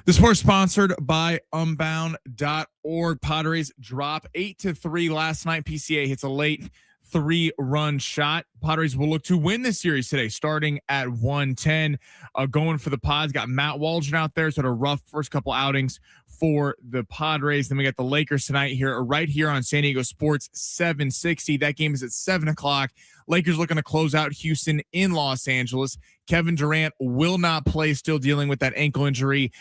The sport sponsored by Unbound.org. Padres drop 8-3 last night. PCA hits a late 3-run shot. Padres will look to win this series today, starting at 110. Going for the Pods. Got Matt Waldron out there, so had a rough first couple outings for the Padres. Then we got the Lakers tonight here, right here on San Diego Sports 760. That game is at 7 o'clock. Lakers looking to close out Houston in Los Angeles. Kevin Durant will not play, still dealing with that ankle injury.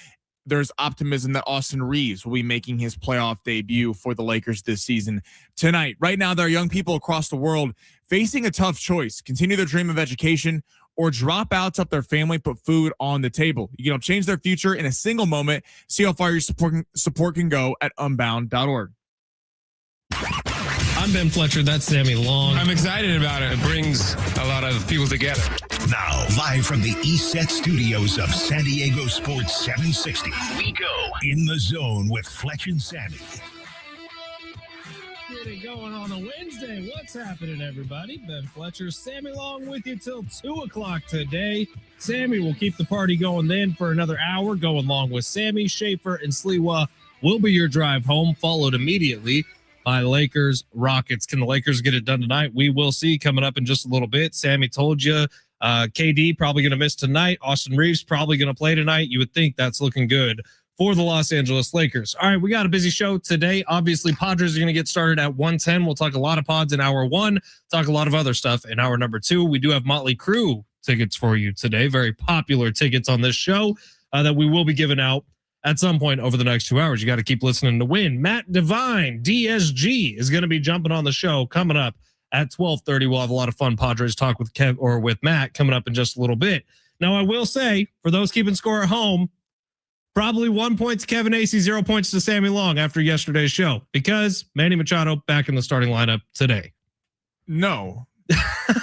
There's optimism that Austin Reeves will be making his playoff debut for the Lakers this season tonight. Right now, there are young people across the world facing a tough choice: continue their dream of education or drop out to help their family put food on the table. You can change their future in a single moment. See how far your support can go at unbound.org. I'm Ben Fletcher. That's Sammy Long. I'm excited about it. It brings a lot of people together. Now, live from the East Set studios of San Diego Sports 760, we go In the Zone with Fletch and Sammy. Get it going on a Wednesday. What's happening, everybody? Ben Fletcher, Sammy Long with you till 2 o'clock today. Sammy will keep the party going then for another hour, going along with Sammy, Schaefer, and Sliwa will be your drive home, followed immediately by Lakers, Rockets. Can the Lakers get it done tonight? We will see coming up in just a little bit. Sammy told you KD probably going to miss tonight. Austin Reeves probably going to play tonight. You would think that's looking good for the Los Angeles Lakers. All right, we got a busy show today. Obviously, Padres are going to get started at 1:10. We'll talk a lot of pods in hour one, talk a lot of other stuff in hour number two. We do have Motley Crue tickets for you today. Very popular tickets on this show that we will be giving out at some point over the next 2 hours. You got to keep listening to win. Matt Devine, DSG, is going to be jumping on the show coming up at 12:30. We'll have a lot of fun Padres talk with Kev or with Matt coming up in just a little bit. Now, I will say, for those keeping score at home, probably 1 point to Kevin Acee, 0 points to Sammy Long after yesterday's show, because Manny Machado back in the starting lineup today. No,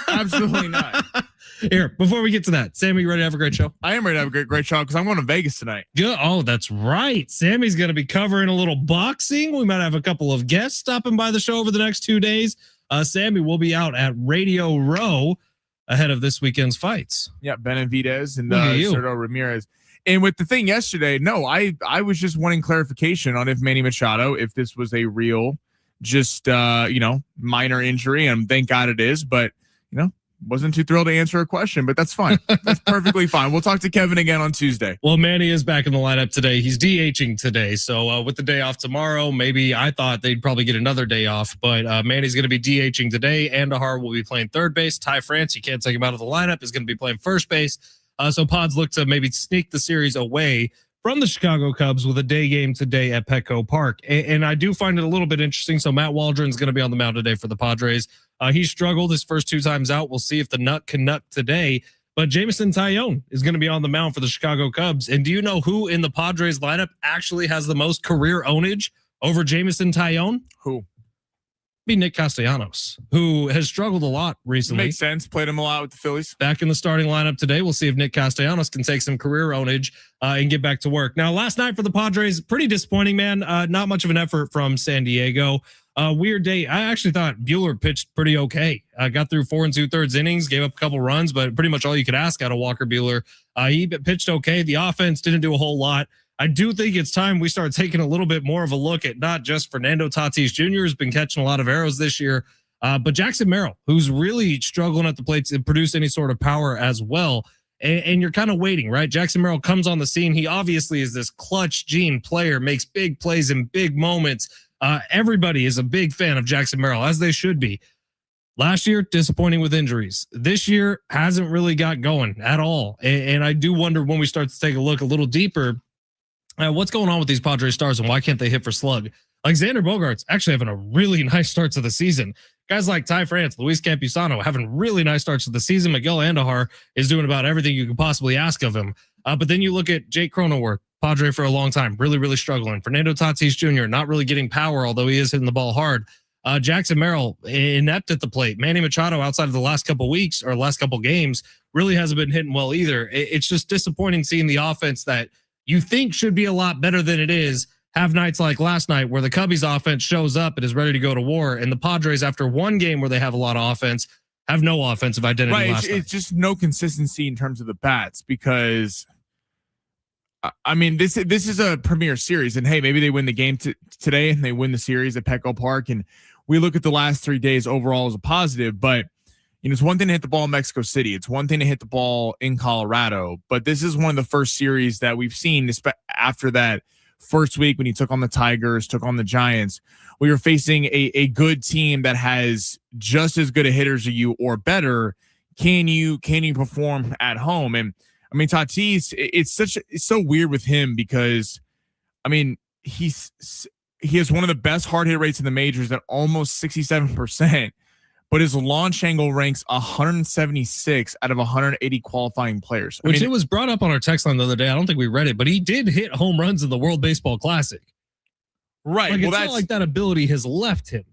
absolutely not. Here, before we get to that, Sammy, you ready to have a great show? I am ready to have a great show because I'm going to Vegas tonight. Good. Oh, that's right. Sammy's going to be covering a little boxing. We might have a couple of guests stopping by the show over the next 2 days. Sammy will be out at Radio Row ahead of this weekend's fights. Yeah, Benavidez and Sergio Ramirez. And with the thing yesterday, no, I was just wanting clarification on if Manny Machado, if this was a real, just minor injury, and thank God it is, but wasn't too thrilled to answer a question, but that's fine. That's perfectly fine. We'll talk to Kevin again on Tuesday. Well, Manny is back in the lineup today. He's DHing today. So with the day off tomorrow, maybe I thought they'd probably get another day off, but Manny's going to be DHing today. Andahar will be playing third base. Ty France, you can't take him out of the lineup, is going to be playing first base. So Pods look to maybe sneak the series away from the Chicago Cubs with a day game today at Petco Park. And I do find it a little bit interesting. So Matt Waldron's going to be on the mound today for the Padres. He struggled his first 2 times out. We'll see if the nut can nut today. But Jameson Taillon is going to be on the mound for the Chicago Cubs. And do you know who in the Padres lineup actually has the most career ownage over Jameson Taillon? Who? Be Nick Castellanos, who has struggled a lot recently. Makes sense. Played him a lot with the Phillies. Back in the starting lineup today. We'll see if Nick Castellanos can take some career ownage and get back to work. Now, last night for the Padres, pretty disappointing, man. Not much of an effort from San Diego. Weird day. I actually thought Buehler pitched pretty okay. Got through 4 2/3 innings, gave up a couple runs, but pretty much all you could ask out of Walker Buehler. He pitched okay. The offense didn't do a whole lot. I do think it's time we start taking a little bit more of a look at not just Fernando Tatis Jr., who's been catching a lot of arrows this year, but Jackson Merrill, who's really struggling at the plate to produce any sort of power as well. And you're kind of waiting, right? Jackson Merrill comes on the scene. He obviously is this clutch gene player, makes big plays in big moments. Everybody is a big fan of Jackson Merrill, as they should be. Last year, disappointing with injuries. This year hasn't really got going at all. And I do wonder when we start to take a look a little deeper, what's going on with these Padres stars and why can't they hit for slug? Like Xander Bogaerts actually having a really nice start to the season. Guys like Ty France, Luis Campusano having really nice starts to the season. Miguel Andahar is doing about everything you could possibly ask of him. But then you look at Jake Cronenworth, Padre for a long time, really, really struggling. Fernando Tatis Jr., not really getting power, although he is hitting the ball hard. Jackson Merrill, inept at the plate. Manny Machado, outside of the last couple weeks or last couple games, really hasn't been hitting well either. It's just disappointing seeing the offense that you think should be a lot better than it is have nights like last night where the Cubbies offense shows up and is ready to go to war, and the Padres, after one game where they have a lot of offense, have no offensive identity. Right, it's just no consistency in terms of the bats, because I mean, this is a premier series, and hey, maybe they win the game today and they win the series at Petco Park, and we look at the last 3 days overall as a positive. But it's one thing to hit the ball in Mexico City, it's one thing to hit the ball in Colorado, but this is one of the first series that we've seen after that first week when you took on the Tigers, took on the Giants. We were facing a good team that has just as good a hitters as you or better. Can you perform at home? And I mean, Tatis, it's so weird with him because, I mean, he has one of the best hard hit rates in the majors at almost 67%, but his launch angle ranks 176 out of 180 qualifying players. Which it was brought up on our text line the other day. I don't think we read it, but he did hit home runs in the World Baseball Classic. Right. Like, it's not like that ability has left him.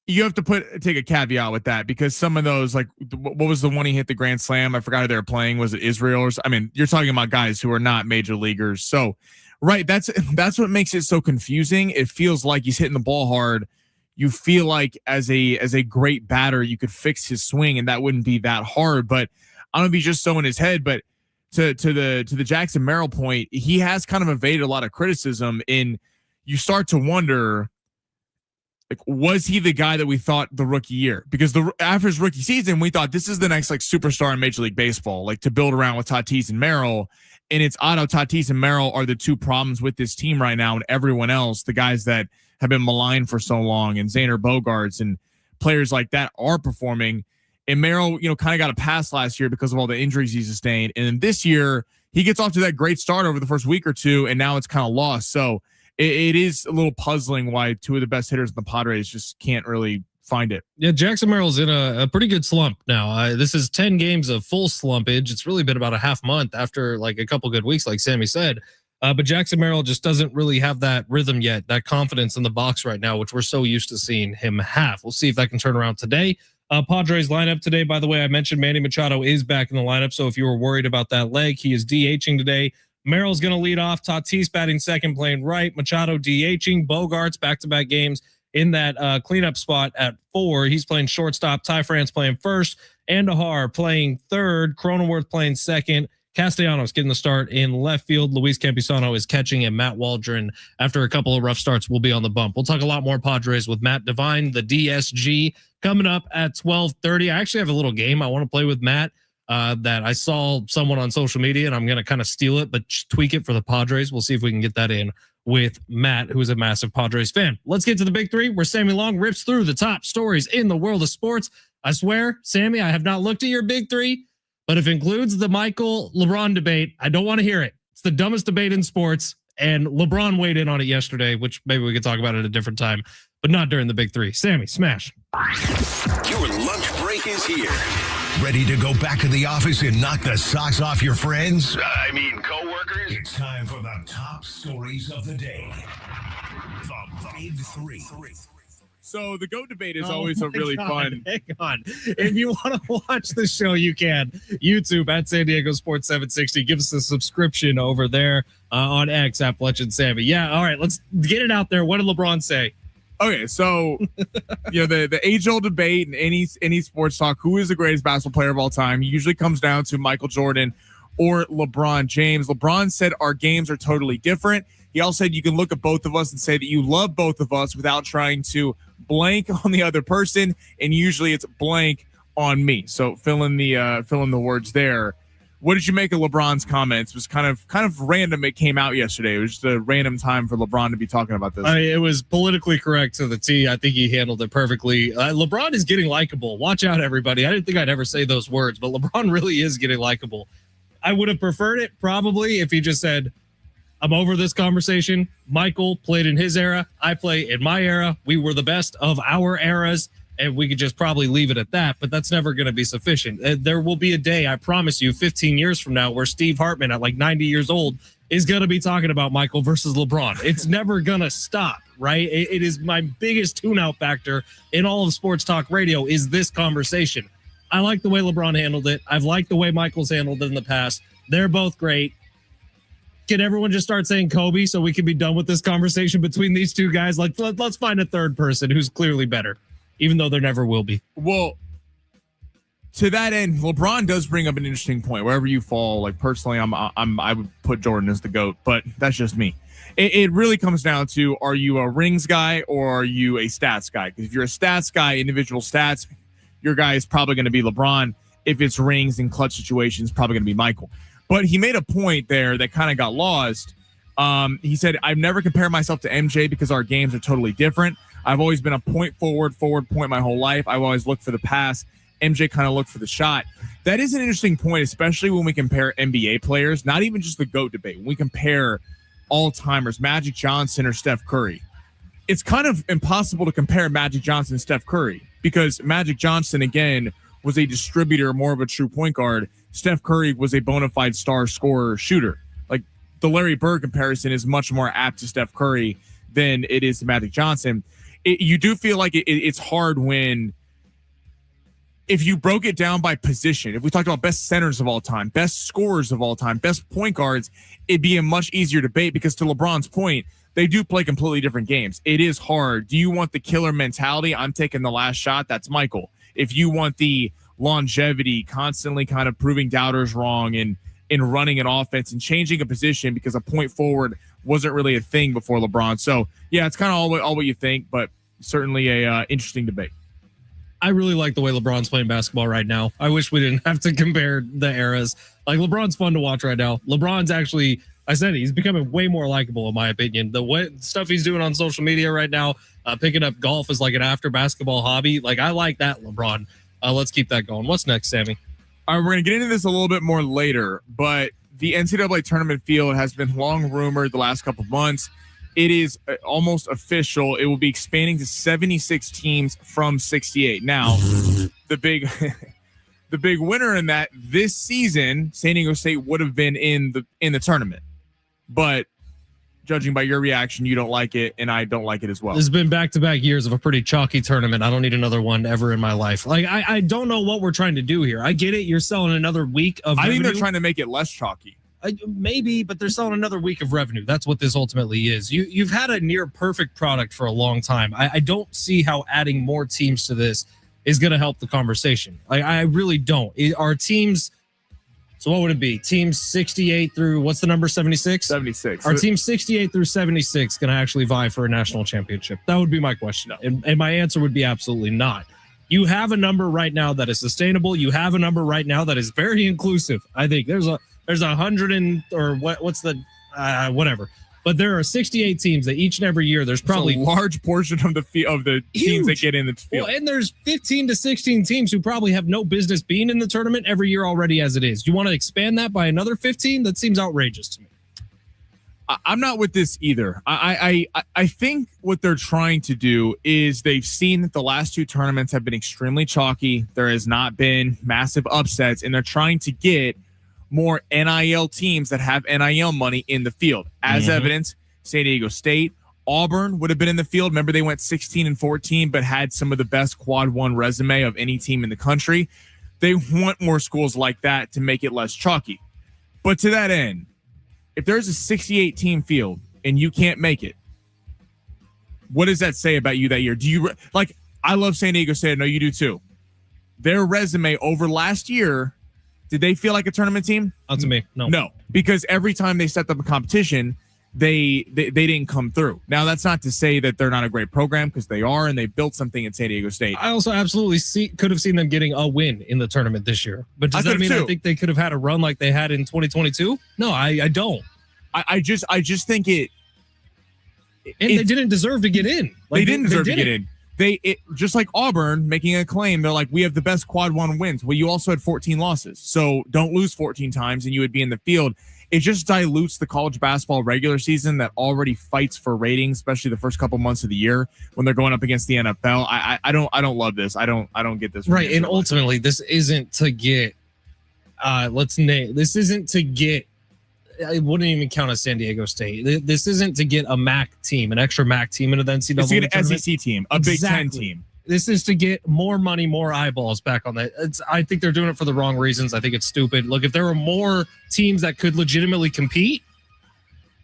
You have to take a caveat with that because some of those, like, what was the one he hit the grand slam? I forgot who they were playing. Was it Israel? I mean, you're talking about guys who are not major leaguers. So, right. That's what makes it so confusing. It feels like he's hitting the ball hard. You feel like as a great batter, you could fix his swing and that wouldn't be that hard. But I don't know if he's just so in his head, but to the Jackson Merrill point, he has kind of evaded a lot of criticism, and you start to wonder, like, was he the guy that we thought the rookie year? Because after his rookie season, we thought this is the next like superstar in Major League Baseball, like to build around with Tatis and Merrill. And it's odd how Tatis and Merrill are the two problems with this team right now, and everyone else, the guys that have been maligned for so long, and Xander Bogaerts and players like that are performing. And Merrill, kind of got a pass last year because of all the injuries he sustained. And then this year, he gets off to that great start over the first week or two, and now it's kind of lost. So it is a little puzzling why two of the best hitters in the Padres just can't really find it. Yeah, Jackson Merrill's in a pretty good slump now. This is 10 games of full slumpage. It's really been about a half month after like a couple good weeks, like Sammy said. But Jackson Merrill just doesn't really have that rhythm yet, that confidence in the box right now, which we're so used to seeing him have. We'll see if that can turn around today. Padres lineup today, by the way, I mentioned Manny Machado is back in the lineup. So if you were worried about that leg, he is DHing today. Merrill's going to lead off. Tatis batting second, playing right. Machado DHing. Bogaerts back-to-back games in that cleanup spot at 4. He's playing shortstop. Ty France playing first. Andahar playing third. Cronenworth playing second. Castellanos getting the start in left field. Luis Campisano is catching, and Matt Waldron, after a couple of rough starts, will be on the bump. We'll talk a lot more Padres with Matt Devine, the DSG, coming up at 12:30. I actually have a little game I want to play with Matt that I saw someone on social media, and I'm going to kind of steal it, but tweak it for the Padres. We'll see if we can get that in with Matt, who's a massive Padres fan. Let's get to the big three, where Sammy Long rips through the top stories in the world of sports. I swear, Sammy, I have not looked at your big three, but if it includes the Michael LeBron debate, I don't want to hear it. It's the dumbest debate in sports, and LeBron weighed in on it yesterday, which maybe we could talk about at a different time, but not during the big three. Sammy, smash. Your lunch break is here. Ready to go back to the office and knock the socks off your friends? Coworkers? It's time for the top stories of the day. The big three. So the GOAT debate is always a really fun. Hang on. If you want to watch the show, you can. YouTube at San Diego Sports 760. Give us a subscription over there on X at Fletch and Sammy. Yeah, all right. Let's get it out there. What did LeBron say? Okay, so the age-old debate in any sports talk, who is the greatest basketball player of all time, usually comes down to Michael Jordan or LeBron James. LeBron said our games are totally different. He also said you can look at both of us and say that you love both of us without trying to blank on the other person, and usually it's blank on me. So fill in the words there. What did you make of LeBron's comments? It was kind of random. It came out yesterday. It was just a random time for LeBron to be talking about this. It was politically correct to the T. I think he handled it perfectly. LeBron is getting likable. Watch out, everybody. I didn't think I'd ever say those words, but LeBron really is getting likable. I would have preferred it probably if he just said, I'm over this conversation. Michael played in his era. I play in my era. We were the best of our eras. And we could just probably leave it at that, but that's never going to be sufficient. There will be a day, I promise you, 15 years from now, where Steve Hartman at like 90 years old is going to be talking about Michael versus LeBron. It's never going to stop, right? It is my biggest tune-out factor in all of sports talk radio is this conversation. I like the way LeBron handled it. I've liked the way Michael's handled it in the past. They're both great. Can everyone just start saying Kobe so we can be done with this conversation between these two guys? Like, let's find a third person who's clearly better. Even though there never will be. Well, to that end, LeBron does bring up an interesting point. Wherever you fall, like personally, I would put Jordan as the GOAT, but that's just me. It really comes down to, are you a rings guy or are you a stats guy? Because if you're a stats guy, individual stats, your guy is probably going to be LeBron. If it's rings in clutch situations, probably going to be Michael. But he made a point there that kind of got lost. He said, I've never compared myself to MJ because our games are totally different. I've always been a point forward point my whole life. I've always looked for the pass. MJ kind of looked for the shot. That is an interesting point, especially when we compare NBA players, not even just the GOAT debate. When we compare all-timers, Magic Johnson or Steph Curry, it's kind of impossible to compare Magic Johnson and Steph Curry because Magic Johnson, again, was a distributor, more of a true point guard. Steph Curry was a bona fide star scorer shooter. Like the Larry Bird comparison is much more apt to Steph Curry than it is to Magic Johnson. You do feel like it's hard when, if you broke it down by position, if we talked about best centers of all time, best scorers of all time, best point guards, it'd be a much easier debate because to LeBron's point, they do play completely different games. It is hard. Do you want the killer mentality? I'm taking the last shot. That's Michael. If you want the longevity, constantly kind of proving doubters wrong and in running an offense and changing a position because a point forward wasn't really a thing before LeBron. So yeah, it's kind of all what you think, but certainly a interesting debate. I really like the way LeBron's playing basketball right now. I wish we didn't have to compare the eras. Like, LeBron's fun to watch right now. LeBron's actually, I said he's becoming way more likable in my opinion. The way stuff he's doing on social media right now, picking up golf as like an after basketball hobby. Like, I like that, LeBron. Let's keep that going. What's next, Sammy? All right, we're going to get into this a little bit more later, but the NCAA tournament field has been long rumored the last couple of months. It is almost official. It will be expanding to 76 teams from 68. Now, the big winner in that this season, San Diego State would have been in the tournament. But judging by your reaction, you don't like it, and I don't like it as well. There's been back-to-back years of a pretty chalky tournament. I don't need another one ever in my life. Like, I don't know what we're trying to do here. I get it. You're selling another week of revenue. I think they're trying to make it less chalky. Maybe, but they're selling another week of revenue. That's what this ultimately is. You've had a near perfect product for a long time. I don't see how adding more teams to this is going to help the conversation. I really don't. Our teams, so what would it be? Teams 68 through, what's the number, 76? 76. Our team 68 through 76 going to actually vie for a national championship? That would be my question. No. And my answer would be absolutely not. You have a number right now that is sustainable. You have a number right now that is very inclusive. I think there's 100 and, or what's the whatever, but there are 68 teams that each and every year there's probably a large portion of the teams that get in the field. Well, and there's 15 to 16 teams who probably have no business being in the tournament every year already as it is. You want to expand that by another 15? That seems outrageous to me. I'm not with this either. I think what they're trying to do is they've seen that the last two tournaments have been extremely chalky. There has not been massive upsets, and they're trying to get more NIL teams that have NIL money in the field. As evidence, San Diego State, Auburn would have been in the field. Remember, they went 16-14, but had some of the best quad one resume of any team in the country. They want more schools like that to make it less chalky. But to that end, if there's a 68 team field and you can't make it, what does that say about you that year? Do you like, I love San Diego State. I know you do too. Their resume over last year, did they feel like a tournament team? Not to me. No. No, because every time they stepped up a competition, they didn't come through. Now, that's not to say that they're not a great program, because they are, and they built something in San Diego State. I also absolutely could have seen them getting a win in the tournament this year. But does that mean I think they could have had a run like they had in 2022? No, I don't. I just think they didn't deserve to get in. Like, they didn't deserve to get in. Just like Auburn making a claim, they're like, we have the best quad one wins. Well, you also had 14 losses. So don't lose 14 times and you would be in the field. It just dilutes the college basketball regular season that already fights for ratings, especially the first couple months of the year when they're going up against the NFL. I don't love this. I don't get this. Right. And ultimately, this isn't to get, this isn't to get, it wouldn't even count as San Diego State. This isn't to get a MAC team, an extra MAC team into the NCAA. It's to get an SEC team, a Big Ten team. This is to get more money, more eyeballs back on that. I think they're doing it for the wrong reasons. I think it's stupid. Look, if there were more teams that could legitimately compete,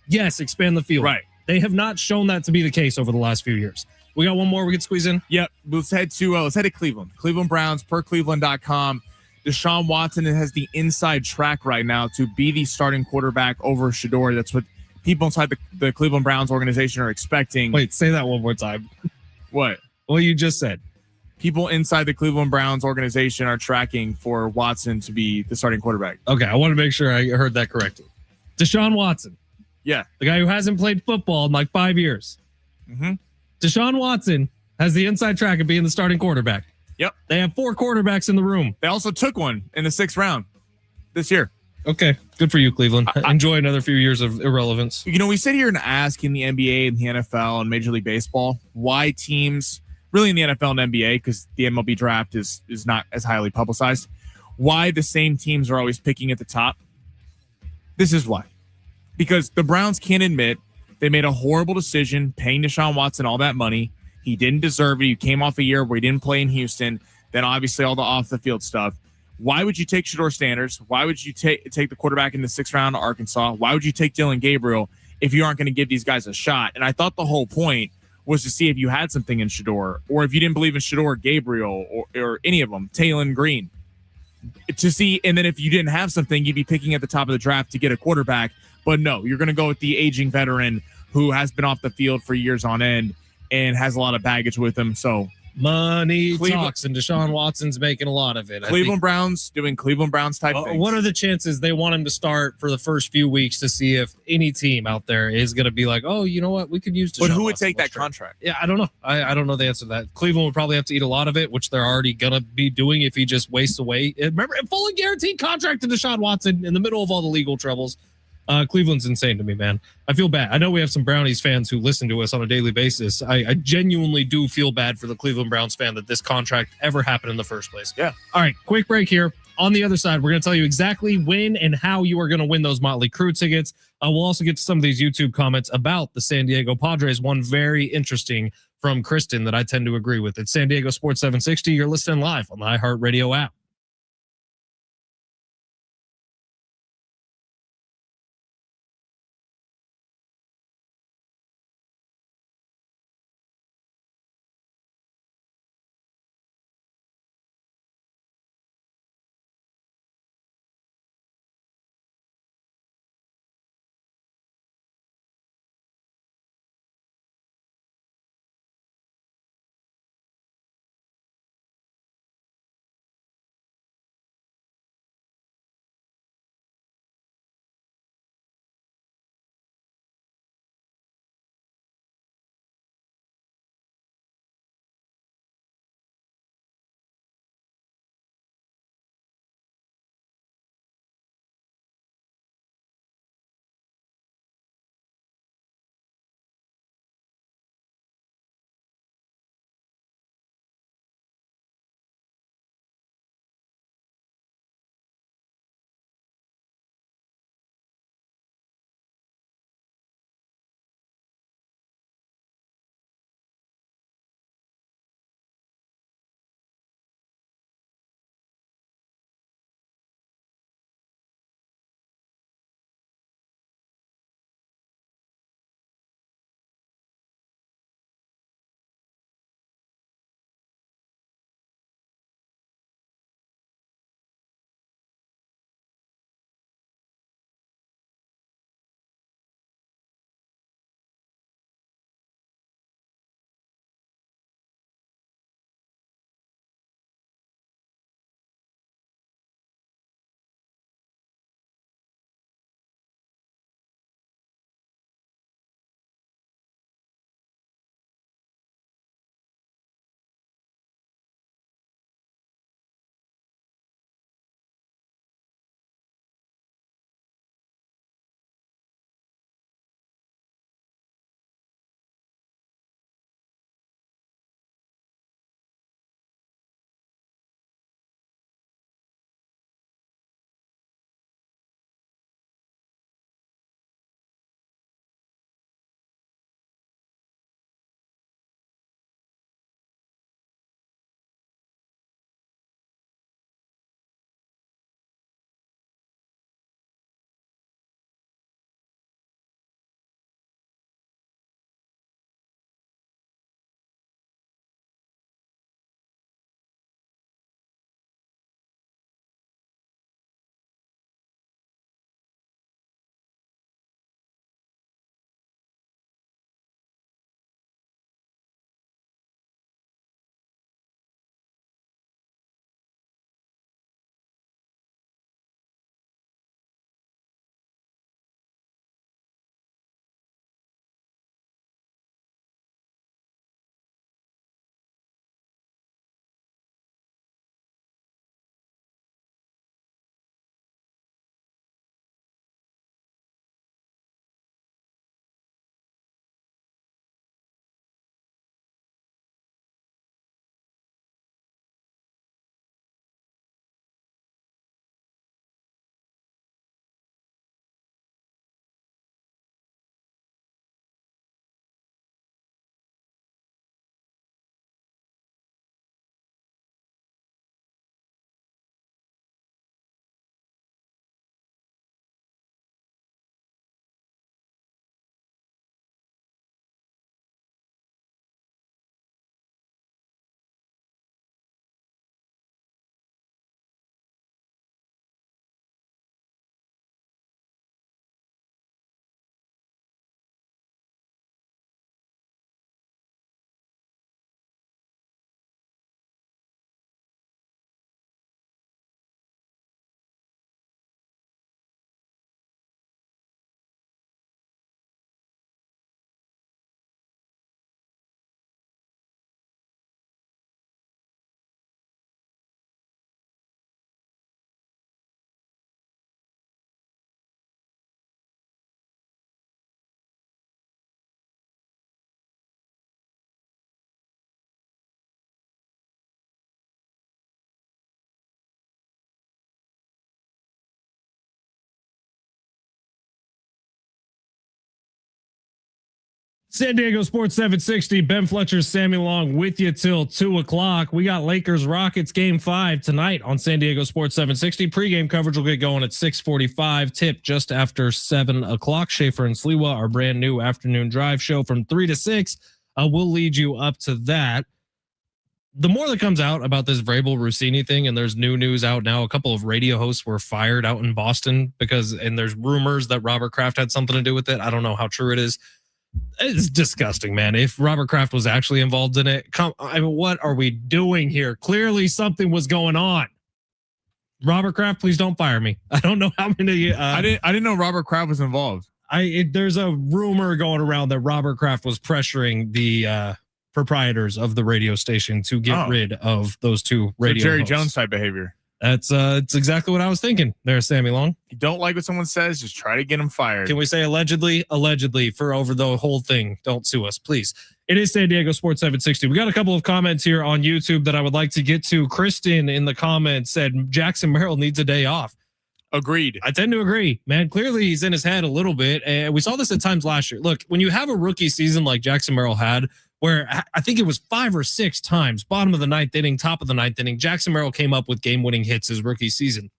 yes, expand the field. Right. They have not shown that to be the case over the last few years. We got one more we can squeeze in. Yep. Let's head to Cleveland. Cleveland Browns, per Cleveland.com. Deshaun Watson has the inside track right now to be the starting quarterback over Shador. That's what people inside the Cleveland Browns organization are expecting. Wait, say that one more time. What? What you just said. People inside the Cleveland Browns organization are tracking for Watson to be the starting quarterback. Okay, I want to make sure I heard that correctly. Deshaun Watson. Yeah. The guy who hasn't played football in like 5 years. Mm-hmm. Deshaun Watson has the inside track of being the starting quarterback. Yep. They have 4 quarterbacks in the room. They also took one in the 6th round this year. Okay. Good for you, Cleveland. Enjoy another few years of irrelevance. You know, we sit here and ask in the NBA and the NFL and Major League Baseball why teams, really in the NFL and NBA, because the MLB draft is not as highly publicized, why the same teams are always picking at the top. This is why. Because the Browns can't admit they made a horrible decision paying Deshaun Watson all that money. He didn't deserve it. He came off a year where he didn't play in Houston. Then obviously all the off the field stuff. Why would you take Shador Sanders? Why would you take the quarterback in the 6th round to Arkansas? Why would you take Dylan Gabriel if you aren't going to give these guys a shot? And I thought the whole point was to see if you had something in Shador, or if you didn't believe in Shador, Gabriel, or any of them, Taylor Green, to see. And then if you didn't have something, you'd be picking at the top of the draft to get a quarterback. But no, you're going to go with the aging veteran who has been off the field for years on end and has a lot of baggage with him. So money talks, and Deshaun Watson's making a lot of it. Cleveland Browns doing Cleveland Browns type things. What are the chances they want him to start for the first few weeks to see if any team out there is going to be like, oh, you know what, we could use Deshaun But who would Watson. take that contract? Yeah, I don't know. I don't know the answer to that. Cleveland would probably have to eat a lot of it, which they're already going to be doing if he just wastes away. Remember, a fully guaranteed contract to Deshaun Watson in the middle of all the legal troubles. Cleveland's insane to me, man. I feel bad. I know we have some Brownies fans who listen to us on a daily basis. I genuinely do feel bad for the Cleveland Browns fan that this contract ever happened in the first place. Yeah. All right, quick break here. On the other side, we're going to tell you exactly when and how you are going to win those Motley Crue tickets. We'll also get to some of these YouTube comments about the San Diego Padres. One very interesting from Kristen that I tend to agree with. It's San Diego Sports 760. You're listening live on the iHeartRadio app. San Diego Sports 760, Ben Fletcher, Sammy Long with you till 2:00. We got Lakers Rockets game 5 tonight on San Diego Sports 760. Pre-game coverage will get going at 6:45. Tip just after 7:00. Schaefer and Sliwa, our brand new afternoon drive show from 3 to 6. We'll lead you up to that. The more that comes out about this Vrabel Rossini thing, and there's new news out now, a couple of radio hosts were fired out in Boston and there's rumors that Robert Kraft had something to do with it. I don't know how true it is. It's disgusting, man. If Robert Kraft was actually involved in it, what are we doing here? Clearly something was going on. Robert Kraft, please don't fire me. I don't know how many. I didn't know Robert Kraft was involved. There's a rumor going around that Robert Kraft was pressuring the proprietors of the radio station to get rid of those two radio Jerry hosts. Jones type behavior. It's exactly what I was thinking there, Sammy Long. If you don't like what someone says, just try to get them fired. Can we say allegedly for over the whole thing? Don't sue us, please. It is San Diego Sports 760. We got a couple of comments here on YouTube that I would like to get to. Kristen in the comments said Jackson Merrill needs a day off. Agreed. I tend to agree, man. Clearly he's in his head a little bit. And we saw this at times last year. Look, when you have a rookie season like Jackson Merrill had, where I think it was 5 or 6 times, bottom of the 9th inning, top of the 9th inning, Jackson Merrill came up with game-winning hits his rookie season.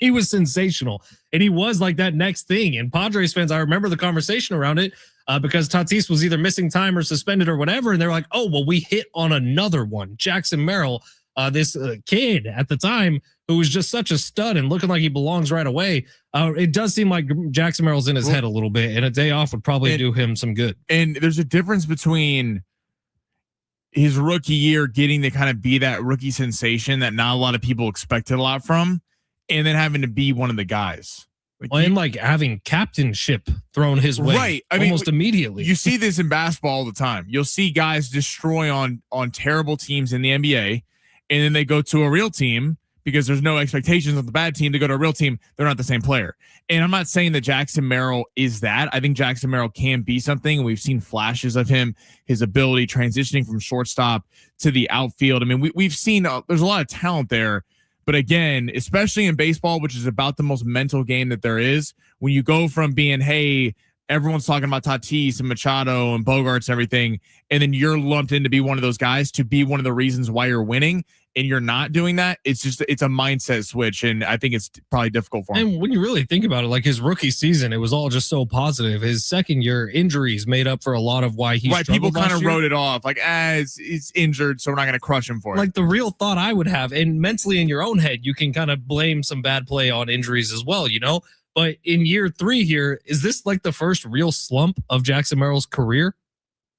He was sensational, and he was like that next thing. And Padres fans, I remember the conversation around it because Tatis was either missing time or suspended or whatever, and they're like, oh, well, we hit on another one. Jackson Merrill, this kid at the time who was just such a stud and looking like he belongs right away. It does seem like Jackson Merrill's in his head a little bit, and a day off would probably do him some good. And there's a difference between his rookie year getting to kind of be that rookie sensation that not a lot of people expected a lot from, and then having to be one of the guys. And like having captainship thrown his way, right? I almost immediately. You see this in basketball all the time. You'll see guys destroy on terrible teams in the NBA, and then they go to a real team because there's no expectations of the bad team to go to a real team. They're not the same player. And I'm not saying that Jackson Merrill is that. I think Jackson Merrill can be something. We've seen flashes of him, his ability transitioning from shortstop to the outfield. I mean, we've seen there's a lot of talent there. But again, especially in baseball, which is about the most mental game that there is, when you go from being, hey, everyone's talking about Tatis and Machado and Bogarts, everything, and then you're lumped in to be one of those guys to be one of the reasons why you're winning, and you're not doing that. It's a mindset switch, and I think it's probably difficult for him. And when you really think about it, like his rookie season, it was all just so positive. His second year injuries made up for a lot of why he struggled. People kind of wrote it off like, it's injured, so we're not going to crush him for it. Like the real thought I would have, and mentally in your own head, you can kind of blame some bad play on injuries as well, you know? But in year 3 here, is this like the first real slump of Jackson Merrill's career?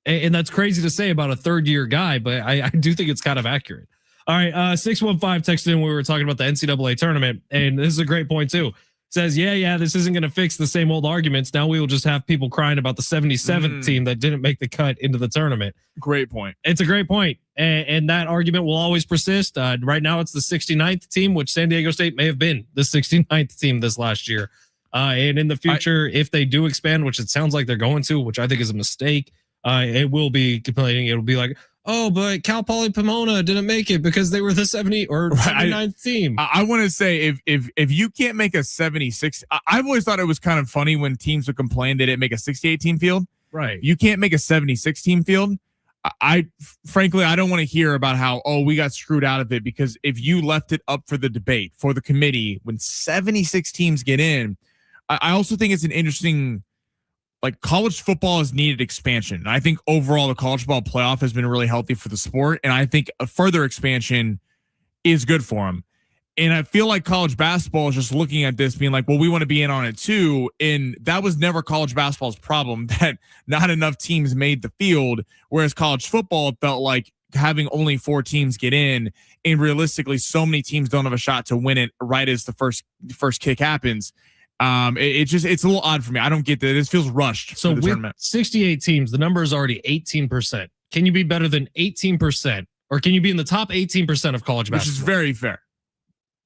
And that's crazy to say about a third-year guy, but I do think it's kind of accurate. All right, 615 texted in. We were talking about the NCAA tournament, and this is a great point too. It says, yeah, this isn't going to fix the same old arguments. Now we will just have people crying about the 77th team that didn't make the cut into the tournament. Great point. It's a great point, and that argument will always persist. Right now, it's the 69th team, which San Diego State may have been the 69th team this last year. And in the future, if they do expand, which it sounds like they're going to, which I think is a mistake, it will be complaining. It'll be like, oh, but Cal Poly Pomona didn't make it because they were the 70 or 79th team. I want to say if you can't make a 76, I've always thought it was kind of funny when teams would complain they didn't make a 68 team field. Right. You can't make a 76 team field. Frankly, I don't want to hear about how, we got screwed out of it, because if you left it up for the debate, for the committee, when 76 teams get in, I also think it's an interesting, like, college football has needed expansion. And I think overall the college football playoff has been really healthy for the sport. And I think a further expansion is good for them. And I feel like college basketball is just looking at this being like, well, we want to be in on it too. And that was never college basketball's problem, that not enough teams made the field. Whereas college football felt like having only 4 teams get in, and realistically so many teams don't have a shot to win it right as the first kick happens. It's a little odd for me. I don't get that. This feels rushed. So for the with tournament. 68 teams, the number is already 18%. Can you be better than 18%, or can you be in the top 18% of college basketball? Which is very fair.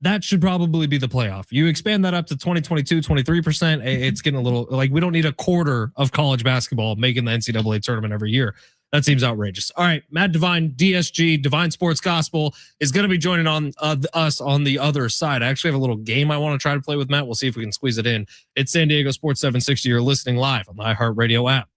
That should probably be the playoff. You expand that up to 20, 22, 23%. It's getting a little like, we don't need a quarter of college basketball making the NCAA tournament every year. That seems outrageous. All right, Matt Devine, DSG, Divine Sports Gospel, is going to be joining on us on the other side. I actually have a little game I want to try to play with Matt. We'll see if we can squeeze it in. It's San Diego Sports 760. You're listening live on the iHeartRadio app.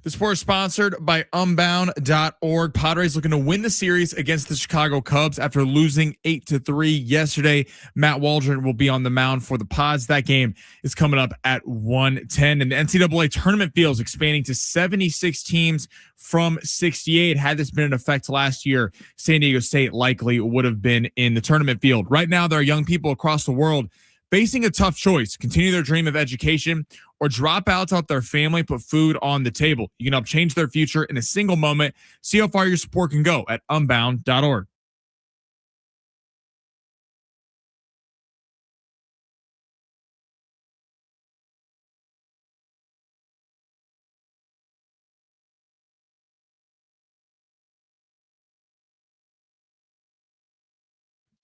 The sport is sponsored by Unbound.org. Padres looking to win the series against the Chicago Cubs after losing 8-3 yesterday. Matt Waldron will be on the mound for the Pods. That game is coming up at 1:10. And the NCAA tournament field is expanding to 76 teams from 68. Had this been in effect last year, San Diego State likely would have been in the tournament field. Right now, there are young people across the world facing a tough choice: continue their dream of education or drop out to help their family put food on the table. You can help change their future in a single moment. See how far your support can go at unbound.org.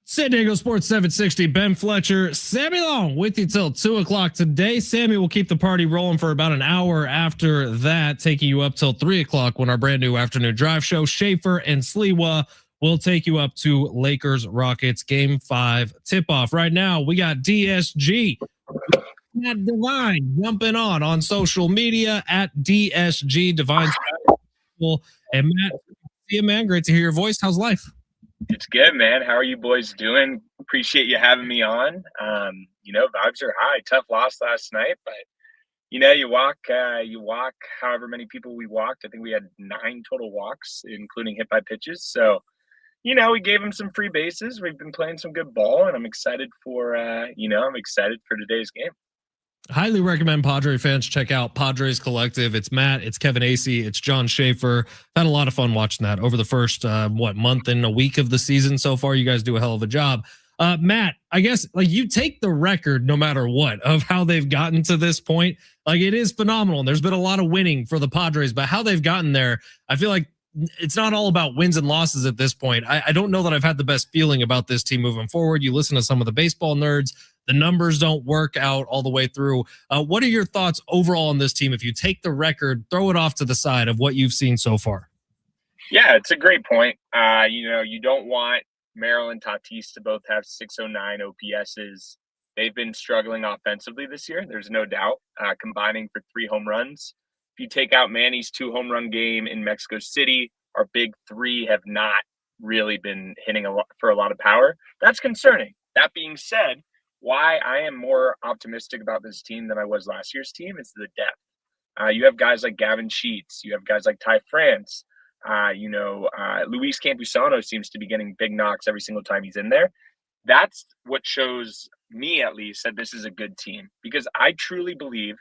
San Diego Sports 760, Ben Fletcher, Sammy Long with you till 2 o'clock today. Sammy will keep the party rolling for about an hour after that, taking you up till 3 o'clock when our brand new afternoon drive show, Schaefer and Sliwa, will take you up to Lakers Rockets Game 5 tip-off. Right now, we got DSG. At Devine jumping on social media at DSG Devine. And Matt, see you, man. Great to hear your voice. How's life? It's good, man. How are you boys doing? Appreciate you having me on. Vibes are high. Tough loss last night, but you walk however many people we walked. I think we had 9 total walks, including hit by pitches. So, we gave them some free bases. We've been playing some good ball, and I'm excited for today's game. Highly recommend Padre fans check out Padres Collective. It's Matt, it's Kevin Acey, it's John Schaefer. Had a lot of fun watching that over the first month and a week of the season so far. You guys do a hell of a job. Matt, I guess you take the record no matter what of how they've gotten to this point. It is phenomenal, and there's been a lot of winning for the Padres, but how they've gotten there, I feel like it's not all about wins and losses at this point. I don't know that I've had the best feeling about this team moving forward. You listen to some of the baseball nerds, the numbers don't work out all the way through. What are your thoughts overall on this team? If you take the record, throw it off to the side of what you've seen so far. Yeah, it's a great point. You don't want Merrill and Tatis to both have 609 OPSs. They've been struggling offensively this year. There's no doubt, combining for 3 home runs. If you take out Manny's 2 home run game in Mexico City, our big 3 have not really been hitting for a lot of power. That's concerning. That being said, why I am more optimistic about this team than I was last year's team is the depth. You have guys like Gavin Sheets. You have guys like Ty France. Luis Campusano seems to be getting big knocks every single time he's in there. That's what shows me, at least, that this is a good team, because I truly believe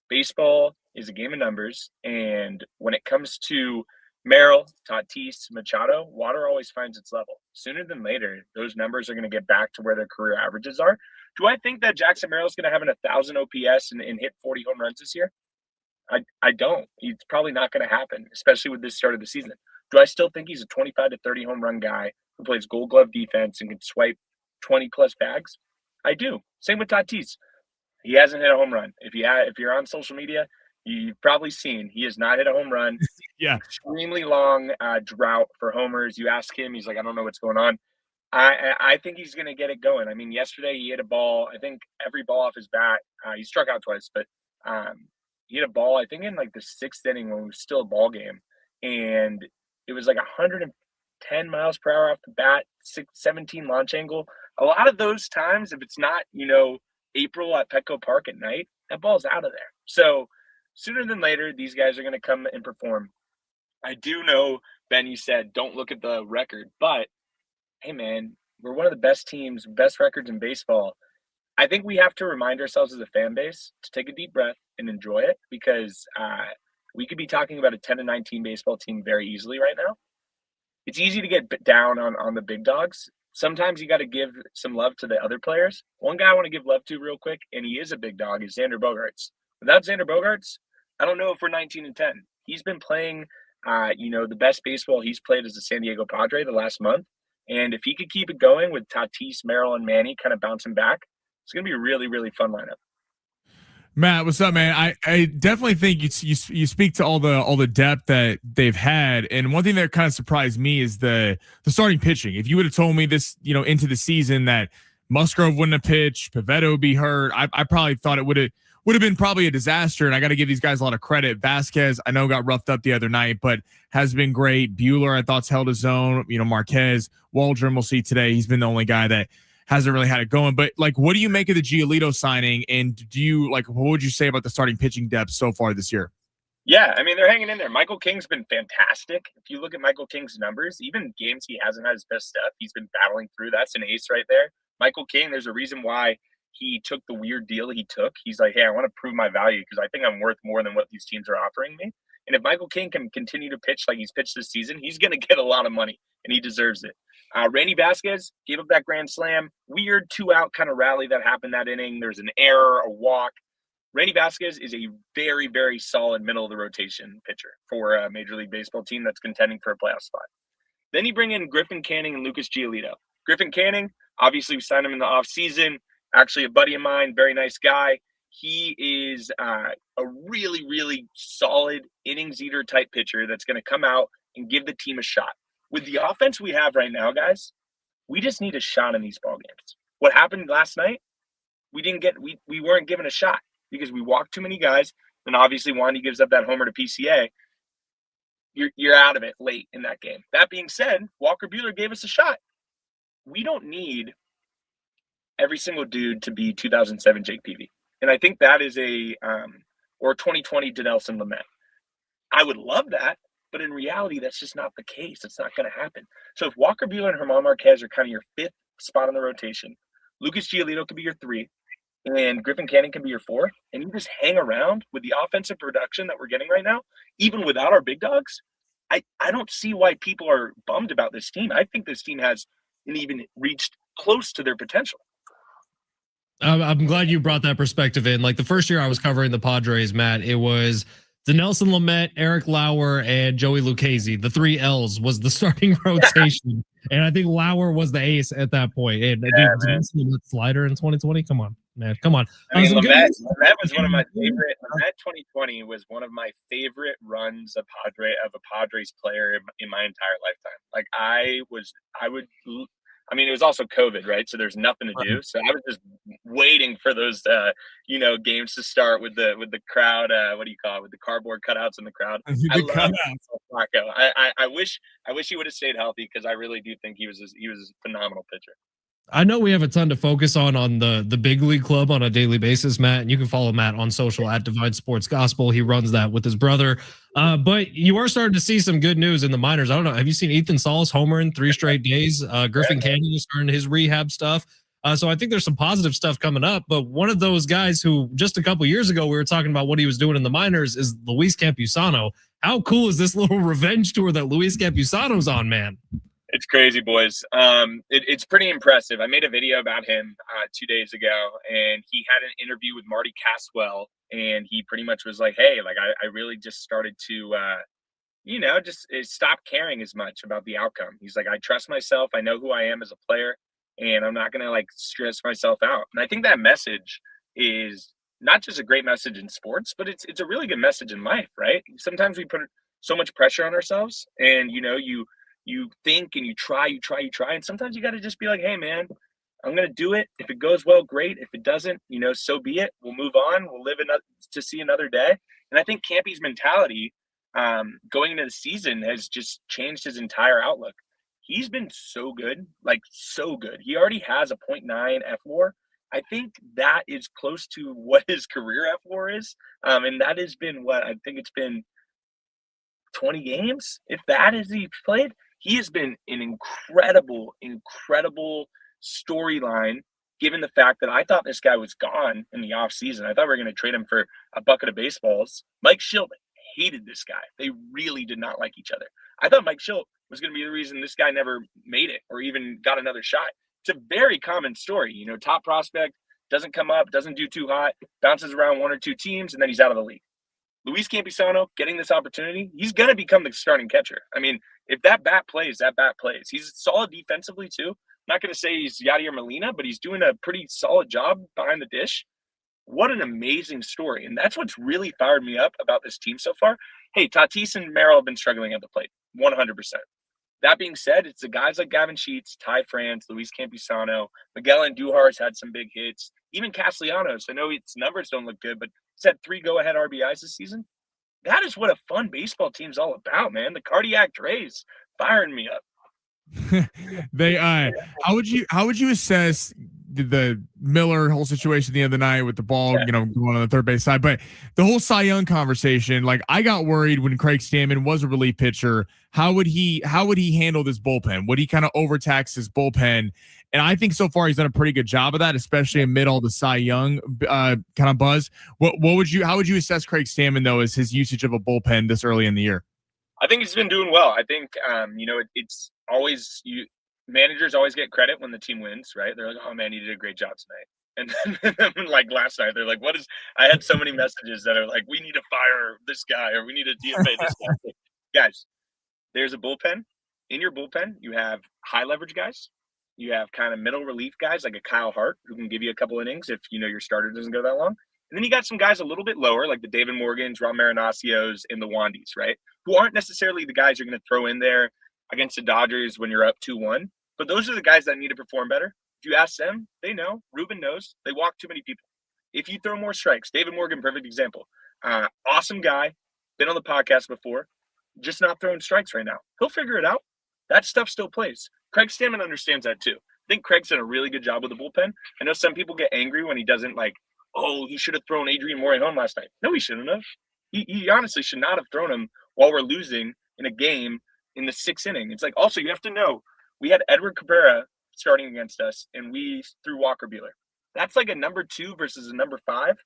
baseball is a game of numbers. And when it comes to Merrill, Tatis, Machado, water always finds its level. Sooner than later, those numbers are going to get back to where their career averages are. Do I think that Jackson Merrill is going to have an 1,000 OPS and hit 40 home runs this year? I don't. It's probably not going to happen, especially with this start of the season. Do I still think he's a 25 to 30 home run guy who plays Gold Glove defense and can swipe 20 plus bags? I do. Same with Tatis. He hasn't hit a home run. If you're on social media, you've probably seen he has not hit a home run. Yeah. Extremely long drought for homers. You ask him, he's like, I don't know what's going on. I think he's going to get it going. I mean, yesterday he hit a ball. I think every ball off his bat. He struck out twice, but he hit a ball, I think, in the 6th inning when it was still a ball game. And it was 110 miles per hour off the bat, 17 launch angle. A lot of those times, if it's not, April at Petco Park at night, that ball's out of there. So sooner than later, these guys are going to come and perform. I do know, Ben, you said don't look at the record, but hey, man, we're one of the best teams, best records in baseball. I think we have to remind ourselves as a fan base to take a deep breath and enjoy it, because we could be talking about a 10-19 baseball team very easily right now. It's easy to get down on the big dogs. Sometimes you got to give some love to the other players. One guy I want to give love to real quick, and he is a big dog, is Xander Bogaerts. Without Xander Bogaerts, I don't know if we're 19-10. He's been playing, the best baseball he's played as a San Diego Padre the last month. And if he could keep it going with Tatis, Merrill, and Manny kind of bouncing back, it's going to be a really, really fun lineup. Matt, what's up, man? I definitely think you speak to all the depth that they've had, and one thing that kind of surprised me is the starting pitching. If you would have told me this, into the season that Musgrove wouldn't have pitched, Pivetta would be hurt, I probably thought it would would have been probably a disaster. And I got to give these guys a lot of credit. Vasquez, I know, got roughed up the other night, but has been great. Bueller, I thought's held his own. Marquez, Waldron, we'll see today. He's been the only guy that hasn't really had it going. But what do you make of the Giolito signing? And do you what would you say about the starting pitching depth so far this year? Yeah, they're hanging in there. Michael King's been fantastic. If you look at Michael King's numbers, even games he hasn't had his best stuff, he's been battling through. That's an ace right there. Michael King, there's a reason why he took the weird deal he took. He's like, hey, I want to prove my value because I think I'm worth more than what these teams are offering me. And if Michael King can continue to pitch like he's pitched this season, he's going to get a lot of money, and he deserves it. Randy Vasquez gave up that grand slam. Weird 2-out kind of rally that happened that inning. There's an error, a walk. Randy Vasquez is a very, very solid middle-of-the-rotation pitcher for a Major League Baseball team that's contending for a playoff spot. Then you bring in Griffin Canning and Lucas Giolito. Griffin Canning, obviously we signed him in the offseason. Actually a buddy of mine, very nice guy. He is a really, really solid innings eater type pitcher that's going to come out and give the team a shot. With the offense we have right now, guys, we just need a shot in these ball games. What happened last night? We weren't given a shot because we walked too many guys. And obviously Wandy gives up that homer to PCA. You're out of it late in that game. That being said, Walker Buehler gave us a shot. We don't need every single dude to be 2007 Jake Peavy. And I think that is or 2020 Dinelson Lamet. I would love that, but in reality, that's just not the case. It's not going to happen. So if Walker Buehler and Germán Marquez are kind of your fifth spot on the rotation, Lucas Giolito could be your 3, and Griffin Canning can be your 4, and you just hang around with the offensive production that we're getting right now, even without our big dogs, I don't see why people are bummed about this team. I think this team hasn't even reached close to their potential. I'm glad you brought that perspective in. Like the first year I was covering the Padres, Matt, it was Dinelson Lamet, Eric Lauer, and Joey Lucchesi. The 3 L's was the starting rotation. And I think Lauer was the ace at that point. And Dinelson Lamet slider in 2020. Come on, man. Come on. Lamet was one of my favorite. Lamet 2020 was one of my favorite runs of a Padres player in my entire lifetime. It was also COVID, right? So there's nothing to do. So I was just waiting for those, games to start with the crowd. What do you call it? With the cardboard cutouts in the crowd. I love Flacco. I wish he would have stayed healthy because I really do think he was a phenomenal pitcher. I know we have a ton to focus on the big league club on a daily basis, Matt, and you can follow Matt on social at Devine Sports Gospel. He runs that with his brother. But you are starting to see some good news in the minors. I don't know. Have you seen Ethan Salas homer in 3 straight days? Griffin Canning is starting his rehab stuff. So I think there's some positive stuff coming up. But one of those guys who just a couple years ago, we were talking about what he was doing in the minors is Luis Campusano. How cool is this little revenge tour that Luis Campusano's on, man? It's crazy, boys. It's pretty impressive. I made a video about him 2 days ago, and he had an interview with Marty Caswell, and he pretty much was like, hey, I really just started to, just stop caring as much about the outcome. He's like, I trust myself. I know who I am as a player, and I'm not going to, stress myself out. And I think that message is not just a great message in sports, but it's a really good message in life, right? Sometimes we put so much pressure on ourselves, and, you think and you try, and sometimes you got to just be like, hey, man, I'm going to do it. If it goes well, great. If it doesn't, so be it. We'll move on. We'll live to see another day. And I think Campy's mentality going into the season has just changed his entire outlook. He's been so good, so good. He already has a 0.9 F-WAR. I think that is close to what his career F-WAR is. And that has been I think it's been 20 games, if that is he's played. He has been an incredible storyline, given the fact that I thought this guy was gone in the offseason. I thought we were going to trade him for a bucket of baseballs. Mike Schilt hated this guy. They really did not like each other. I thought Mike Schilt was going to be the reason this guy never made it or even got another shot. It's a very common story. Top prospect, doesn't come up, doesn't do too hot, bounces around 1 or 2 teams, and then he's out of the league. Luis Campusano getting this opportunity, he's going to become the starting catcher. If that bat plays, that bat plays. He's solid defensively too. I'm not going to say he's Yadier Molina, but he's doing a pretty solid job behind the dish. What an amazing story. And that's what's really fired me up about this team so far. Hey, Tatis and Merrill have been struggling at the plate, 100%. That being said, it's the guys like Gavin Sheets, Ty France, Luis Campusano, Miguel Andujar's had some big hits. Even Castellanos. I know its numbers don't look good, but he's had 3 go-ahead RBIs this season. That is what a fun baseball team's all about, man. The cardiac Dre's firing me up. How would you assess the Miller whole situation the other night with the ball, going on the third base side, but the whole Cy Young conversation, like I got worried when Craig Stammen was a relief pitcher. How would he handle this bullpen? Would he kind of overtax his bullpen? And I think so far he's done a pretty good job of that, especially amid all the Cy Young kind of buzz. How would you assess Craig Stammen though as his usage of a bullpen this early in the year? I think he's been doing well. I think it's always managers always get credit when the team wins, right? They're like, "Oh man, you did a great job tonight." And then like last night, they're like, I had so many messages that are like, "We need to fire this guy," or "We need to DFA this guy." Guys, there's a bullpen. In your bullpen, you have high leverage guys. You have kind of middle relief guys like a Kyle Hart who can give you a couple innings if your starter doesn't go that long. And then you got some guys a little bit lower, like the David Morgans, Ron Marinacios, and the Wandys, right? Who aren't necessarily the guys you're going to throw in there against the Dodgers when you're up 2-1. But those are the guys that need to perform better. If you ask them, they know. Ruben knows. They walk too many people. If you throw more strikes, David Morgan, perfect example. Awesome guy. Been on the podcast before. Just not throwing strikes right now. He'll figure it out. That stuff still plays. Craig Stammen understands that too. I think Craig's done a really good job with the bullpen. I know some people get angry when he doesn't he should have thrown Adrian Morejon last night. No, he shouldn't have. He honestly should not have thrown him while we're losing in a game in the 6th inning. It's like, also, you have to know, we had Edward Cabrera starting against us, and we threw Walker Buehler. That's like a number 2 versus a number 5.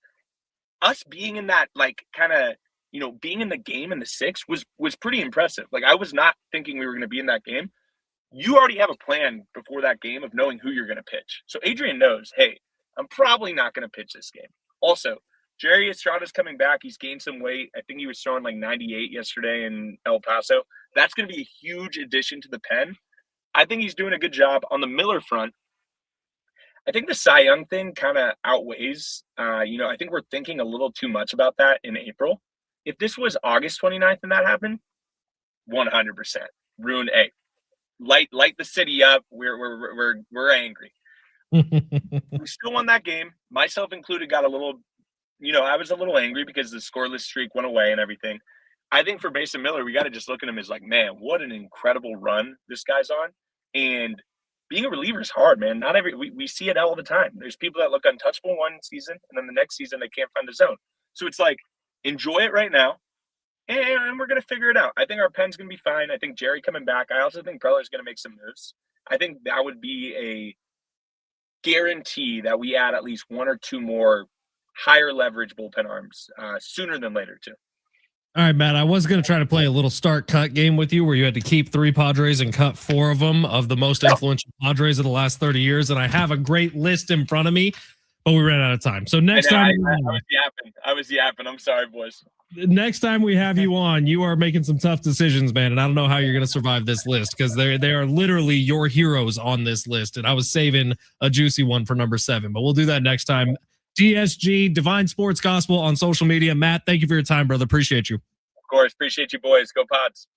Us being in that, kind of, being in the game in the 6th was pretty impressive. I was not thinking we were going to be in that game. You already have a plan before that game of knowing who you're going to pitch. So Adrian knows, hey, I'm probably not going to pitch this game. Also, Jerry Estrada's coming back. He's gained some weight. I think he was throwing 98 yesterday in El Paso. That's going to be a huge addition to the pen. I think he's doing a good job. On the Miller front, I think the Cy Young thing kind of outweighs. I think we're thinking a little too much about that in April. If this was August 29th and that happened, 100% ruin A. Light the city up. We're angry. We still won that game. Myself included got a little, I was a little angry because the scoreless streak went away and everything. I think for Mason Miller, we got to just look at him as man, what an incredible run this guy's on. And being a reliever is hard, man. Not we see it all the time. There's people that look untouchable one season, and then the next season they can't find a zone. So it's enjoy it right now, and we're going to figure it out. I think our pen's going to be fine. I think Jerry coming back. I also think Preller's going to make some moves. I think that would be a guarantee that we add at least 1 or 2 more higher leverage bullpen arms sooner than later too. All right, Matt, I was going to try to play a little start cut game with you where you had to keep 3 Padres and cut 4 of them of the most influential Padres of the last 30 years. And I have a great list in front of me, but we ran out of time. So next time I was yapping. I'm sorry, boys. Next time we have you on, you are making some tough decisions, man. And I don't know how you're going to survive this list because they are literally your heroes on this list. And I was saving a juicy one for number 7, but we'll do that next time. DSG, Devine Sports Gospel on social media. Matt, thank you for your time, brother. Appreciate you. Of course. Appreciate you, boys. Go Pods.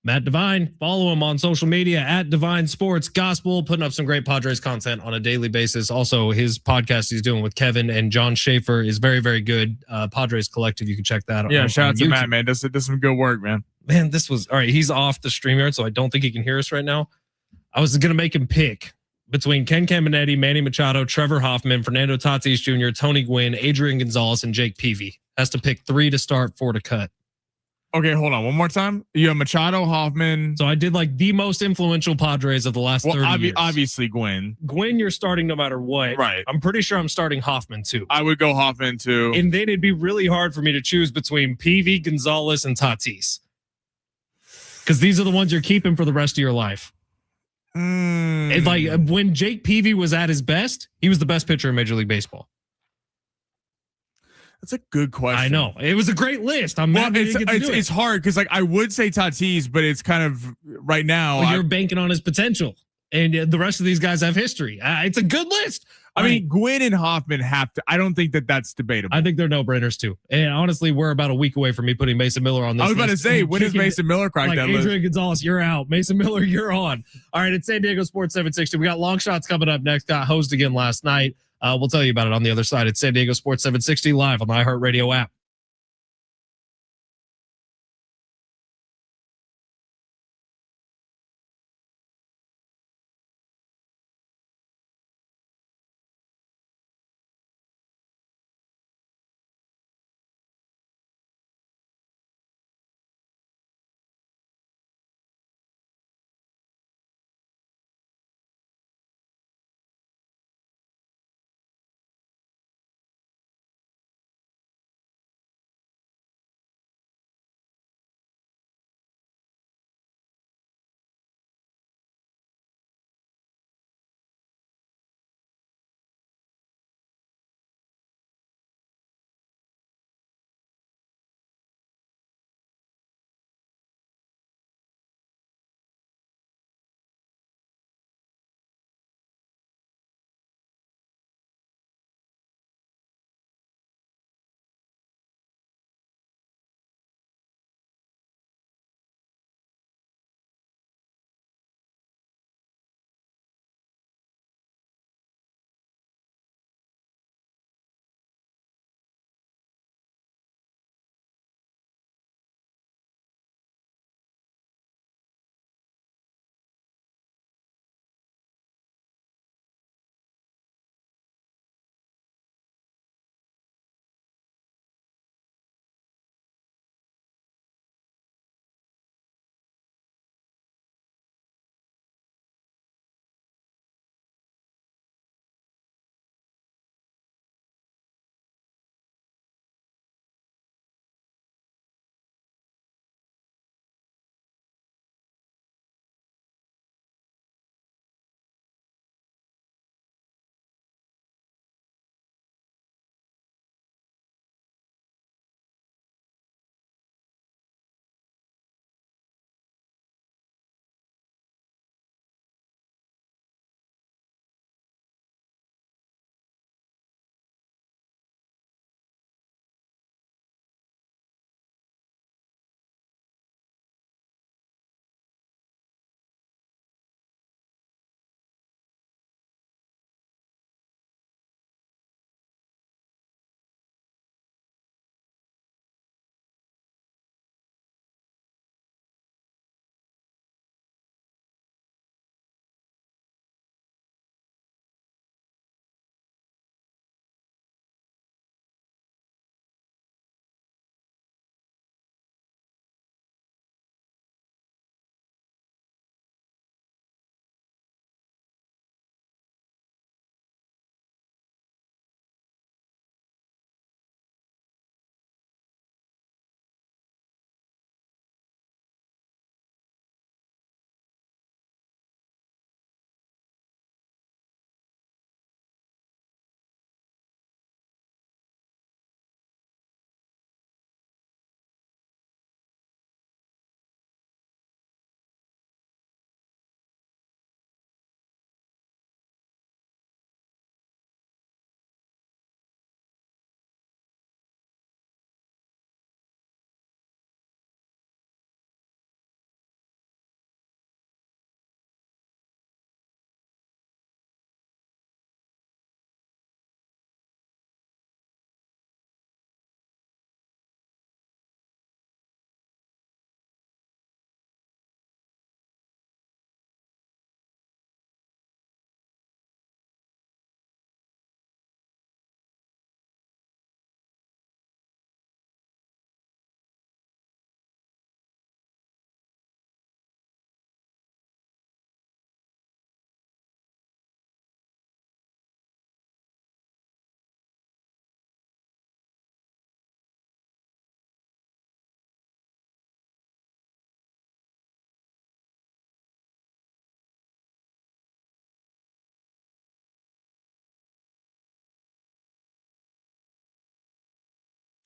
Matt Devine. Follow him on social media at Devine Sports Gospel, putting up some great Padres content on a daily basis. Also, his podcast he's doing with Kevin and John Schaefer is very, very good. Padres Collective. You can check that out. Yeah, shout out to Matt, man. Does some good work, man. Man, this was all right. He's off the StreamYard, so I don't think he can hear us right now. I was going to make him pick between Ken Caminetti, Manny Machado, Trevor Hoffman, Fernando Tatis Jr., Tony Gwynn, Adrian Gonzalez, and Jake Peavy. Has to pick 3 to start, 4 to cut. Okay, hold on. One more time. You have Machado, Hoffman. So I did the most influential Padres of the last 30 years. Obviously, Gwynn. Gwynn, you're starting no matter what. Right. I'm pretty sure I'm starting Hoffman too. I would go Hoffman too. And then it'd be really hard for me to choose between Peavy, Gonzalez, and Tatis. Because these are the ones you're keeping for the rest of your life. And when Jake Peavy was at his best, he was the best pitcher in Major League Baseball. That's a good question. I know. It was a great list. It's hard because I would say Tatis, but it's kind of right now. Well, you're banking on his potential, and the rest of these guys have history. It's a good list. I mean, Gwynn and Hoffman have to. I don't think that that's debatable. I think they're no-brainers too. And honestly, we're about a week away from me putting Mason Miller on this. I was about to say, when does Mason Miller crack that list? Adrian Gonzalez, you're out. Mason Miller, you're on. All right, it's San Diego Sports 760. We got long shots coming up next. Got hosed again last night. We'll tell you about it on the other side. It's San Diego Sports 760 live on the iHeartRadio app.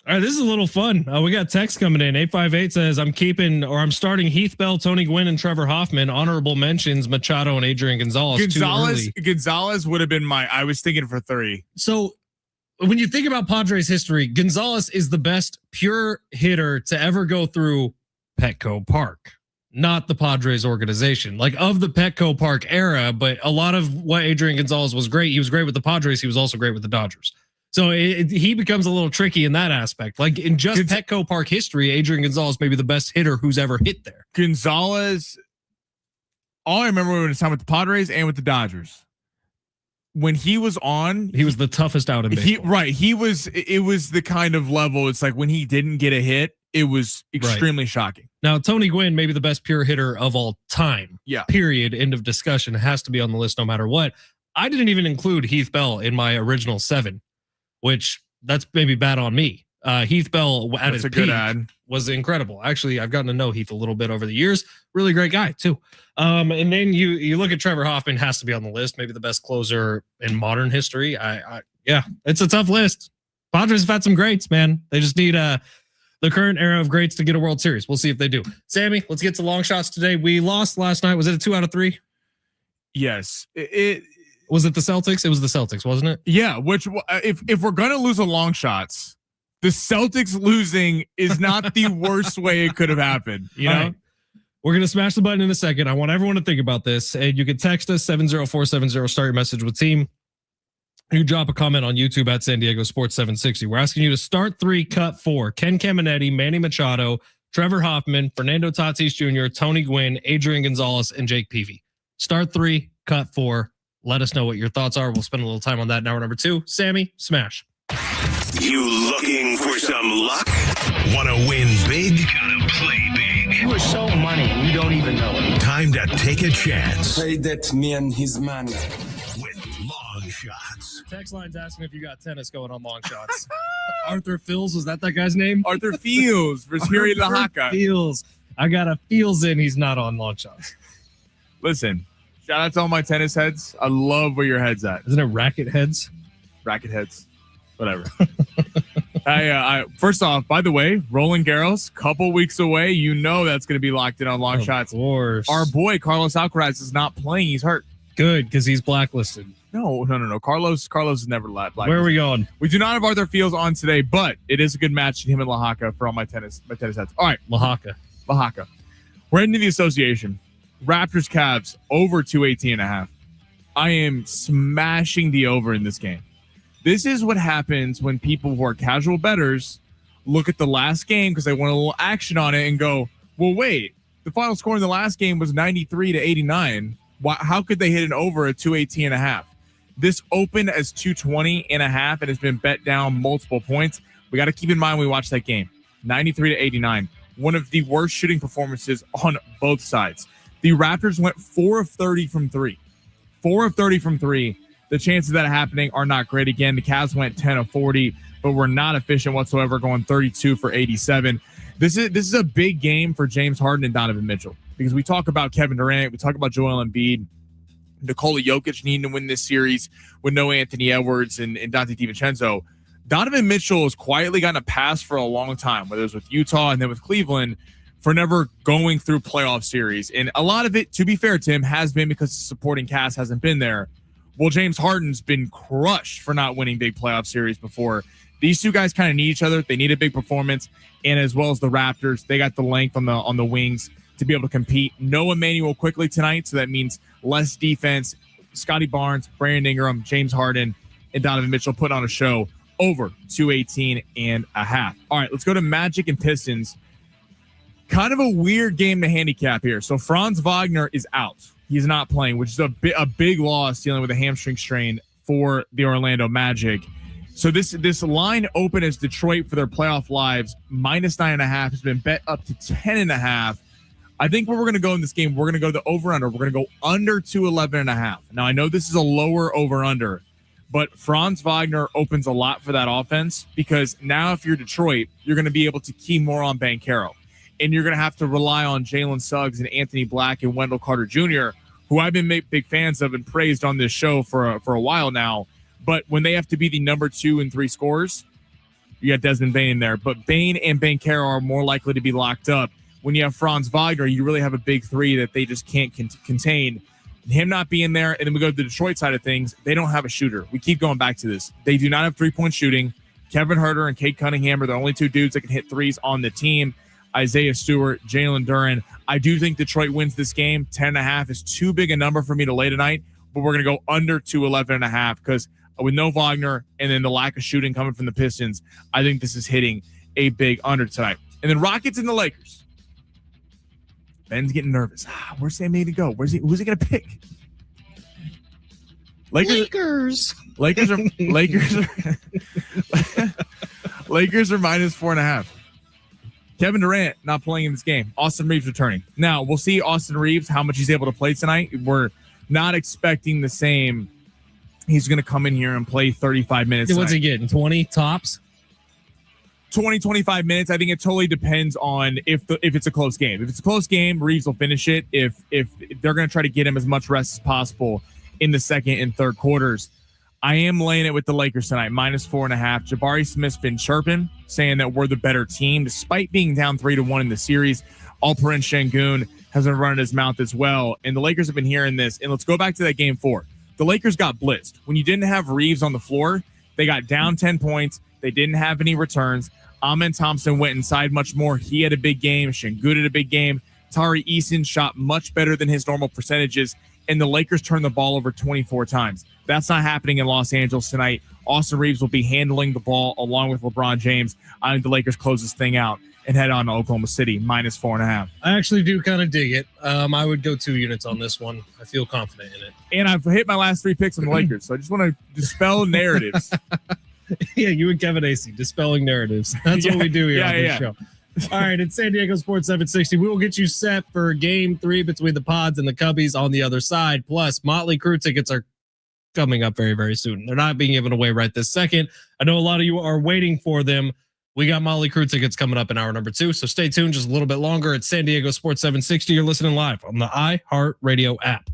All right, this is a little fun. We got text coming in. 858 says, I'm starting Heath Bell, Tony Gwynn, and Trevor Hoffman. Honorable mentions, Machado and Adrian Gonzalez. Gonzalez would have been I was thinking for 3. So when you think about Padres history, Gonzalez is the best pure hitter to ever go through Petco Park, not the Padres organization. Like of the Petco Park era, but a lot of what Adrian Gonzalez was great. He was great with the Padres. He was also great with the Dodgers. So he becomes a little tricky in that aspect. Like in just Petco Park history, Adrian Gonzalez may be the best hitter who's ever hit there. Gonzalez, all I remember when his time with the Padres and with the Dodgers. When he was on, he was the toughest out in baseball. It was the kind of level. It's like when he didn't get a hit, it was extremely shocking. Now, Tony Gwynn may be the best pure hitter of all time. Yeah. Period. End of discussion. It has to be on the list no matter what. I didn't even include Heath Bell in my original 7. Which that's maybe bad on me. Heath Bell at his peak was incredible. Actually, I've gotten to know Heath a little bit over the years. Really great guy too. And then you look at Trevor Hoffman, has to be on the list. Maybe the best closer in modern history. Yeah, it's a tough list. Padres have had some greats, man. They just need the current era of greats to get a World Series. We'll see if they do. Sammy, let's get to long shots today. We lost last night. Was it a 2 out of 3? Yes. Was it the Celtics? It was the Celtics, wasn't it? Yeah, which if we're going to lose a long shots, the Celtics losing is not the worst way it could have happened. You know, right. We're going to smash the button in a second. I want everyone to think about this. And you can text us 70470, start your message with team. You drop a comment on YouTube at San Diego Sports 760. We're asking you to start 3, cut 4. Ken Caminetti, Manny Machado, Trevor Hoffman, Fernando Tatis Jr., Tony Gwynn, Adrian Gonzalez, and Jake Peavy. Start 3, cut 4. Let us know what your thoughts are. We'll spend a little time on that in hour number 2. Sammy, smash. You looking for some luck? Want to win big? Gotta play big. You are so money, you don't even know it. Time to take a chance. Say that me and his man. With long shots. Text line's asking if you got tennis going on long shots. Arthur Fields, was that guy's name? Arthur Fields versus Hiri Lahaka. Fields. I got a Fields in. He's not on long shots. Listen. Shout out to all my tennis heads. I love where your head's at. Isn't it racket heads? Racket heads. Whatever. I first off, by the way, Roland Garros, couple weeks away. You know that's going to be locked in on long shots. Of course. Our boy, Carlos Alcaraz, is not playing. He's hurt. Good, because he's blacklisted. No. Carlos is never blacklisted. Where are we going? We do not have Arthur Fields on today, but it is a good match, him and Lahaka, for all my tennis heads. All right. Lahaka. We're heading to the association. Raptors Cavs over 218.5. I am smashing the over in this game. This is what happens when people who are casual bettors look at the last game because they want a little action on it and go, well, wait, the final score in the last game was 93-89. How could they hit an over at 218.5? This opened as 220.5 and has been bet down multiple points. We got to keep in mind when we watch that game. 93-89. One of the worst shooting performances on both sides. The Raptors went 4 of 30 from 3. 4 of 30 from 3. The chances of that happening are not great. Again, the Cavs went 10 of 40, but were not efficient whatsoever, going 32 for 87. This is a big game for James Harden and Donovan Mitchell because we talk about Kevin Durant, we talk about Joel Embiid, Nikola Jokic needing to win this series with no Anthony Edwards and Dante DiVincenzo. Donovan Mitchell has quietly gotten a pass for a long time, whether it was with Utah and then with Cleveland, for never going through playoff series. And a lot of it, to be fair to him, has been because the supporting cast hasn't been there. Well, James Harden's been crushed for not winning big playoff series before. These two guys kind of need each other. They need a big performance. And as well as the Raptors, they got the length on the wings to be able to compete. No Emmanuel quickly tonight, so that means less defense. Scotty Barnes, Brandon Ingram, James Harden, and Donovan Mitchell put on a show over 218.5. All right, let's go to Magic and Pistons. Kind of a weird game to handicap here. So Franz Wagner is out. He's not playing, which is a big loss dealing with a hamstring strain for the Orlando Magic. So this line open as Detroit for their playoff lives, -9.5 has been bet up to 10.5. I think where we're going to go in this game, we're going to go the over-under. We're going to go under 211.5. Now, I know this is a lower over-under, but Franz Wagner opens a lot for that offense because now if you're Detroit, you're going to be able to key more on Banchero. And you're going to have to rely on Jalen Suggs and Anthony Black and Wendell Carter Jr., who I've been big fans of and praised on this show for a while now. But when they have to be the number 2 and 3 scorers, You got Desmond Bain in there, but Bain and Bankero are more likely to be locked up. When you have Franz Wagner, you really have a big three that they just can't contain. Him not being there, and then we go to the Detroit side of things, they don't have a shooter. We keep going back to this. They do not have three-point shooting. Kevin Huerter and Cade Cunningham are the only two dudes that can hit threes on the team. Isaiah Stewart, Jalen Duren. I do think Detroit wins this game. 10.5 is too big a number for me to lay tonight, but we're going to go under to 11.5 because with no Wagner and then the lack of shooting coming from the Pistons, I think this is hitting a big under tonight. And then Rockets and the Lakers. Ben's getting nervous. Where's Sam made to go? Who's he going to pick? Lakers are Lakers are -4.5. Kevin Durant not playing in this game. Austin Reeves returning. Now we'll see Austin Reeves how much he's able to play tonight. We're not expecting the same. He's going to come in here and play 35 minutes. What's he getting? 20 tops? 20, 25 minutes. I think it totally depends on if it's a close game. If it's a close game, Reeves will finish it. If they're going to try to get him as much rest as possible in the second and third quarters. I am laying it with the Lakers tonight, -4.5. Jabari Smith's been chirping, saying that we're the better team, despite being down 3-1 in the series. Alperen Şengün has been running his mouth as well, and the Lakers have been hearing this. And let's go back to that game 4. The Lakers got blitzed. When you didn't have Reeves on the floor, they got down 10 points. They didn't have any returns. Amen Thompson went inside much more. He had a big game. Şengün had a big game. Tari Eason shot much better than his normal percentages, and the Lakers turned the ball over 24 times. That's not happening in Los Angeles tonight. Austin Reeves will be handling the ball along with LeBron James. I think the Lakers close this thing out and head on to Oklahoma City, -4.5. I actually do kind of dig it. I would go 2 units on this one. I feel confident in it. And I've hit my last 3 picks on the Lakers, so I just want to dispel narratives. Yeah, you and Kevin Acey, dispelling narratives. That's what we do here on this show. All right, it's San Diego Sports 760. We will get you set for game 3 between the Pods and the Cubbies on the other side. Plus, Motley Crue tickets are coming up very, very soon. They're not being given away right this second. I know a lot of you are waiting for them. We got Motley Crue tickets coming up in hour number 2, so stay tuned just a little bit longer. It's San Diego Sports 760. You're listening live on the iHeartRadio app.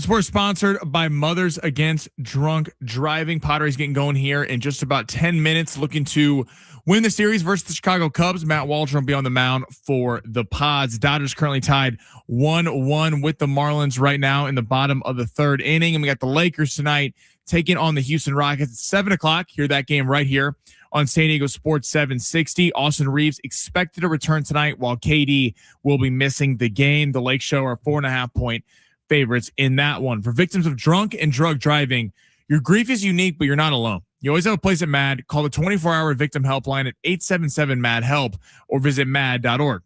We're sponsored by Mothers Against Drunk Driving. Padres getting going here in just about 10 minutes, looking to win the series versus the Chicago Cubs. Matt Waldron will be on the mound for the Pods. Dodgers currently tied 1-1 with the Marlins right now in the bottom of the third inning. And we got the Lakers tonight taking on the Houston Rockets at 7 o'clock. Hear that game right here on San Diego Sports 760. Austin Reeves expected to return tonight, while KD will be missing the game. The Lake Show are 4.5-point favorites in that one. For victims of drunk and drug driving, your grief is unique, but you're not alone. You always have a place at MAD. Call the 24-hour victim helpline at 877-MAD-HELP or visit mad.org.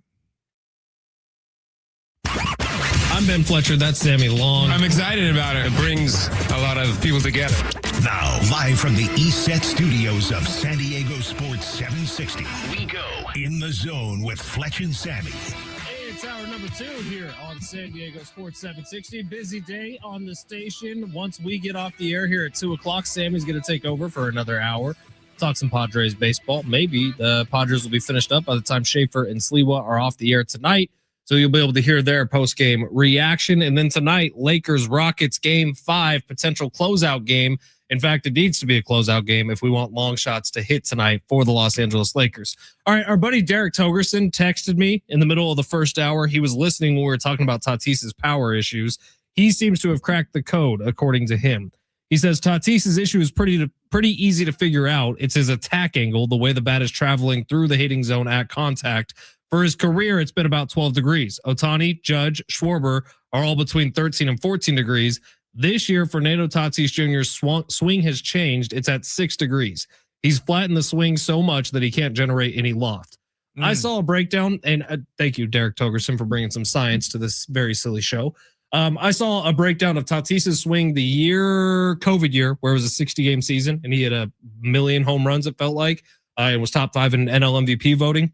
I'm Ben Fletcher. That's Sammy Long. I'm excited about it. It brings a lot of people together. Now, live from the East Set Studios of San Diego Sports 760, we go in the zone with Fletch and Sammy. It's hour number 2 here on San Diego Sports 760. Busy day on the station. Once we get off the air here at 2 o'clock, Sammy's going to take over for another hour. Talk some Padres baseball. Maybe the Padres will be finished up by the time Schaefer and Sliwa are off the air tonight. So you'll be able to hear their post-game reaction. And then tonight, Lakers-Rockets Game 5, potential closeout game. In fact, it needs to be a closeout game if we want long shots to hit tonight for the Los Angeles Lakers. All right, our buddy Derek Togerson texted me in the middle of the first hour. He was listening when we were talking about Tatis's power issues. He seems to have cracked the code, according to him. He says Tatis's issue is pretty easy to figure out. It's his attack angle, the way the bat is traveling through the hitting zone at contact. For his career, it's been about 12 degrees. Ohtani, Judge, Schwarber are all between 13 and 14 degrees. This year, Fernando Tatis Jr.'s swing has changed. It's at 6 degrees. He's flattened the swing so much that he can't generate any loft. I saw a breakdown, and thank you, Derek Togerson, for bringing some science to this very silly show. I saw a breakdown of Tatis's swing the COVID year, where it was a 60-game season, and he had 1 million home runs, it felt like, and was top 5 in NL MVP voting,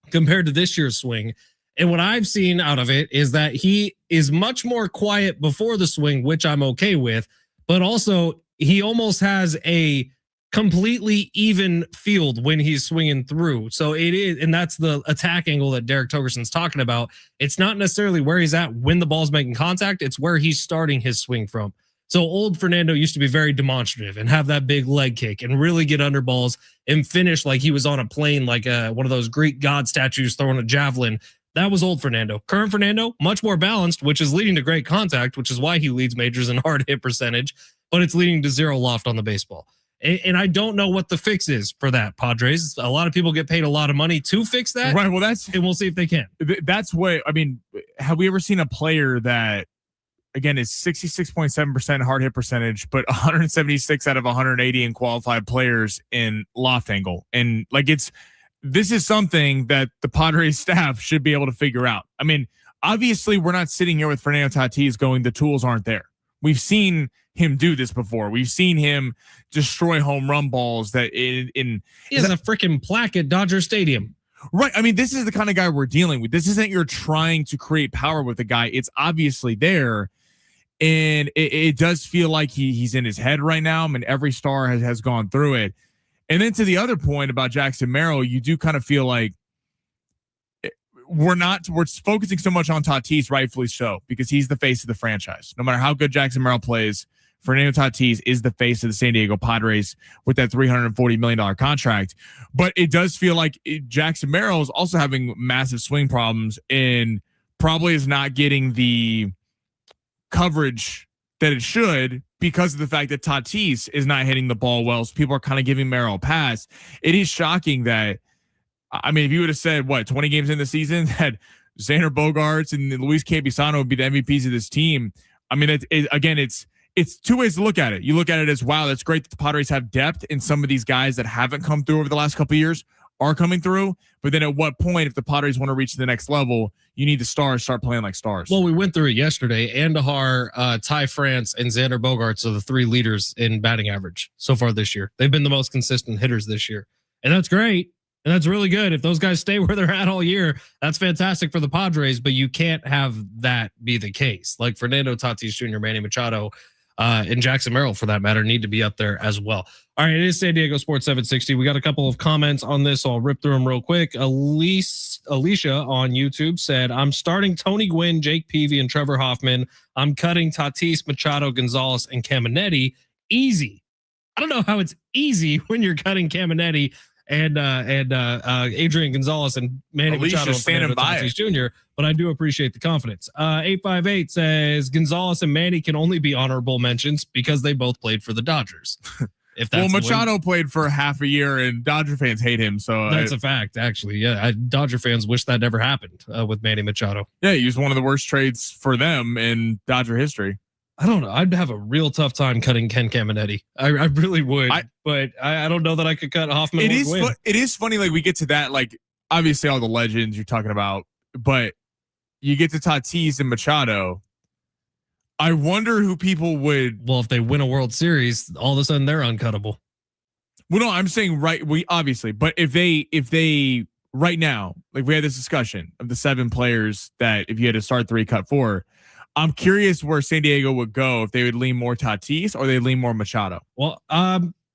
compared to this year's swing. And what I've seen out of it is that he is much more quiet before the swing, which I'm okay with, but also he almost has a completely even field when he's swinging through. So it is, and that's the attack angle that Derek Togerson's talking about. It's not necessarily where he's at when the ball's making contact. It's where he's starting his swing from. So old Fernando used to be very demonstrative and have that big leg kick and really get under balls and finish like he was on a plane, like one of those Greek god statues throwing a javelin. That was old Fernando. Current Fernando, much more balanced, which is leading to great contact, which is why he leads majors in hard hit percentage, but it's leading to 0 loft on the baseball. And I don't know what the fix is for that, Padres. A lot of people get paid a lot of money to fix that. Right. Well, and we'll see if they can. That's what, I mean, have we ever seen a player that, again, is 66.7% hard hit percentage, but 176 out of 180 in qualified players in loft angle? And like, this is something that the Padres staff should be able to figure out. I mean, obviously we're not sitting here with Fernando Tatis going, the tools aren't there. We've seen him do this before. We've seen him destroy home run balls that he has a freaking plaque at Dodger Stadium. Right. I mean, this is the kind of guy we're dealing with. This isn't you're trying to create power with a guy. It's obviously there. And it does feel like he's in his head right now. I mean, every star has gone through it. And then to the other point about Jackson Merrill, you do kind of feel like we're focusing so much on Tatis, rightfully so, because he's the face of the franchise. No matter how good Jackson Merrill plays, Fernando Tatis is the face of the San Diego Padres with that $340 million contract. But it does feel like Jackson Merrill is also having massive swing problems and probably is not getting the coverage that it should because of the fact that Tatis is not hitting the ball well. So people are kind of giving Merrill a pass. It is shocking that, I mean, if you would have said, 20 games in the season that Xander Bogaerts and Luis Campusano would be the MVPs of this team. I mean, it's two ways to look at it. You look at it as, wow, that's great that the Padres have depth and some of these guys that haven't come through over the last couple of years are coming through. But then at what point, if the Padres want to reach the next level, you need the stars start playing like stars. Well, we went through it yesterday. Andahar, Ty France, and Xander Bogaerts are the 3 leaders in batting average so far this year. They've been the most consistent hitters this year. And that's great. And that's really good. If those guys stay where they're at all year, that's fantastic for the Padres, but you can't have that be the case. Like Fernando Tatis Jr., Manny Machado, and Jackson Merrill, for that matter, need to be up there as well. All right, it is San Diego Sports 760. We got a couple of comments on this, so I'll rip through them real quick. Alicia on YouTube said, I'm starting Tony Gwynn, Jake Peavy, and Trevor Hoffman. I'm cutting Tatis, Machado, Gonzalez, and Caminetti. Easy. I don't know how it's easy when you're cutting Caminetti and Adrian Gonzalez and Manny Machado and Fernando Tatis Jr., but I do appreciate the confidence. 858 says Gonzalez and Manny can only be honorable mentions because they both played for the Dodgers. If that's Machado played for half a year and Dodger fans hate him. So that's a fact, actually. Yeah. Dodger fans wish that never happened with Manny Machado. Yeah. He was one of the worst trades for them in Dodger history. I don't know. I'd have a real tough time cutting Ken Caminetti. I really would, but I don't know that I could cut Hoffman. It is funny. Like we get to that, like obviously all the legends you're talking about, but you get to Tatis and Machado. I wonder who people would. Well, if they win a World Series, all of a sudden they're uncuttable. Well, no, I'm saying but if they right now, like we had this discussion of the 7 players that if you had to start 3, cut 4, I'm curious where San Diego would go if they would lean more Tatis or they lean more Machado. Well,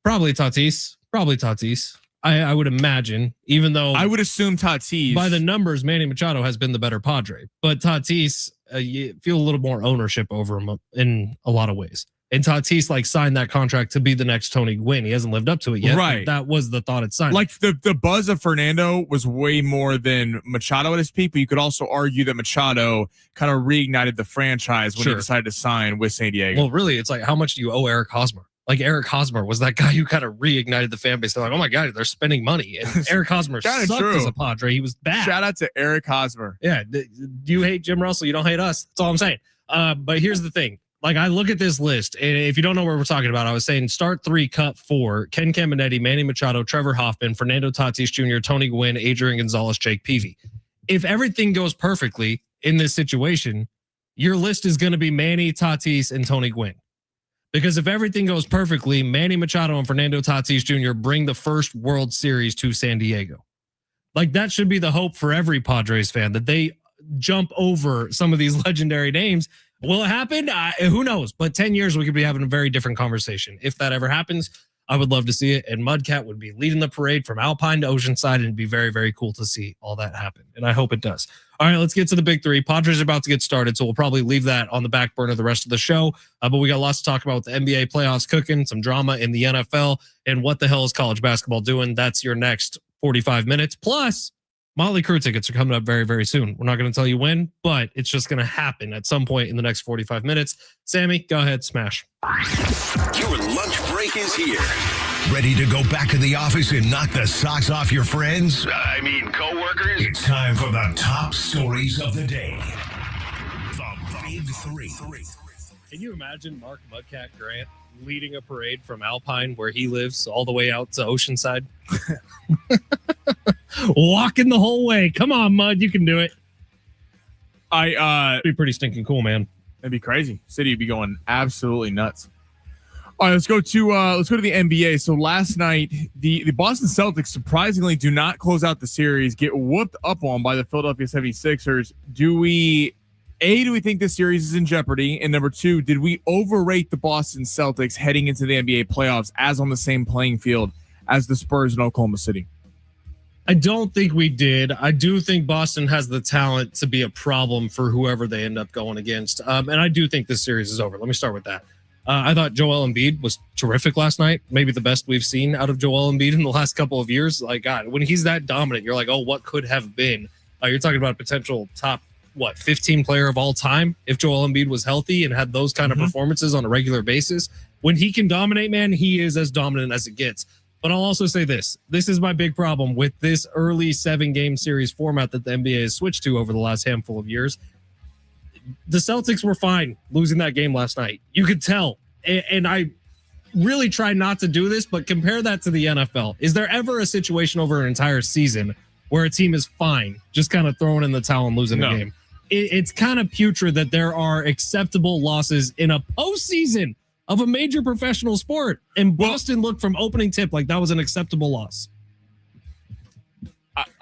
probably Tatis. I would imagine, even though I would assume Tatis by the numbers, Manny Machado has been the better Padre, but Tatis, you feel a little more ownership over him in a lot of ways. And Tatis signed that contract to be the next Tony Gwynn. He hasn't lived up to it yet. Right. That was the thought at signing. Like the buzz of Fernando was way more than Machado at his peak, but you could also argue that Machado kind of reignited the franchise when he decided to sign with San Diego. Well, really, it's like, how much do you owe Eric Hosmer? Like Eric Hosmer was that guy who kind of reignited the fan base. They're like, oh my God, they're spending money. And Eric Hosmer sucked as a Padre. He was bad. Shout out to Eric Hosmer. Yeah. Do you hate Jim Russell? You don't hate us. That's all I'm saying. But here's the thing. Like I look at this list, and if you don't know what we're talking about, I was saying start 3, cut 4, Ken Caminetti, Manny Machado, Trevor Hoffman, Fernando Tatis Jr., Tony Gwynn, Adrian Gonzalez, Jake Peavy. If everything goes perfectly in this situation, your list is going to be Manny, Tatis, and Tony Gwynn. Because if everything goes perfectly, Manny Machado and Fernando Tatis Jr. bring the first World Series to San Diego. Like that should be the hope for every Padres fan, that they jump over some of these legendary names. Will it happen? Who knows? But 10 years, we could be having a very different conversation. If that ever happens, I would love to see it. And Mudcat would be leading the parade from Alpine to Oceanside, and it'd be very, very cool to see all that happen. And I hope it does. All right, let's get to the big 3. Padres are about to get started, so we'll probably leave that on the back burner the rest of the show. But we got lots to talk about with the NBA playoffs cooking, some drama in the NFL, and what the hell is college basketball doing? That's your next 45 minutes. Plus, Motley Crue tickets are coming up very, very soon. We're not going to tell you when, but it's just going to happen at some point in the next 45 minutes. Sammy, go ahead, smash. Your lunch break is here. Ready to go back to the office and knock the socks off your friends? I mean, coworkers? It's time for the top stories of the day. The Big 3. Can you imagine Mark Mudcat Grant leading a parade from Alpine, where he lives, all the way out to Oceanside? Walking the whole way. Come on, Mud, you can do it. It'd be pretty stinking cool, man. That'd be crazy. City would be going absolutely nuts. All right, let's go to the NBA. So last night, the Boston Celtics surprisingly do not close out the series, get whooped up on by the Philadelphia 76ers. Do we think this series is in jeopardy? And number 2, did we overrate the Boston Celtics heading into the NBA playoffs as on the same playing field as the Spurs in Oklahoma City? I don't think we did. I do think Boston has the talent to be a problem for whoever they end up going against. And I do think this series is over. Let me start with that. I thought Joel Embiid was terrific last night. Maybe the best we've seen out of Joel Embiid in the last couple of years. Like, God, when he's that dominant, you're like, oh, what could have been? You're talking about a potential top, 15 player of all time if Joel Embiid was healthy and had those kind of performances on a regular basis. When he can dominate, man, he is as dominant as it gets. But I'll also say this. This is my big problem with this early 7-game series format that the NBA has switched to over the last handful of years. The Celtics were fine losing that game last night. You could tell. And I really try not to do this, but compare that to the NFL. Is there ever a situation over an entire season where a team is fine, just kind of throwing in the towel and losing a game? It's kind of putrid that there are acceptable losses in a postseason of a major professional sport. And Boston looked from opening tip like that was an acceptable loss.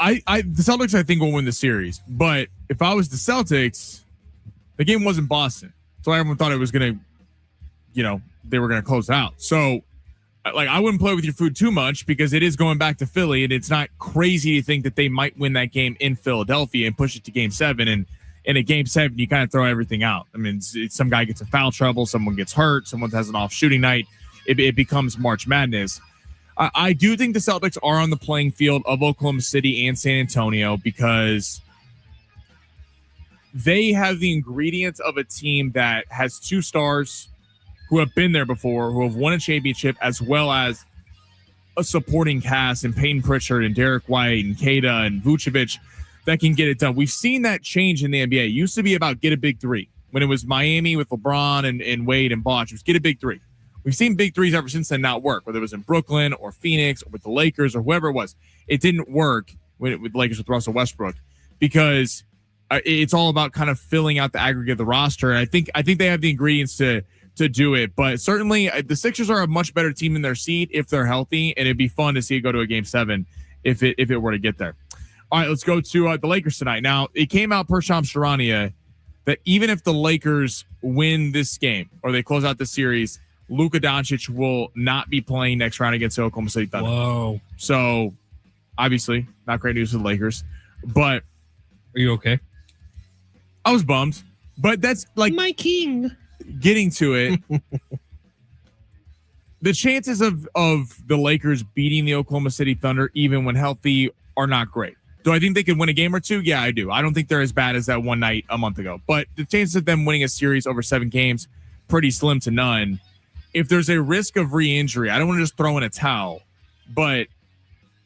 The Celtics, I think, will win the series. But if I was the Celtics, the game wasn't Boston. So everyone thought it was going to they were going to close it out. So, like, I wouldn't play with your food too much because it is going back to Philly, and it's not crazy to think that they might win that game in Philadelphia and push it to Game 7. And in a Game 7, you kind of throw everything out. I mean, it's some guy gets in foul trouble, someone gets hurt, someone has an off shooting night. It becomes March Madness. I do think the Celtics are on the playing field of Oklahoma City and San Antonio because they have the ingredients of a team that has 2 stars who have been there before, who have won a championship, as well as a supporting cast in Peyton Pritchard and Derek White and Kada and Vucevic that can get it done. We've seen that change in the NBA. It used to be about get a big 3. When it was Miami with LeBron and Wade and Bosh, it was get a big 3. We've seen big 3s ever since then not work, whether it was in Brooklyn or Phoenix or with the Lakers or whoever it was. It didn't work with the Lakers with Russell Westbrook because it's all about kind of filling out the aggregate of the roster. And I think they have the ingredients to do it, but certainly the Sixers are a much better team in their seat if they're healthy, and it'd be fun to see it go to a Game 7 if it were to get there. All right, let's go to the Lakers tonight. Now, it came out per Shams Charania that even if the Lakers win this game or they close out the series, Luka Doncic will not be playing next round against the Oklahoma City Thunder. Whoa. So, obviously, not great news for the Lakers, but... Are you okay? I was bummed, but that's like... My king. Getting to it, the chances of the Lakers beating the Oklahoma City Thunder, even when healthy, are not great. Do I think they could win a game or 2? Yeah, I do. I don't think they're as bad as that one night a month ago. But the chances of them winning a series over 7 games, pretty slim to none. If there's a risk of re-injury, I don't want to just throw in a towel, but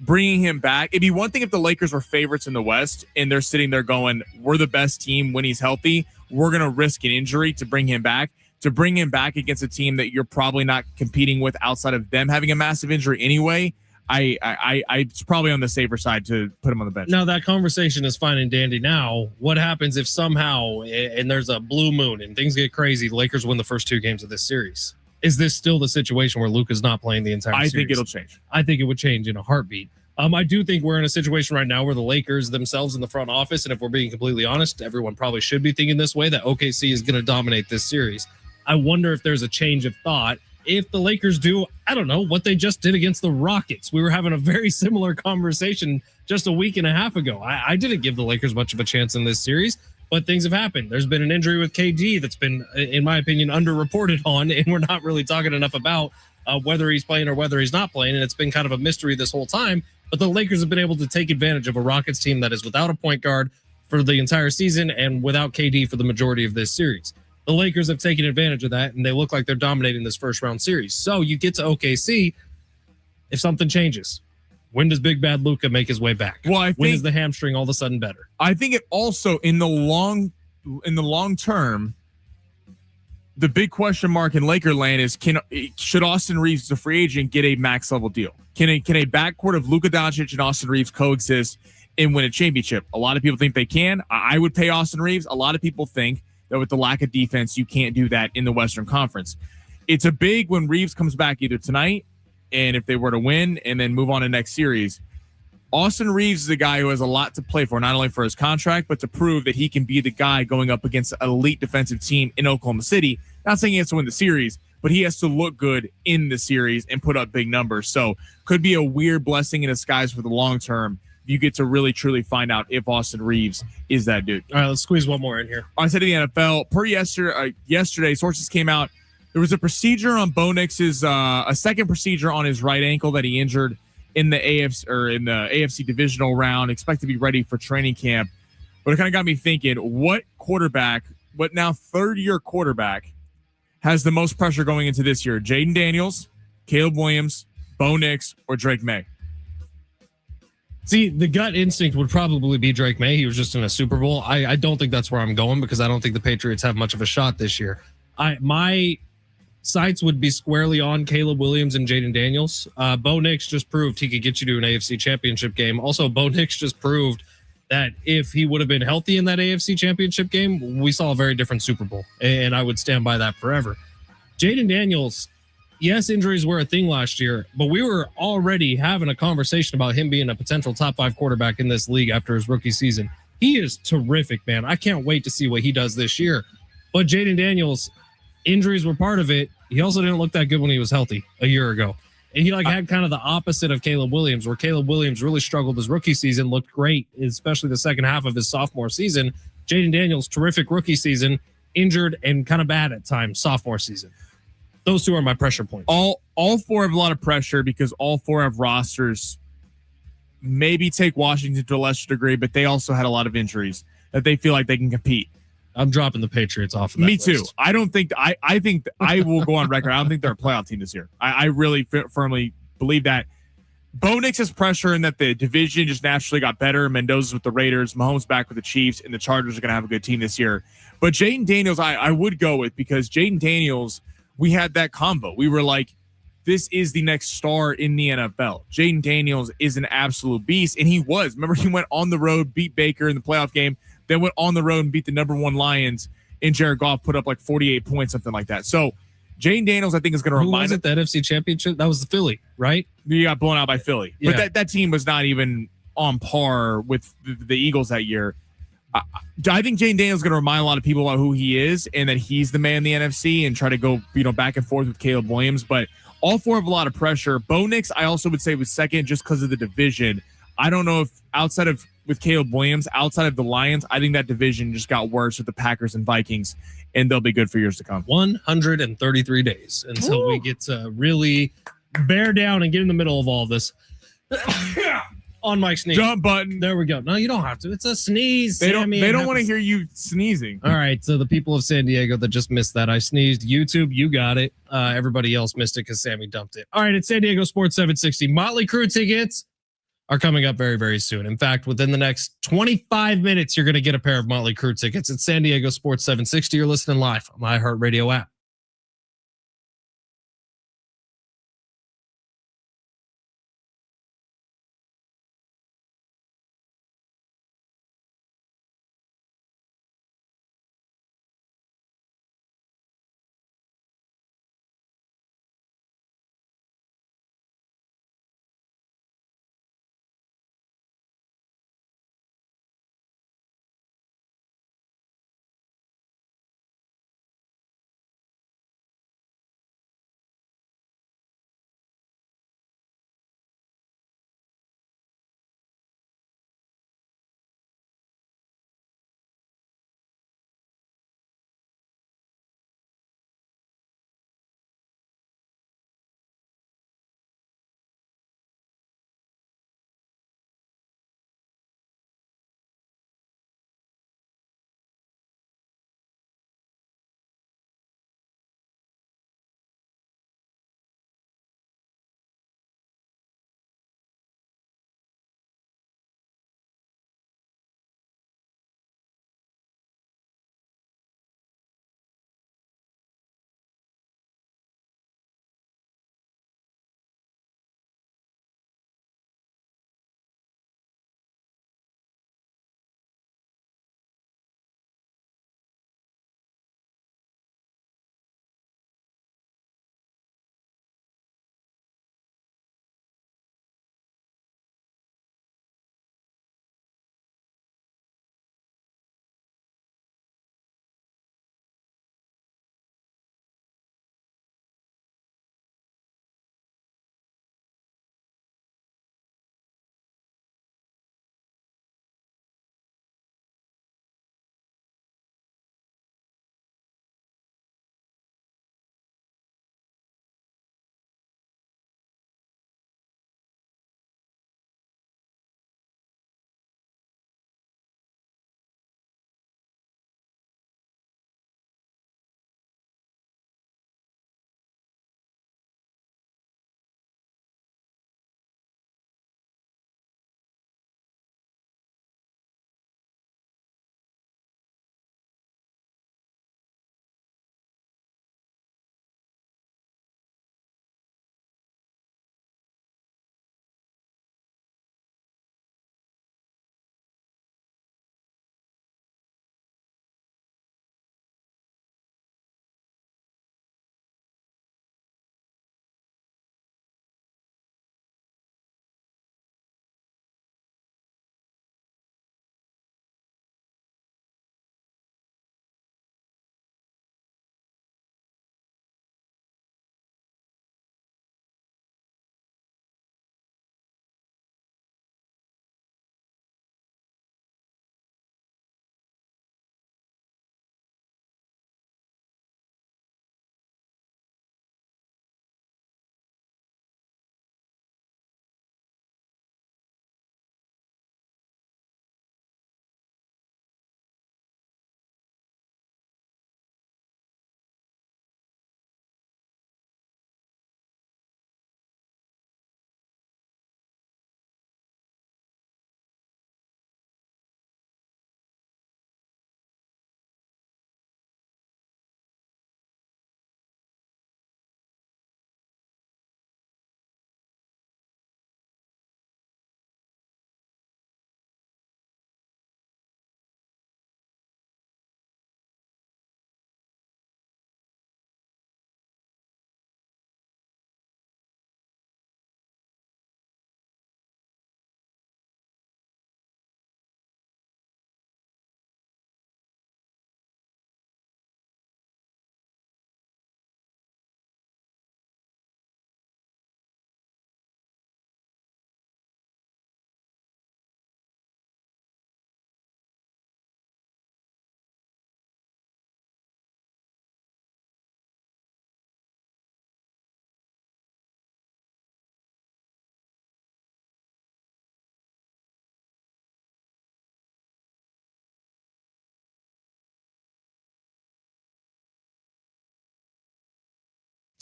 bringing him back, it'd be one thing if the Lakers were favorites in the West and they're sitting there going, we're the best team when he's healthy. We're going to risk an injury to bring him back. To bring him back against a team that you're probably not competing with outside of them having a massive injury anyway, it's probably on the safer side to put him on the bench. Now, that conversation is fine and dandy now. What happens if somehow, and there's a blue moon and things get crazy, the Lakers win the first 2 games of this series? Is this still the situation where Luka's not playing the entire series? I think it'll change. I think it would change in a heartbeat. I do think we're in a situation right now where the Lakers themselves in the front office, and if we're being completely honest, everyone probably should be thinking this way, that OKC is going to dominate this series. I wonder if there's a change of thought if the Lakers do, I don't know, what they just did against the Rockets. We were having a very similar conversation just a week and a half ago. I didn't give the Lakers much of a chance in this series, but things have happened. There's been an injury with KD that's been, in my opinion, underreported on, and we're not really talking enough about whether he's playing or whether he's not playing, and it's been kind of a mystery this whole time. But the Lakers have been able to take advantage of a Rockets team that is without a point guard for the entire season and without KD for the majority of this series. The Lakers have taken advantage of that, and they look like they're dominating this first-round series. So you get to OKC, if something changes, when does Big Bad Luka make his way back? Well, when is the hamstring all of a sudden better? I think it also, in the long term, the big question mark in Lakerland is should Austin Reeves, as a free agent, get a max level deal? Can a backcourt of Luka Doncic and Austin Reeves coexist and win a championship? A lot of people think they can. I would pay Austin Reeves. A lot of people think that with the lack of defense, you can't do that in the Western Conference. It's a big when Reeves comes back either tonight, and if they were to win and then move on to next series. Austin Reeves is a guy who has a lot to play for, not only for his contract, but to prove that he can be the guy going up against an elite defensive team in Oklahoma City. Not saying he has to win the series, but he has to look good in the series and put up big numbers. So could be a weird blessing in disguise for the long term. You get to really, truly find out if Austin Reeves is that dude. All right, let's squeeze one more in here. I said to the NFL, per yesterday, sources came out. There was a procedure on Bo Nix's, a second procedure on his right ankle that he injured in the AFC divisional round, expected to be ready for training camp. But it kind of got me thinking, what now third-year quarterback has the most pressure going into this year? Jaden Daniels, Caleb Williams, Bo Nix, or Drake May? See, the gut instinct would probably be Drake May. He was just in a Super Bowl. I don't think that's where I'm going because I don't think the Patriots have much of a shot this year. My sights would be squarely on Caleb Williams and Jaden Daniels. Bo Nix just proved he could get you to an AFC championship game. Also, Bo Nix just proved that if he would have been healthy in that AFC championship game, we saw a very different Super Bowl, and I would stand by that forever. Jaden Daniels, yes, injuries were a thing last year, but we were already having a conversation about him being a potential top 5 quarterback in this league after his rookie season. He is terrific, man. I can't wait to see what he does this year. But Jaden Daniels, injuries were part of it. he also didn't look that good when he was healthy a year ago. And he had kind of the opposite of Caleb Williams, where Caleb Williams really struggled his rookie season, looked great, especially the second half of his sophomore season. Jaden Daniels, terrific rookie season, injured and kind of bad at times sophomore season. Those two are my pressure points. All four have a lot of pressure because all four have rosters. Maybe take Washington to a lesser degree, but they also had a lot of injuries that they feel like they can compete. I'm dropping the Patriots off of that Me too. list. I don't think I think I will go on record. I don't think they're a playoff team this year. I really firmly believe that. Bo Nix has pressure in that the division just naturally got better. Mendoza's with the Raiders, Mahomes back with the Chiefs, and the Chargers are going to have a good team this year. But Jaden Daniels, I would go with, because Jaden Daniels, we had that combo. We were like, this is the next star in the NFL. Jaden Daniels is an absolute beast, and he was. Remember, he went on the road, beat Baker in the playoff game, then went on the road and beat the number one Lions, and Jared Goff put up like 48 points, something like that. So Jaden Daniels, I think, is going to remind us. Who was it, the NFC Championship? That was the Philly, right? He got blown out by Philly. Yeah. But that team was not even on par with the Eagles that year. I think Jaden Daniels is going to remind a lot of people about who he is and that he's the man in the NFC, and try to go back and forth with Caleb Williams. But all four have a lot of pressure. Bo Nix, I also would say, was second just because of the division. I don't know if outside of with Caleb Williams, outside of the Lions, I think that division just got worse with the Packers and Vikings, and they'll be good for years to come. 133 days until we get to really bear down and get in the middle of all of this. On Mike sneeze. Jump button. There we go. No, you don't have to. It's a sneeze. They don't want to hear you sneezing. All right. So the people of San Diego that just missed that, I sneezed. YouTube, you got it. Everybody else missed it because Sammy dumped it. All right. It's San Diego Sports 760. Motley Crue tickets are coming up very, very soon. In fact, within the next 25 minutes, you're going to get a pair of Motley Crue tickets. It's San Diego Sports 760. You're listening live on the iHeartRadio app.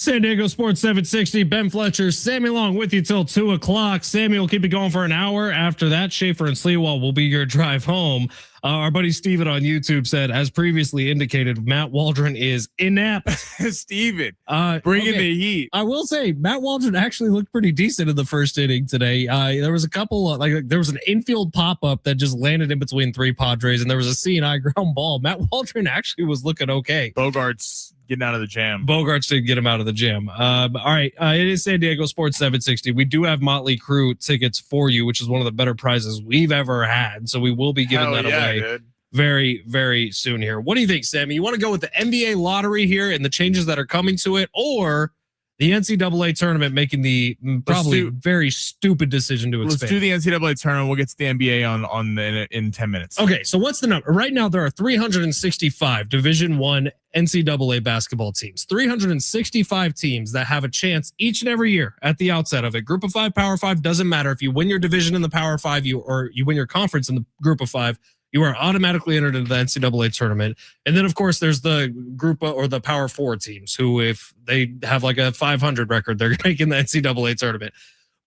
San Diego Sports 760, Ben Fletcher, Sammy Long with you till 2 o'clock. Sammy will keep it going for an hour. After that, Schaefer and Sleewell will be your drive home. Our buddy Steven on YouTube said, as previously indicated, Matt Waldron is inept. Steven, bringing the heat. I will say Matt Waldron actually looked pretty decent in the first inning today. There was a couple there was an infield pop-up that just landed in between three Padres, and there was a C&I ground ball. Matt Waldron actually was looking okay. Bogart's getting out of the jam. Bogarts did get him out of the jam. All right. It is San Diego Sports 760. We do have Motley Crue tickets for you, which is one of the better prizes we've ever had. So we will be giving that away very, very soon here. What do you think, Sammy? You want to go with the NBA lottery here and the changes that are coming to it, or the NCAA tournament making the probably very stupid decision to expand? Let's do the NCAA tournament. We'll get to the NBA in 10 minutes. Okay, so what's the number? Right now, there are 365 Division I NCAA basketball teams. 365 teams that have a chance each and every year at the outset of it. Group of 5, Power 5, doesn't matter. If you win your division in the Power 5, you win your conference in the Group of 5, you are automatically entered into the NCAA tournament. And then, of course, there's the group or the Power 4 teams who, if they have like a 500 record, they're making the NCAA tournament.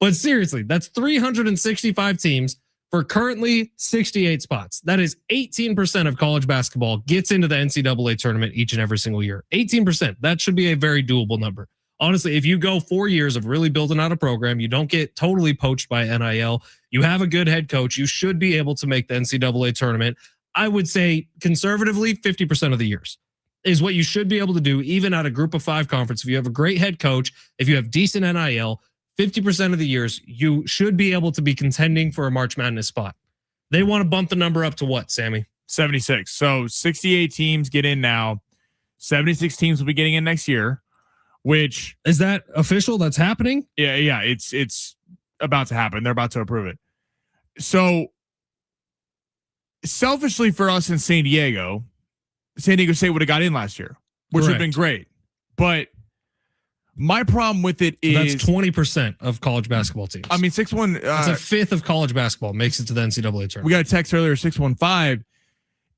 But seriously, that's 365 teams for currently 68 spots. That is 18% of college basketball gets into the NCAA tournament each and every single year. 18%. That should be a very doable number. Honestly, if you go 4 years of really building out a program, you don't get totally poached by NIL, you have a good head coach, you should be able to make the NCAA tournament. I would say conservatively 50% of the years is what you should be able to do, even at a Group of 5 conference. If you have a great head coach, if you have decent NIL, 50% of the years, you should be able to be contending for a March Madness spot. They want to bump the number up to what, Sammy? 76. So 68 teams get in now. 76 teams will be getting in next year. Which is that official? That's happening? Yeah. It's about to happen. They're about to approve it. So selfishly for us in San Diego State would have got in last year, which would have been great. But my problem with it is that's 20% of college basketball teams. I mean, 6-1. It's a fifth of college basketball makes it to the NCAA tournament. We got a text earlier, 615.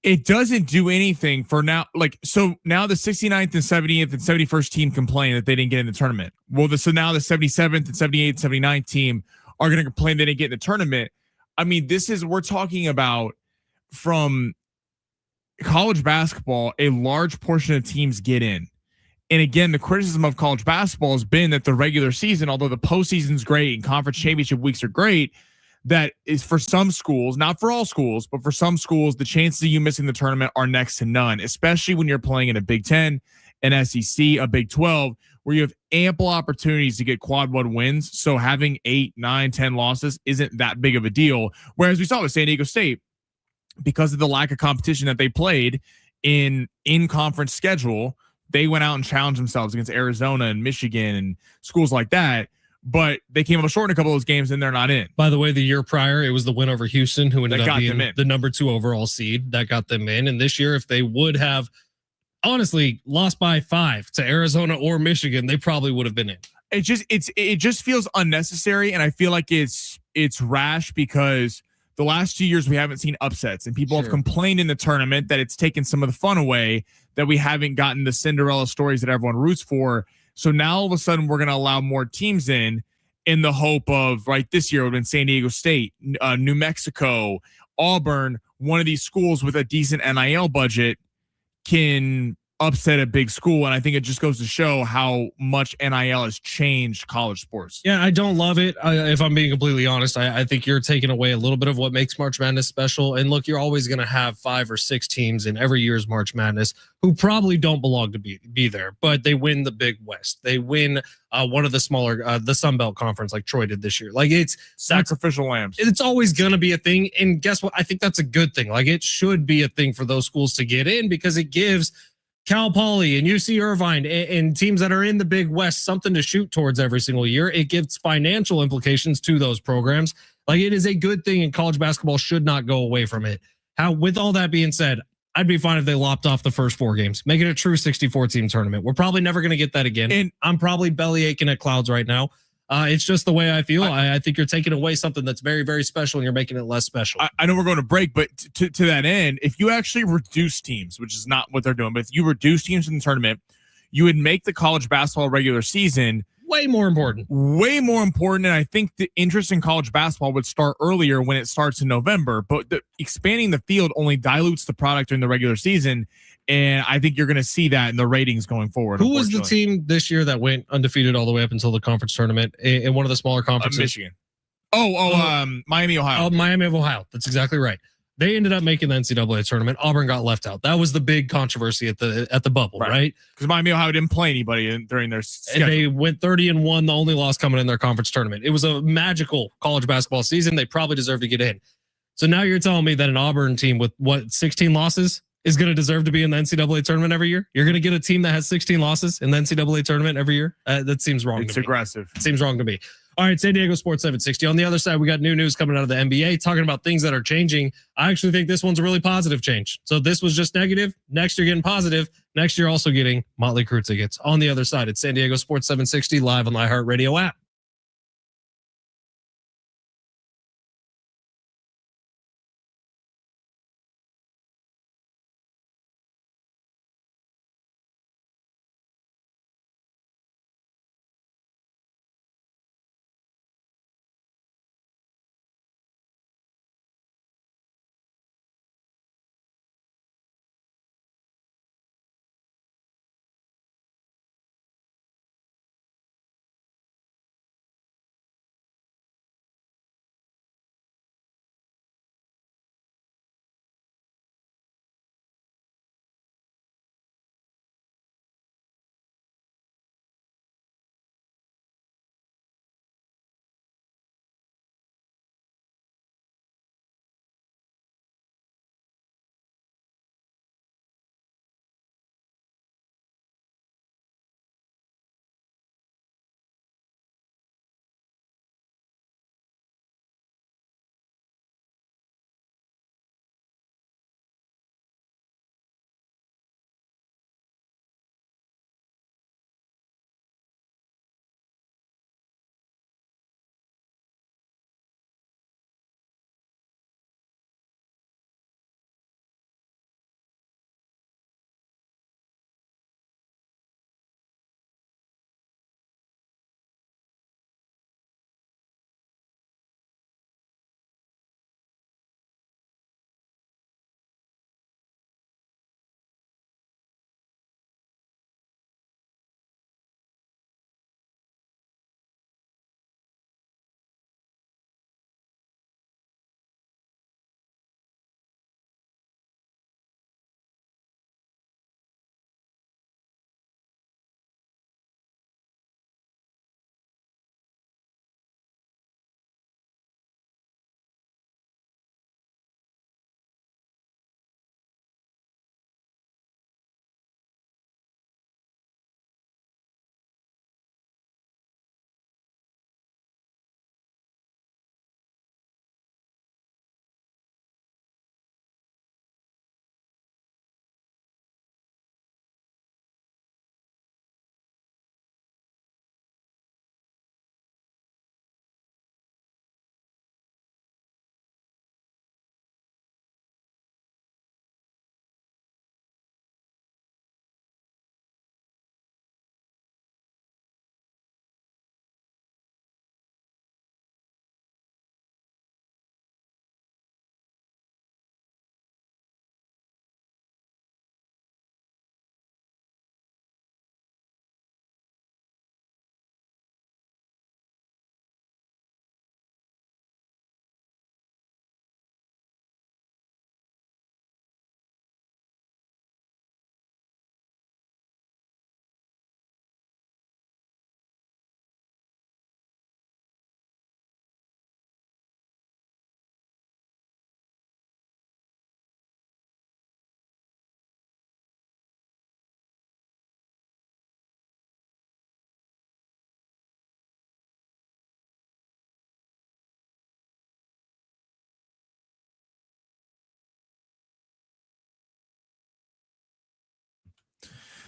It doesn't do anything for now. So now the 69th and 70th and 71st team complain that they didn't get in the tournament. Well, so now the 77th and 78th, 79th team are going to complain they didn't get in the tournament. I mean, we're talking about from college basketball, a large portion of teams get in. And again, the criticism of college basketball has been that the regular season, although the postseason's great and conference championship weeks are great, that is for some schools, not for all schools, but for some schools, the chances of you missing the tournament are next to none, especially when you're playing in a Big 10, an SEC, a Big 12, where you have ample opportunities to get quad one wins. So having 8, 9, 10 losses isn't that big of a deal. Whereas we saw with San Diego State, because of the lack of competition that they played in conference schedule, they went out and challenged themselves against Arizona and Michigan and schools like that. But they came up short in a couple of those games and they're not in. By the way, the year prior, it was the win over Houston who ended up being the number 2 overall seed that got them in. And this year, if they would have honestly lost by 5 to Arizona or Michigan, they probably would have been in. It just feels unnecessary. And I feel like it's rash because the last 2 years we haven't seen upsets and people have complained in the tournament that it's taken some of the fun away, that we haven't gotten the Cinderella stories that everyone roots for. So now all of a sudden we're going to allow more teams in the hope of, right, this year it would have been San Diego State, New Mexico, Auburn, one of these schools with a decent NIL budget can upset a big school. And I think it just goes to show how much NIL has changed college sports. Yeah, I don't love it. If I'm being completely honest, I think you're taking away a little bit of what makes March Madness special. And look, you're always going to have 5 or 6 teams in every year's March Madness who probably don't belong to be there, but they win the Big West. They win one of the smaller, the Sun Belt Conference like Troy did this year. Like it's sacrificial lambs. It's always going to be a thing. And guess what? I think that's a good thing. Like it should be a thing for those schools to get in because it gives Cal Poly and UC Irvine and teams that are in the Big West something to shoot towards every single year. It gives financial implications to those programs. Like it is a good thing, and college basketball should not go away from it. With all that being said, I'd be fine if they lopped off the first 4 games, make it a true 64-team tournament. We're probably never going to get that again. And I'm probably belly aching at clouds right now. It's just the way I feel. I think you're taking away something that's very, very special and you're making it less special. I know we're going to break, but to that end, if you actually reduce teams, which is not what they're doing, but if you reduce teams in the tournament, you would make the college basketball regular season way more important. And I think the interest in college basketball would start earlier when it starts in November, but expanding the field only dilutes the product during the regular season. And I think you're going to see that in the ratings going forward. Who was the team this year that went undefeated all the way up until the conference tournament in one of the smaller conferences? Michigan. Miami, Ohio. Miami of Ohio. That's exactly right. They ended up making the NCAA tournament. Auburn got left out. That was the big controversy at the bubble, right? Because Miami, Ohio didn't play anybody during their schedule. And they went 30-1, the only loss coming in their conference tournament. It was a magical college basketball season. They probably deserved to get in. So now you're telling me that an Auburn team with 16 losses is going to deserve to be in the NCAA tournament every year? You're going to get a team that has 16 losses in the NCAA tournament every year? That seems wrong to me. It's aggressive. It seems wrong to me. All right, San Diego Sports 760. On the other side, we got new news coming out of the NBA talking about things that are changing. I actually think this one's a really positive change. So this was just negative. Next, you're getting positive. Next, you're also getting Motley Crue tickets. On the other side, it's San Diego Sports 760 live on the iHeartRadio app.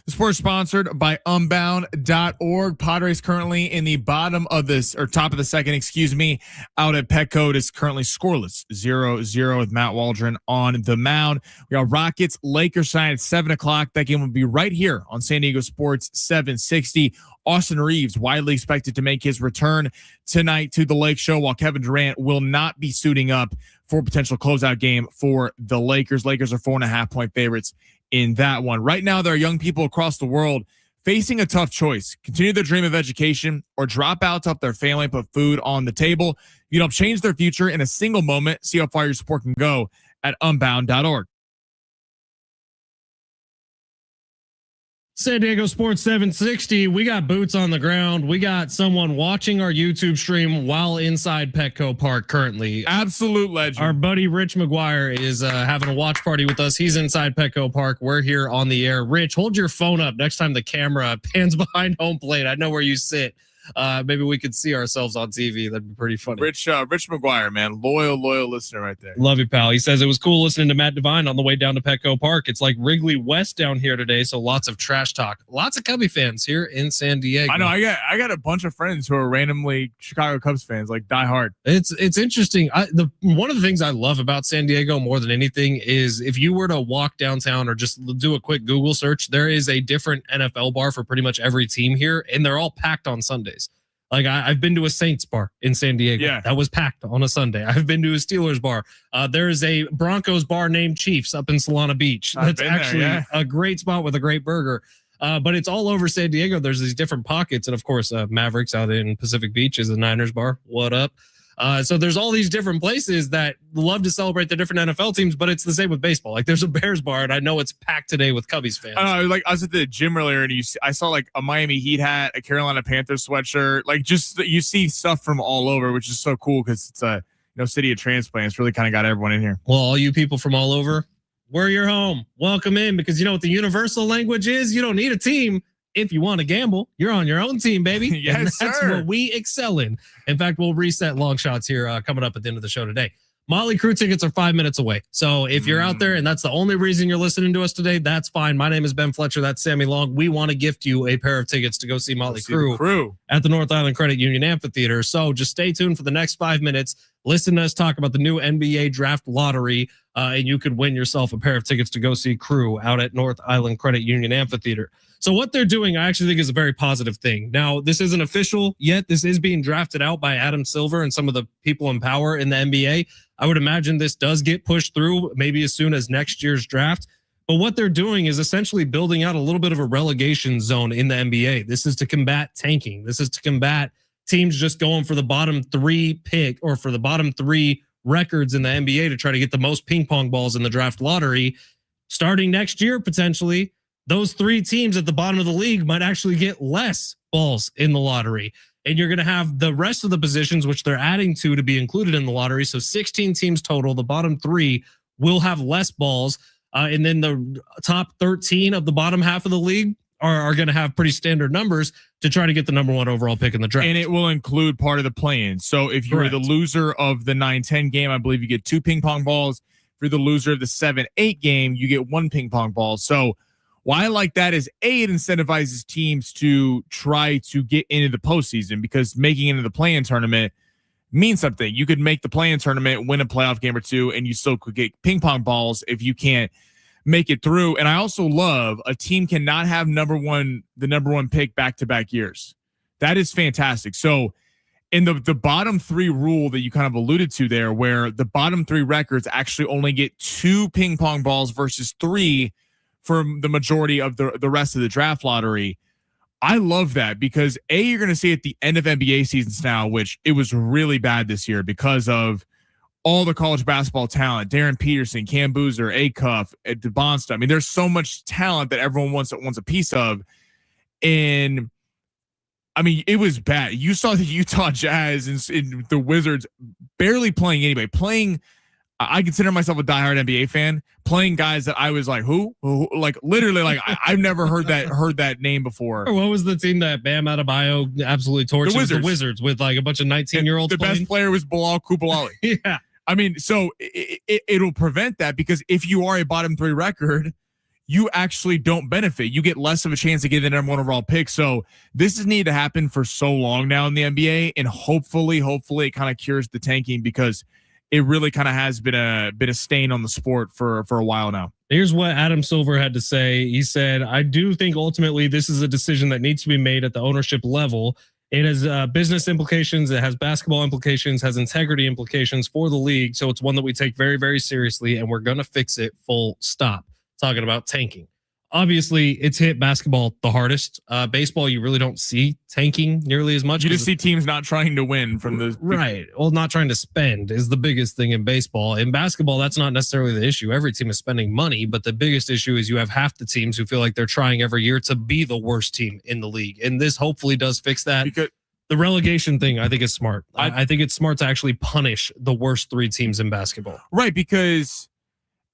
The sport's sponsored by Unbound.org. Padres currently in the bottom of this, or top of the second, out at Petco. It is currently scoreless, 0-0 with Matt Waldron on the mound. We got Rockets, Lakers tonight at 7 o'clock. That game will be right here on San Diego Sports 760. Austin Reeves, widely expected to make his return tonight to the Lake Show, while Kevin Durant will not be suiting up for a potential closeout game for the Lakers. Lakers are 4.5-point favorites in that one. Right now, there are young people across the world facing a tough choice: continue their dream of education or drop out to help their family and put food on the table. You don't change their future in a single moment. See how far your support can go at Unbound.org. San Diego Sports 760. We got boots on the ground. We got someone watching our YouTube stream while inside Petco Park currently. Absolute legend. Our buddy Rich McGuire is having a watch party with us. He's inside Petco Park. We're here on the air. Rich, hold your phone up next time the camera pans behind home plate. I know where you sit. Maybe we could see ourselves on TV. That'd be pretty funny. Rich McGuire, man. Loyal listener right there. Love you, pal. He says it was cool listening to Matt Devine on the way down to Petco Park. It's like Wrigley West down here today, so lots of trash talk. Lots of Cubby fans here in San Diego. I know. I got a bunch of friends who are randomly Chicago Cubs fans, like die hard. It's interesting. One of the things I love about San Diego more than anything is if you were to walk downtown or just do a quick Google search, there is a different NFL bar for pretty much every team here, and they're all packed on Sundays. Like I've been to a Saints bar in San Diego. Yeah. That was packed on a Sunday. I've been to a Steelers bar. There is a Broncos bar named Chiefs up in Solana Beach. That's actually a great spot with a great burger. But it's all over San Diego. There's these different pockets. And of course, Mavericks out in Pacific Beach is a Niners bar. What up? So there's all these different places that love to celebrate the different NFL teams, but it's the same with baseball. Like there's a Bears bar, and I know it's packed today with Cubbies fans. I know, like I was at the gym earlier, and I saw like a Miami Heat hat, a Carolina Panthers sweatshirt. Like just you see stuff from all over, which is so cool because it's a city of transplants. Really kind of got everyone in here. Well, all you people from all over, we're your home. Welcome in, because you know what the universal language is? You don't need a team. If you want to gamble, you're on your own team, baby. Yes, and that's sir. what we excel in. In fact, we'll reset long shots here coming up at the end of the show today. Motley Crue tickets are 5 minutes away. So if you're out there and that's the only reason you're listening to us today, that's fine. My name is Ben Fletcher. That's Sammy Long. We want to gift you a pair of tickets to go see Motley Crue at the North Island Credit Union Amphitheater. So just stay tuned for the next 5 minutes. Listen to us talk about the new NBA draft lottery, and you could win yourself a pair of tickets to go see Crue out at North Island Credit Union Amphitheater. So what they're doing, I actually think, is a very positive thing. Now, this isn't official yet. This is being drafted out by Adam Silver and some of the people in power in the NBA. I would imagine this does get pushed through maybe as soon as next year's draft. But what they're doing is essentially building out a little bit of a relegation zone in the NBA. This is to combat tanking. This is to combat teams just going for the bottom 3 pick or for the bottom 3 records in the NBA to try to get the most ping pong balls in the draft lottery. Starting next year, potentially, those 3 teams at the bottom of the league might actually get less balls in the lottery. And you're going to have the rest of the positions, which they're adding to be included in the lottery. So 16 teams total. The bottom 3 will have less balls. And then the top 13 of the bottom half of the league are going to have pretty standard numbers to try to get the number 1 overall pick in the draft. And it will include part of the play-in. So if you're the loser of the 9-10 game, I believe you get 2 ping pong balls. If you're the loser of the 7-8 game, you get 1 ping pong ball. So why I like that is it incentivizes teams to try to get into the postseason, because making it into the play-in tournament means something. You could make the play-in tournament, win a playoff game or 2, and you still could get ping pong balls if you can't make it through. And I also love a team cannot have the number one pick back-to-back years. That is fantastic. So in the bottom 3 rule that you kind of alluded to there, where the bottom 3 records actually only get 2 ping pong balls versus 3 for the majority of the rest of the draft lottery. I love that, because you're going to see at the end of NBA seasons now, which it was really bad this year because of all the college basketball talent, Darren Peterson, Cam Boozer, Acuff, DeBonsta. I mean, there's so much talent that everyone wants a piece of. And I mean, it was bad. You saw the Utah Jazz and the Wizards barely playing anybody. I consider myself a diehard NBA fan, playing guys that I was like, who? Like literally, like I've never heard that name before. What was the team that Bam Adebayo absolutely torched? The Wizards with like a bunch of 19-year-olds. The best player was Bilal Coulibaly. Yeah. I mean, so it'll prevent that, because if you are a bottom 3 record, you actually don't benefit. You get less of a chance to get the number 1 overall pick. So this has needed to happen for so long now in the NBA, and hopefully it kind of cures the tanking, because it really kind of has been a stain on the sport for a while now. Here's what Adam Silver had to say. He said, I do think ultimately this is a decision that needs to be made at the ownership level. It has business implications. It has basketball implications, has integrity implications for the league. So it's one that we take very, very seriously, and we're going to fix it, full stop. Talking about tanking. Obviously, it's hit basketball the hardest. Baseball, you really don't see tanking nearly as much. You just see teams not trying to win from the right. Well, not trying to spend is the biggest thing in baseball. In basketball, that's not necessarily the issue. Every team is spending money, but the biggest issue is you have half the teams who feel like they're trying every year to be the worst team in the league, and this hopefully does fix that. Because the relegation thing, I think, is smart. I think it's smart to actually punish the worst 3 teams in basketball. Right, because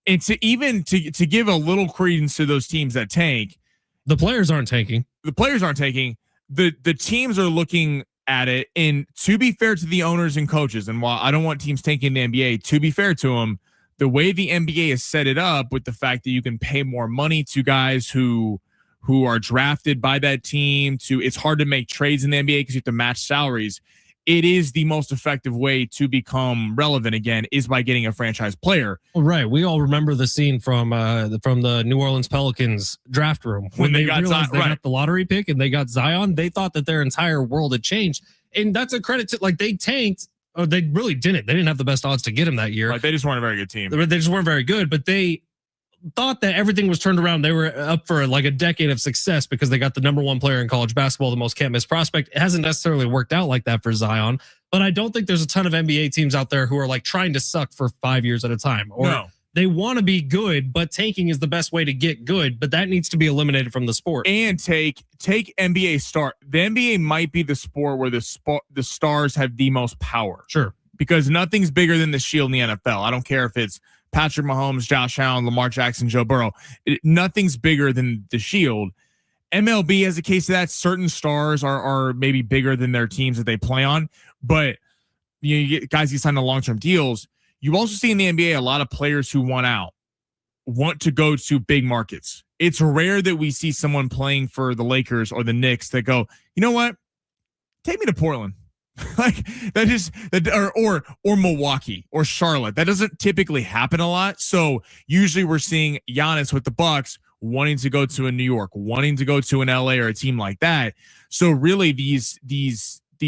and to give a little credence to those teams that tank, the players aren't tanking. The players aren't tanking. The teams are looking at it, and to be fair to the owners and coaches, and while I don't want teams tanking the NBA, to be fair to them, the way the NBA has set it up with the fact that you can pay more money to guys who are drafted by that team, it's hard to make trades in the NBA because you have to match salaries. It is the most effective way to become relevant again, is by getting a franchise player. Right. We all remember the scene from the New Orleans Pelicans draft room when they realized they got the lottery pick and they got Zion. They thought that their entire world had changed, and that's a credit to, like, they tanked. Oh, they really didn't. They didn't have the best odds to get him that year. Right, they just weren't a very good team. They just weren't very good, but they thought that everything was turned around. They were up for like a decade of success because they got the number 1 player in college basketball, the most can't miss prospect. It hasn't necessarily worked out like that for Zion, but I don't think there's a ton of NBA teams out there who are like trying to suck for 5 years at a time, or they want to be good, but tanking is the best way to get good, but that needs to be eliminated from the sport. And take NBA star. The NBA might be the sport where the stars have the most power. Sure. Because nothing's bigger than the shield in the NFL. I don't care if it's Patrick Mahomes, Josh Allen, Lamar Jackson, Joe Burrow. Nothing's bigger than the shield. MLB has a case of that. Certain stars are maybe bigger than their teams that they play on, but you get guys get signed to long-term deals. You also see in the NBA a lot of players who want to go to big markets. It's rare that we see someone playing for the Lakers or the Knicks that go, you know what? Take me to Portland. Like that is or Milwaukee or Charlotte. That doesn't typically happen a lot. So usually we're seeing Giannis with the Bucks wanting to go to a New York, wanting to go to an LA or a team like that. So really these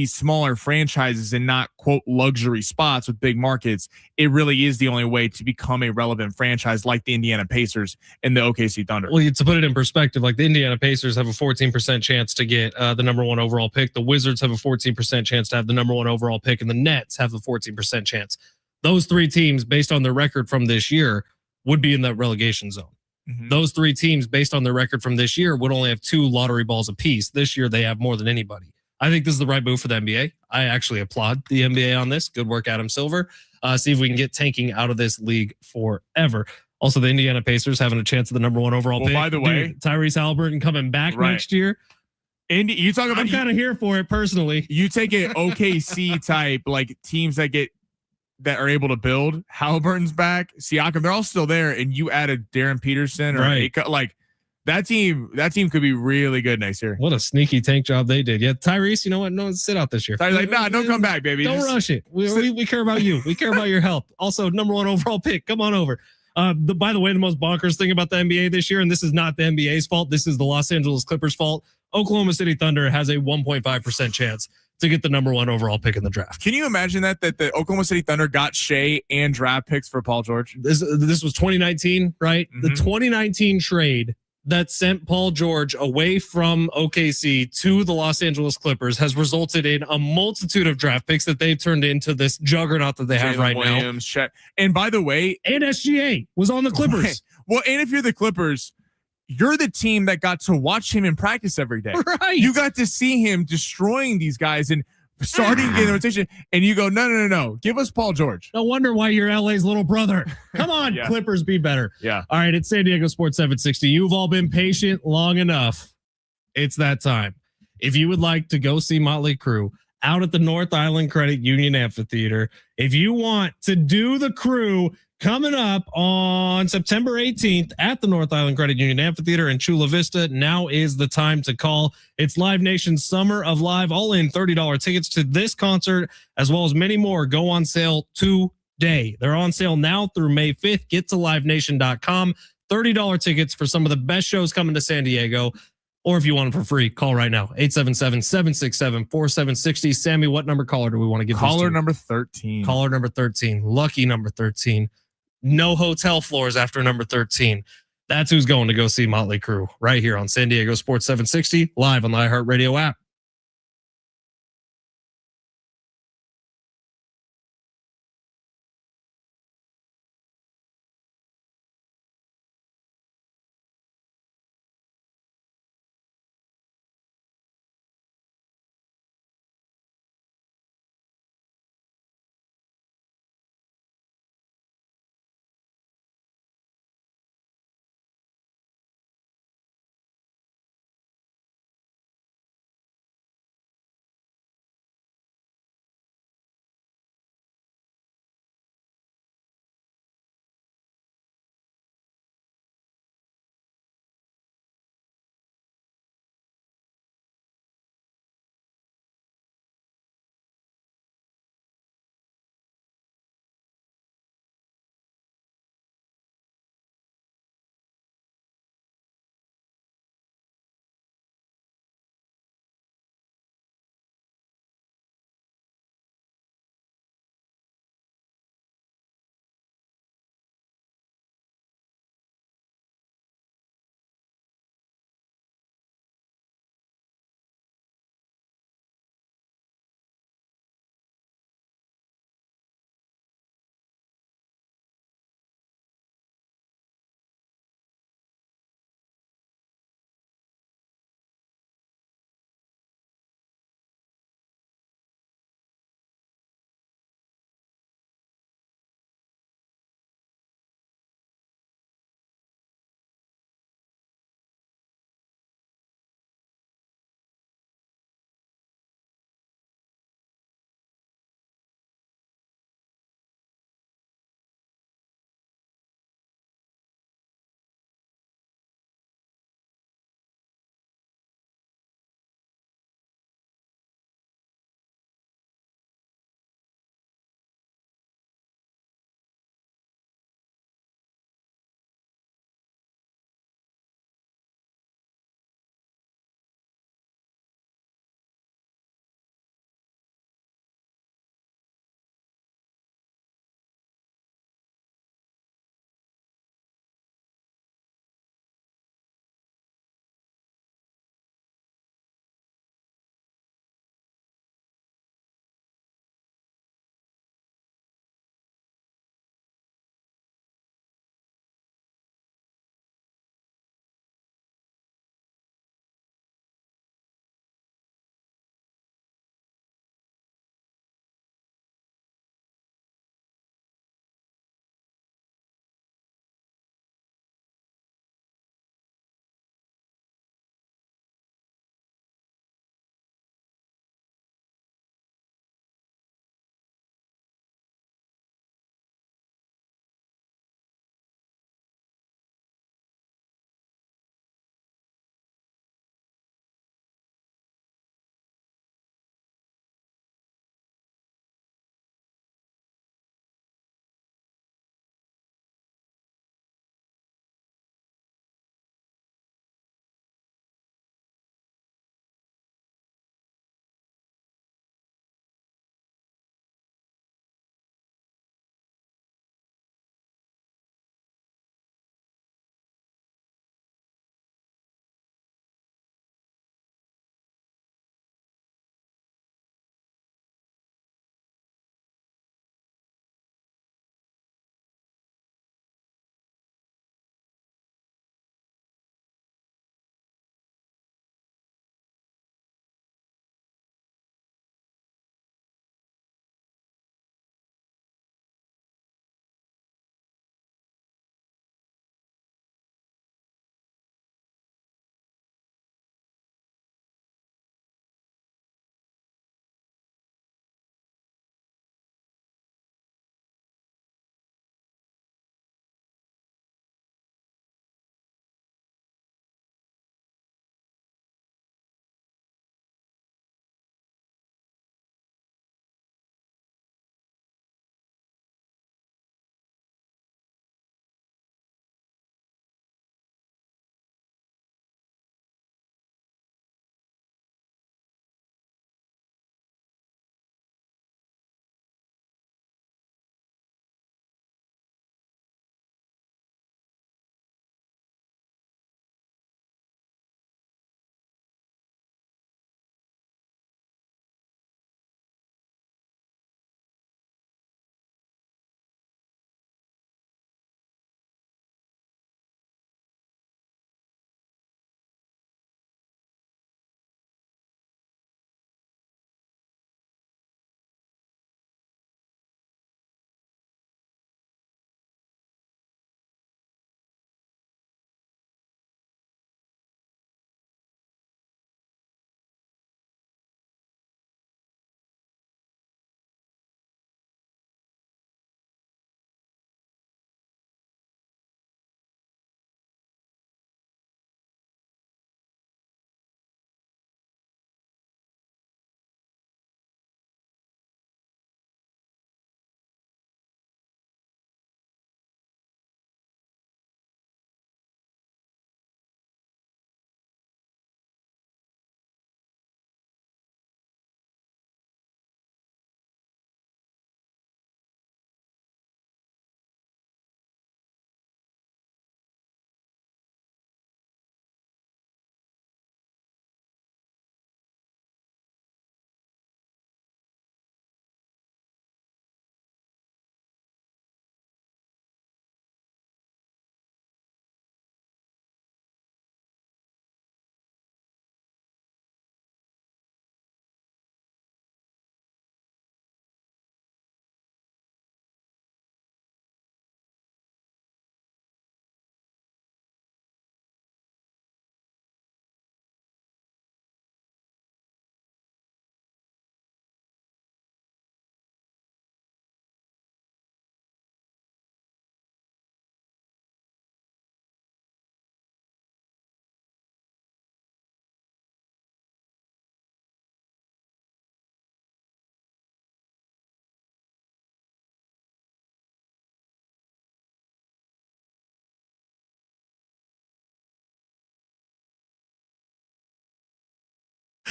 smaller franchises and not, quote, luxury spots with big markets, it really is the only way to become a relevant franchise like the Indiana Pacers and the OKC Thunder. Well, to put it in perspective, like the Indiana Pacers have a 14% chance to get the number 1 overall pick. The Wizards have a 14% chance to have the number 1 overall pick, and the Nets have a 14% chance. Those 3 teams, based on their record from this year, would be in that relegation zone. Mm-hmm. Those 3 teams, based on their record from this year, would only have 2 lottery balls apiece. This year, they have more than anybody. I think this is the right move for the NBA. I actually applaud the NBA on this. Good work, Adam Silver. See if we can get tanking out of this league forever. Also, the Indiana Pacers having a chance at the number 1 overall pick. By the way, Tyrese Halliburton coming back next year. And you talk about, I'm kind of here for it personally. You take an OKC type, like teams that are able to build. Halliburton's back. Siakam, they're all still there, and you added Darren Peterson or like. That team could be really good next year. What a sneaky tank job they did. Yeah, Tyrese, you know what? No, sit out this year. Tyrese's like, nah, don't come back, baby. Don't rush it. We care about you. We care about your health. Also, number 1 overall pick. Come on over. By the way, the most bonkers thing about the NBA this year, and this is not the NBA's fault, this is the Los Angeles Clippers' fault. Oklahoma City Thunder has a 1.5% chance to get the number 1 overall pick in the draft. Can you imagine that the Oklahoma City Thunder got Shea and draft picks for Paul George? This was 2019, right? Mm-hmm. The 2019 trade that sent Paul George away from OKC to the Los Angeles Clippers has resulted in a multitude of draft picks that they've turned into this juggernaut that they have right now. Chet. And by the way, and SGA was on the Clippers. Right. Well, and if you're the Clippers, you're the team that got to watch him in practice every day. Right. You got to see him destroying these guys and starting getting rotation, and you go, no. Give us Paul George. No wonder why you're LA's little brother. Come on, yeah. Clippers, be better. Yeah. All right, it's San Diego Sports 760. You've all been patient long enough. It's that time. If you would like to go see Motley Crue out at the North Island Credit Union Amphitheater, if you want to do the Crew Coming up on September 18th at the North Island Credit Union Amphitheater in Chula Vista. Now is the time to call. It's Live Nation's Summer of Live. All in $30 tickets to this concert, as well as many more, go on sale today. They're on sale now through May 5th. Get to livenation.com. $30 tickets for some of the best shows coming to San Diego. Or if you want them for free, call right now. 877-767-4760. Sammy, what number caller do we want to give? Caller number 13. Caller number 13. Lucky number 13. No hotel floors after number 13. That's who's going to go see Motley Crue right here on San Diego Sports 760, live on the iHeartRadio app.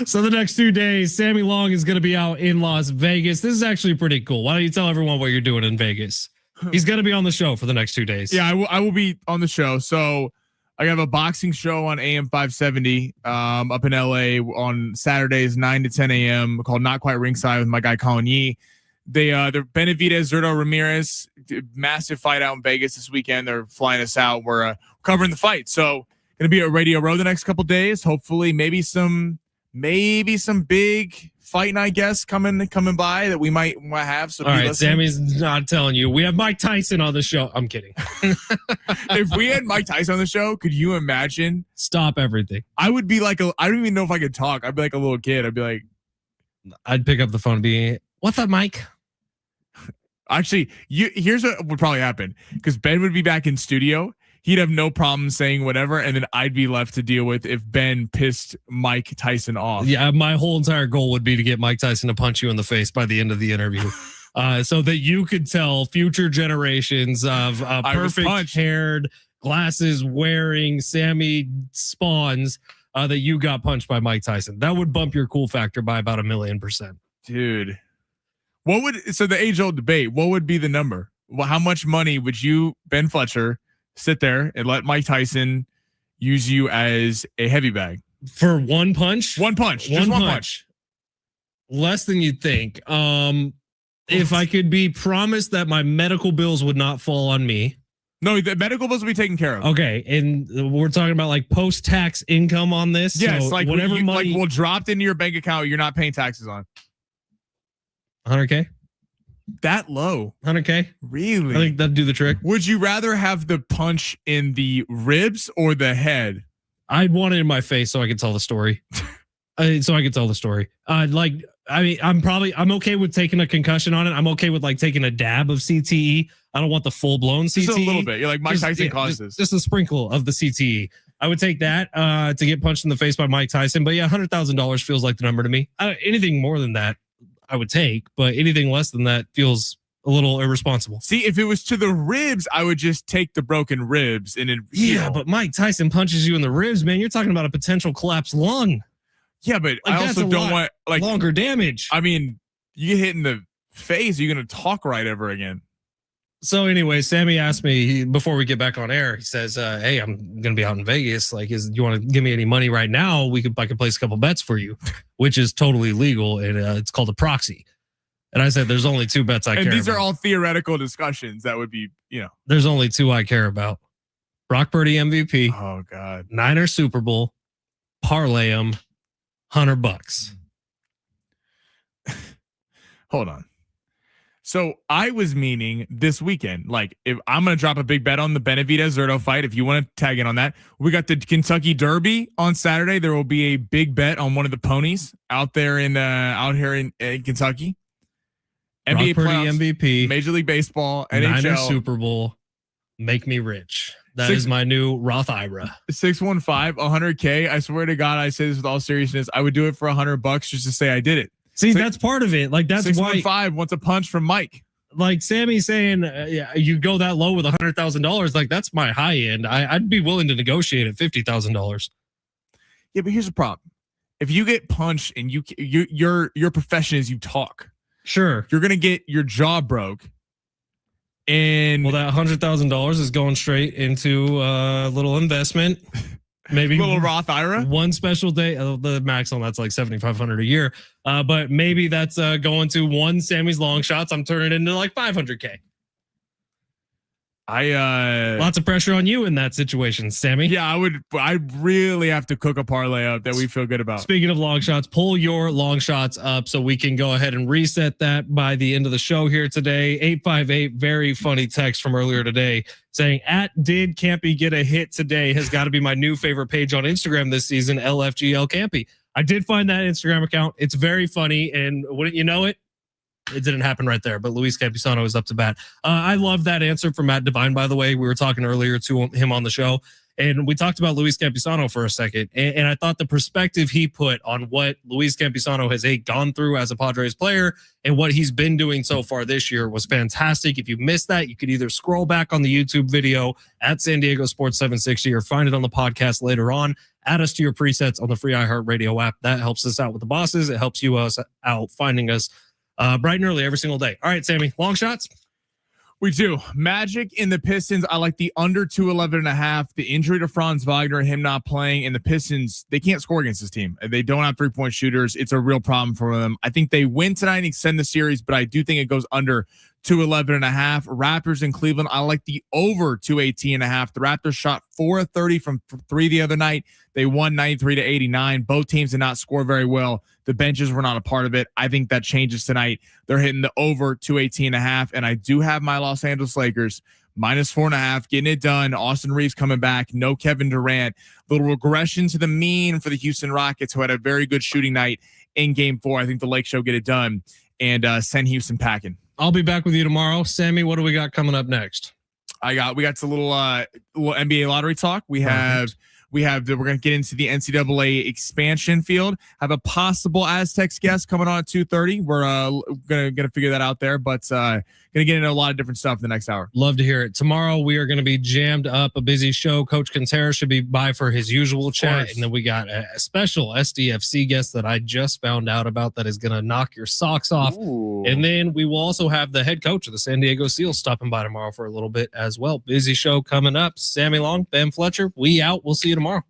So the next 2 days, Sammy Long is going to be out in Las Vegas. This is actually pretty cool. Why don't you tell everyone what you're doing in Vegas? He's going to be on the show for the next 2 days. Yeah, I will be on the show. So I have a boxing show on AM 570 up in LA on Saturdays, 9 to 10 a.m. called Not Quite Ringside with my guy Colin Yee. They're Benavidez, Zurdo Ramirez, massive fight out in Vegas this weekend. They're flying us out. We're covering the fight. So going to be at Radio Row the next couple days. Hopefully, maybe some big fight night guests coming by that we might have. So all right, Sammy's not telling you. We have Mike Tyson on the show. I'm kidding. If we had Mike Tyson on the show, could you imagine? Stop everything. I would be like I don't even know if I could talk. I'd be like a little kid. I'd be like, I'd pick up the phone and be, what's up, Mike? Actually, here's what would probably happen, because Ben would be back in studio. He'd have no problem saying whatever, and then I'd be left to deal with if Ben pissed Mike Tyson off. Yeah, my whole entire goal would be to get Mike Tyson to punch you in the face by the end of the interview, so that you could tell future generations of perfect-haired, glasses-wearing Sammy Spawns that you got punched by Mike Tyson. That would bump your cool factor by about 1,000,000%. Dude. So the age-old debate, what would be the number? Well, how much money would you, Ben Fletcher, sit there and let Mike Tyson use you as a heavy bag for one punch? One punch. Just one punch. Less than you'd think. If I could be promised that my medical bills would not fall on me. No, the medical bills will be taken care of. Okay. And we're talking about like post-tax income on this. Yes. So like whatever money will drop into your bank account, you're not paying taxes on. 100K. That low? 100K. Really? I think that'd do the trick. Would you rather have the punch in the ribs or the head? I'd want it in my face so I could tell the story. I'm okay with taking a concussion on it. I'm okay with like taking a dab of CTE. I don't want the full blown CTE. Just a little bit. You're like Mike Tyson causes. Just a sprinkle of the CTE. I would take that to get punched in the face by Mike Tyson. But yeah, $100,000 feels like the number to me. Anything more than that, I would take, but anything less than that feels a little irresponsible. See, if it was to the ribs, I would just take the broken ribs and but Mike Tyson punches you in the ribs, man. You're talking about a potential collapsed lung. Yeah, but like, I also don't want like longer damage. I mean, you get hit in the face, you're gonna talk right ever again. So anyway, Sammy asked me before we get back on air. He says, "Hey, I'm gonna be out in Vegas. Like, you want to give me any money right now? I could place a couple bets for you," which is totally legal, and it's called a proxy. And I said, "There's only 2 bets I care about." And these are all theoretical discussions. That would be, There's only 2 I care about: Brock Purdy MVP. Oh God. Niners Super Bowl. Parlay them. $100. Hold on. So I was meaning this weekend, like if I'm going to drop a big bet on the Benavidez Zurdo fight, if you want to tag in on that, we got the Kentucky Derby on Saturday. There will be a big bet on one of the ponies out here in Kentucky. NBA playoffs, MVP, Major League Baseball, NHL, Niners Super Bowl. Make me rich. That is my new Roth IRA. 615 100K. I swear to God, I say this with all seriousness. I would do it for $100 just to say I did it. See, that's part of it. Like that's 615 wants a punch from Mike. Like Sammy saying, you go that low with $100,000. Like that's my high end. I'd be willing to negotiate at $50,000. Yeah, but here's the problem: if you get punched and your profession is you talk, sure, you're gonna get your jaw broke. And that $100,000 is going straight into a little investment. Maybe a little Roth IRA. One special day. The max on that's like $7,500 a year. But maybe that's going to one Sammy's long shots. I'm turning it into like $500K. Lots of pressure on you in that situation, Sammy. Yeah, I really have to cook a parlay up that we feel good about. Speaking of long shots, pull your long shots up so we can go ahead and reset that by the end of the show here today. 858, very funny text from earlier today saying @did Campy get a hit today has got to be my new favorite page on Instagram this season, LFGL Campy. I did find that Instagram account. It's very funny, and wouldn't you know it? It didn't happen right there, but Luis Campusano is up to bat. I love that answer from Matt Devine, by the way. We were talking earlier to him on the show, and we talked about Luis Campusano for a second, and I thought the perspective he put on what Luis Campusano has gone through as a Padres player and what he's been doing so far this year was fantastic. If you missed that, you could either scroll back on the YouTube video at San Diego Sports 760 or find it on the podcast later on add us to your presets on the free iHeartRadio app. That helps us out with the bosses. It helps you out finding us bright and early every single day. All right, Sammy, long shots. We do. Magic in the Pistons. I like the under 211.5. The injury to Franz Wagner, him not playing, and the Pistons, they can't score against this team. They don't have 3-point shooters. It's a real problem for them. I think they win tonight and extend the series, but I do think it goes under 211.5. Raptors in Cleveland. I like the over 218.5. The Raptors shot 4 of 30 from 3 the other night. They won 93-89. Both teams did not score very well. The benches were not a part of it. I think that changes tonight. They're hitting the over 218.5. And I do have my Los Angeles Lakers -4.5, getting it done. Austin Reeves coming back. No Kevin Durant. Little regression to the mean for the Houston Rockets, who had a very good shooting night in game 4. I think the Lake Show get it done and send Houston packing. I'll be back with you tomorrow. Sammy, what do we got coming up next? We got a little NBA lottery talk. We're going to get into the NCAA expansion field. Have a possible Aztecs guest coming on at 2:30. We're going to figure that out there, but going to get into a lot of different stuff in the next hour. Love to hear it. Tomorrow we are going to be jammed up, a busy show. Coach Quintero should be by for his usual chat. And then we got a special SDFC guest that I just found out about that is going to knock your socks off. Ooh. And then we will also have the head coach of the San Diego Seals stopping by tomorrow for a little bit as well. Busy show coming up. Sammy Long, Ben Fletcher, we out. We'll see you tomorrow.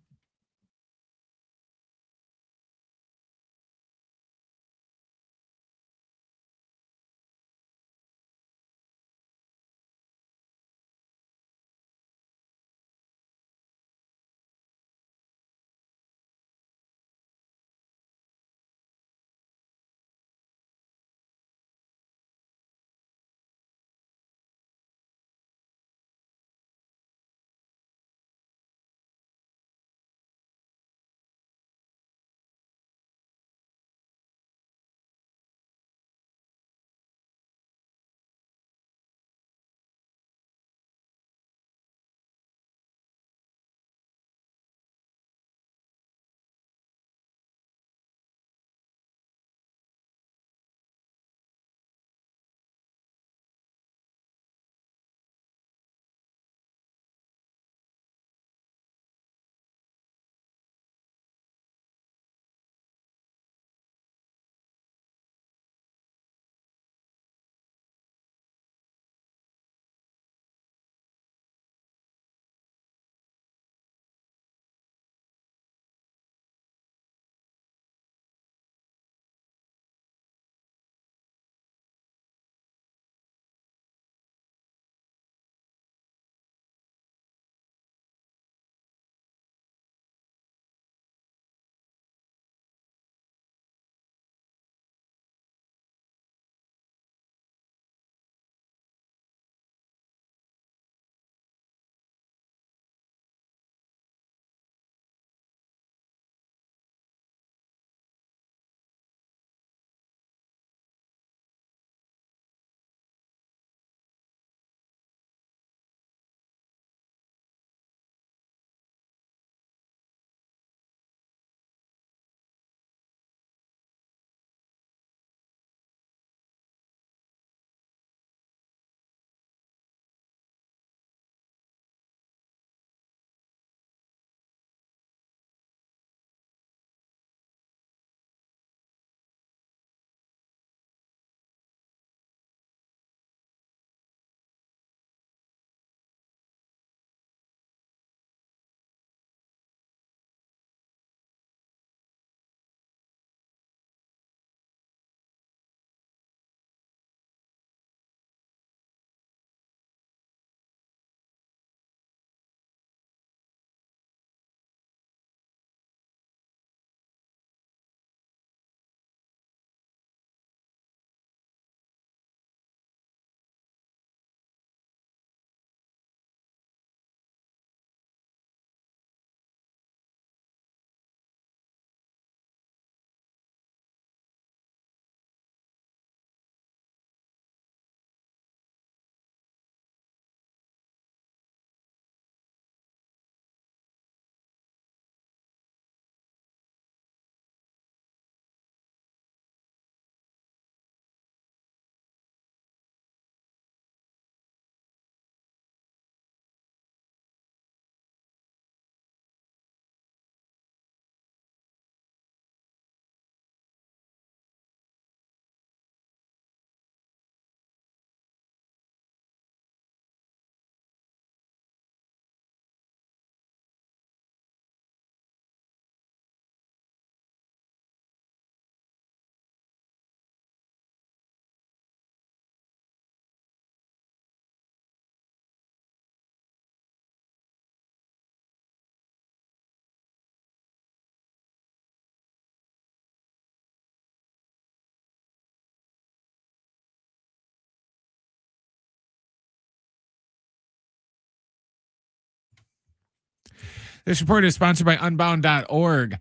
This report is sponsored by Unbound.org.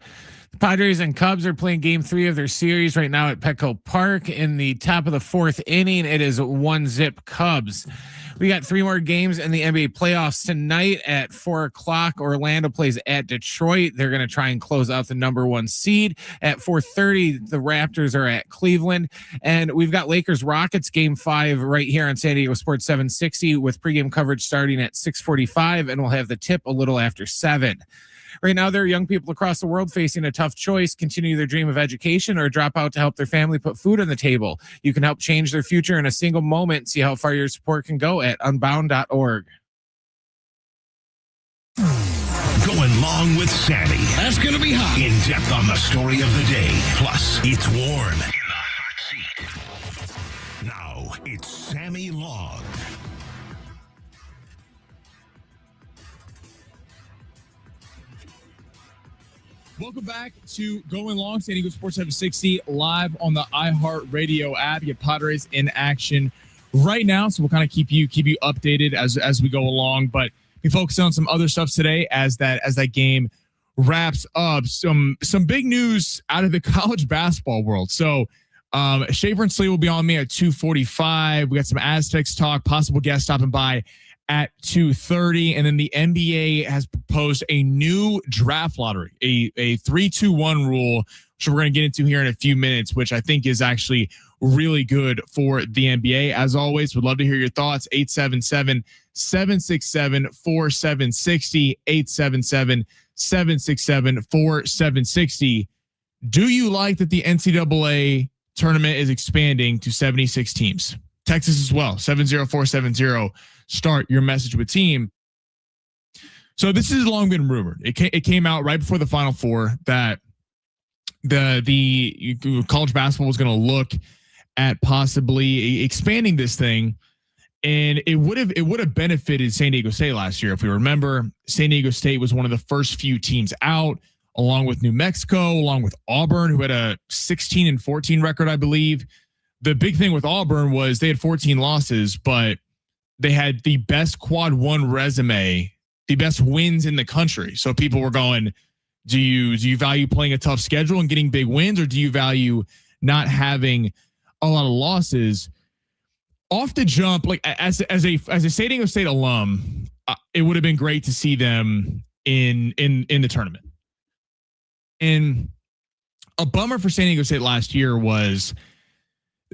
The Padres and Cubs are playing Game 3 of their series right now at Petco Park. In the top of the 4th inning, it is 1-0 Cubs. We got 3 more games in the NBA playoffs tonight at 4 o'clock. Orlando plays at Detroit. They're going to try and close out the number 1 seed. At 4:30, the Raptors are at Cleveland. And we've got Lakers Rockets Game 5 right here on San Diego Sports 760 with pregame coverage starting at 6:45, and we'll have the tip a little after 7. Right now, there are young people across the world facing a tough choice: continue their dream of education or drop out to help their family put food on the table. You can help change their future in a single moment. See how far your support can go at unbound.org. Going long with Sammy. That's going to be hot. In depth on the story of the day. Plus, it's warm in the hot seat. Now, it's Sammy Long. Welcome back to Going Long, San Diego Sports 760, live on the iHeartRadio app. You get Padres in action right now, so we'll kind of keep you updated as we go along. But we focus on some other stuff today as that game wraps up. Some big news out of the college basketball world. So Schaefer and Slee will be on me at 2:45. We got some Aztecs talk, possible guests stopping by at 2:30, and then the NBA has proposed a new draft lottery, a 3-2-1 rule, which we're going to get into here in a few minutes, which I think is actually really good for the NBA. As always, would love to hear your thoughts. 877-767-4760, 877-767-4760. Do you like that the NCAA tournament is expanding to 76 teams? Texas as well, 70470. Start your message with team. So this has long been rumored. It came out right before the Final Four that the college basketball was going to look at possibly expanding this thing, and it would have benefited San Diego State last year. If we remember, San Diego State was one of the first few teams out, along with New Mexico, along with Auburn, who had a 16-14 record, I believe. The big thing with Auburn was they had 14 losses, but they had the best quad 1 resume, the best wins in the country. So people were going, do you value playing a tough schedule and getting big wins, or do you value not having a lot of losses? Off the jump, like as a San Diego State alum, it would have been great to see them in the tournament. And a bummer for San Diego State last year was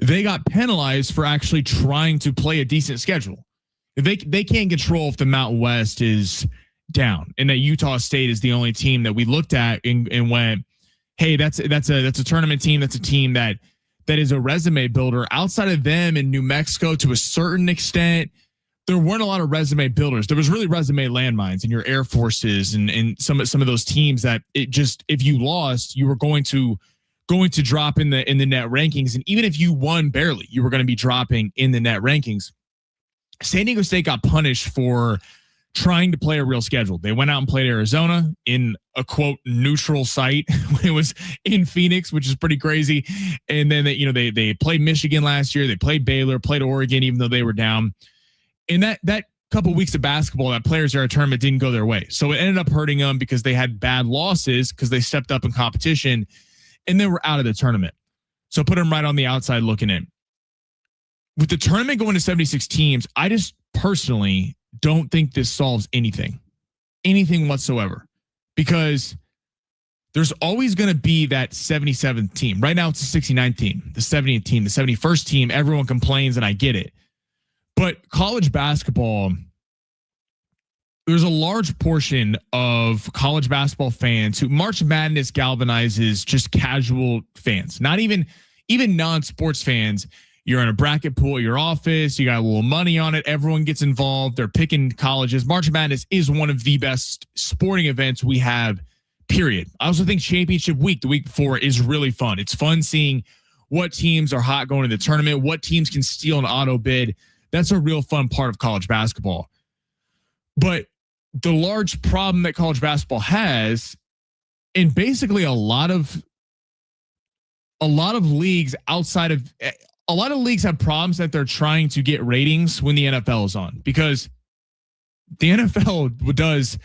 they got penalized for actually trying to play a decent schedule. They can't control if the Mountain West is down, and that Utah State is the only team that we looked at and went, hey, that's a tournament team. That's a team that is a resume builder. Outside of them in New Mexico, to a certain extent, there weren't a lot of resume builders. There was really resume landmines in your Air Forces and some of those teams that it just, if you lost, you were going to drop in the net rankings, and even if you won barely, you were going to be dropping in the net rankings. San Diego State got punished for trying to play a real schedule. They went out and played Arizona in a quote neutral site when it was in Phoenix, which is pretty crazy. And then they played Michigan last year. They played Baylor, played Oregon, even though they were down. And that couple of weeks of basketball, that Players Era tournament didn't go their way. So it ended up hurting them because they had bad losses because they stepped up in competition and they were out of the tournament. So put them right on the outside looking in. With the tournament going to 76 teams, I just personally don't think this solves anything whatsoever, because there's always going to be that 77th team. Right now it's the 69th team, the 70th team, the 71st team. Everyone complains, and I get it. But college basketball, there's a large portion of college basketball fans who March Madness galvanizes just casual fans, not even non-sports fans. You're in a bracket pool at your office. You got a little money on it. Everyone gets involved. They're picking colleges. March Madness is one of the best sporting events we have, period. I also think championship week, the week before, is really fun. It's fun seeing what teams are hot going to the tournament, what teams can steal an auto bid. That's a real fun part of college basketball. But the large problem that college basketball has, and basically a lot of leagues outside of a lot of leagues have problems that they're trying to get ratings when the NFL is on, because the NFL does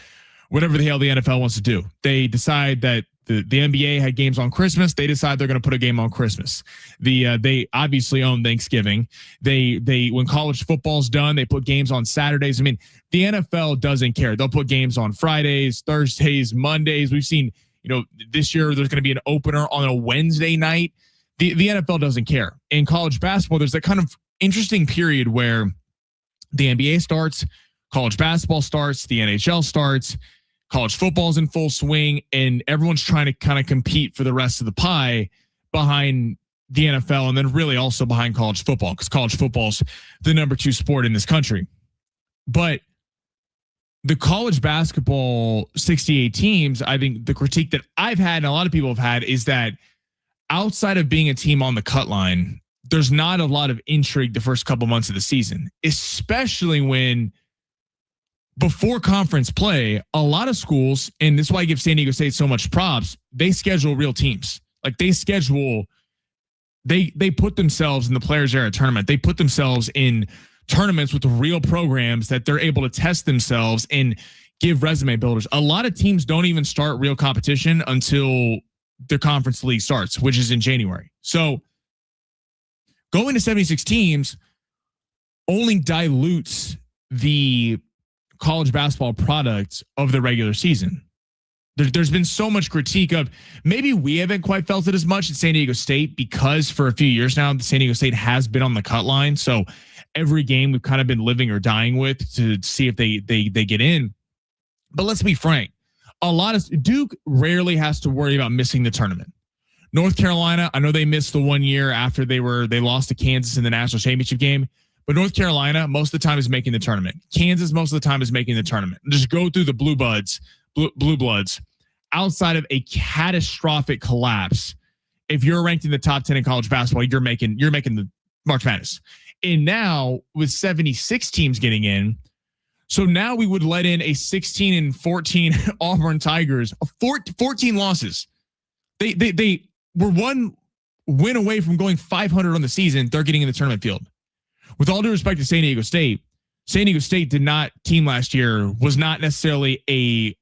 whatever the hell the NFL wants to do. They decide that the NBA had games on Christmas. They decide they're going to put a game on Christmas. They obviously own Thanksgiving. They when college football's done, they put games on Saturdays. I mean, the NFL doesn't care. They'll put games on Fridays, Thursdays, Mondays. We've seen, this year there's going to be an opener on a Wednesday night. The NFL doesn't care. In college basketball, there's that kind of interesting period where the NBA starts, college basketball starts, the NHL starts, college football's in full swing, and everyone's trying to kind of compete for the rest of the pie behind the NFL, and then really also behind college football, because college football's the number 2 sport in this country. But the college basketball 68 teams, I think the critique that I've had and a lot of people have had is that outside of being a team on the cut line, there's not a lot of intrigue the first couple months of the season, especially when before conference play, a lot of schools, and this is why I give San Diego State so much props, they schedule real teams. Like they put themselves in the Players Era tournament. They put themselves in tournaments with real programs that they're able to test themselves and give resume builders. A lot of teams don't even start real competition until their conference league starts, which is in January. So going to 76 teams only dilutes the college basketball product of the regular season. There's been so much critique of maybe we haven't quite felt it as much at San Diego State because for a few years now, San Diego State has been on the cut line. So every game we've kind of been living or dying with to see if they get in. But let's be frank. Duke rarely has to worry about missing the tournament. North Carolina, I know they missed the 1 year after they lost to Kansas in the national championship game. But North Carolina, most of the time, is making the tournament. Kansas, most of the time, is making the tournament. Just go through the blue bloods. Outside of a catastrophic collapse, if you're ranked in the top 10 in college basketball, you're making the March Madness. And now with 76 teams getting in, so now we would let in a 16-14 Auburn Tigers, 14 losses. They were one win away from going 500 on the season. They're getting in the tournament field. With all due respect to San Diego State team last year was not necessarily a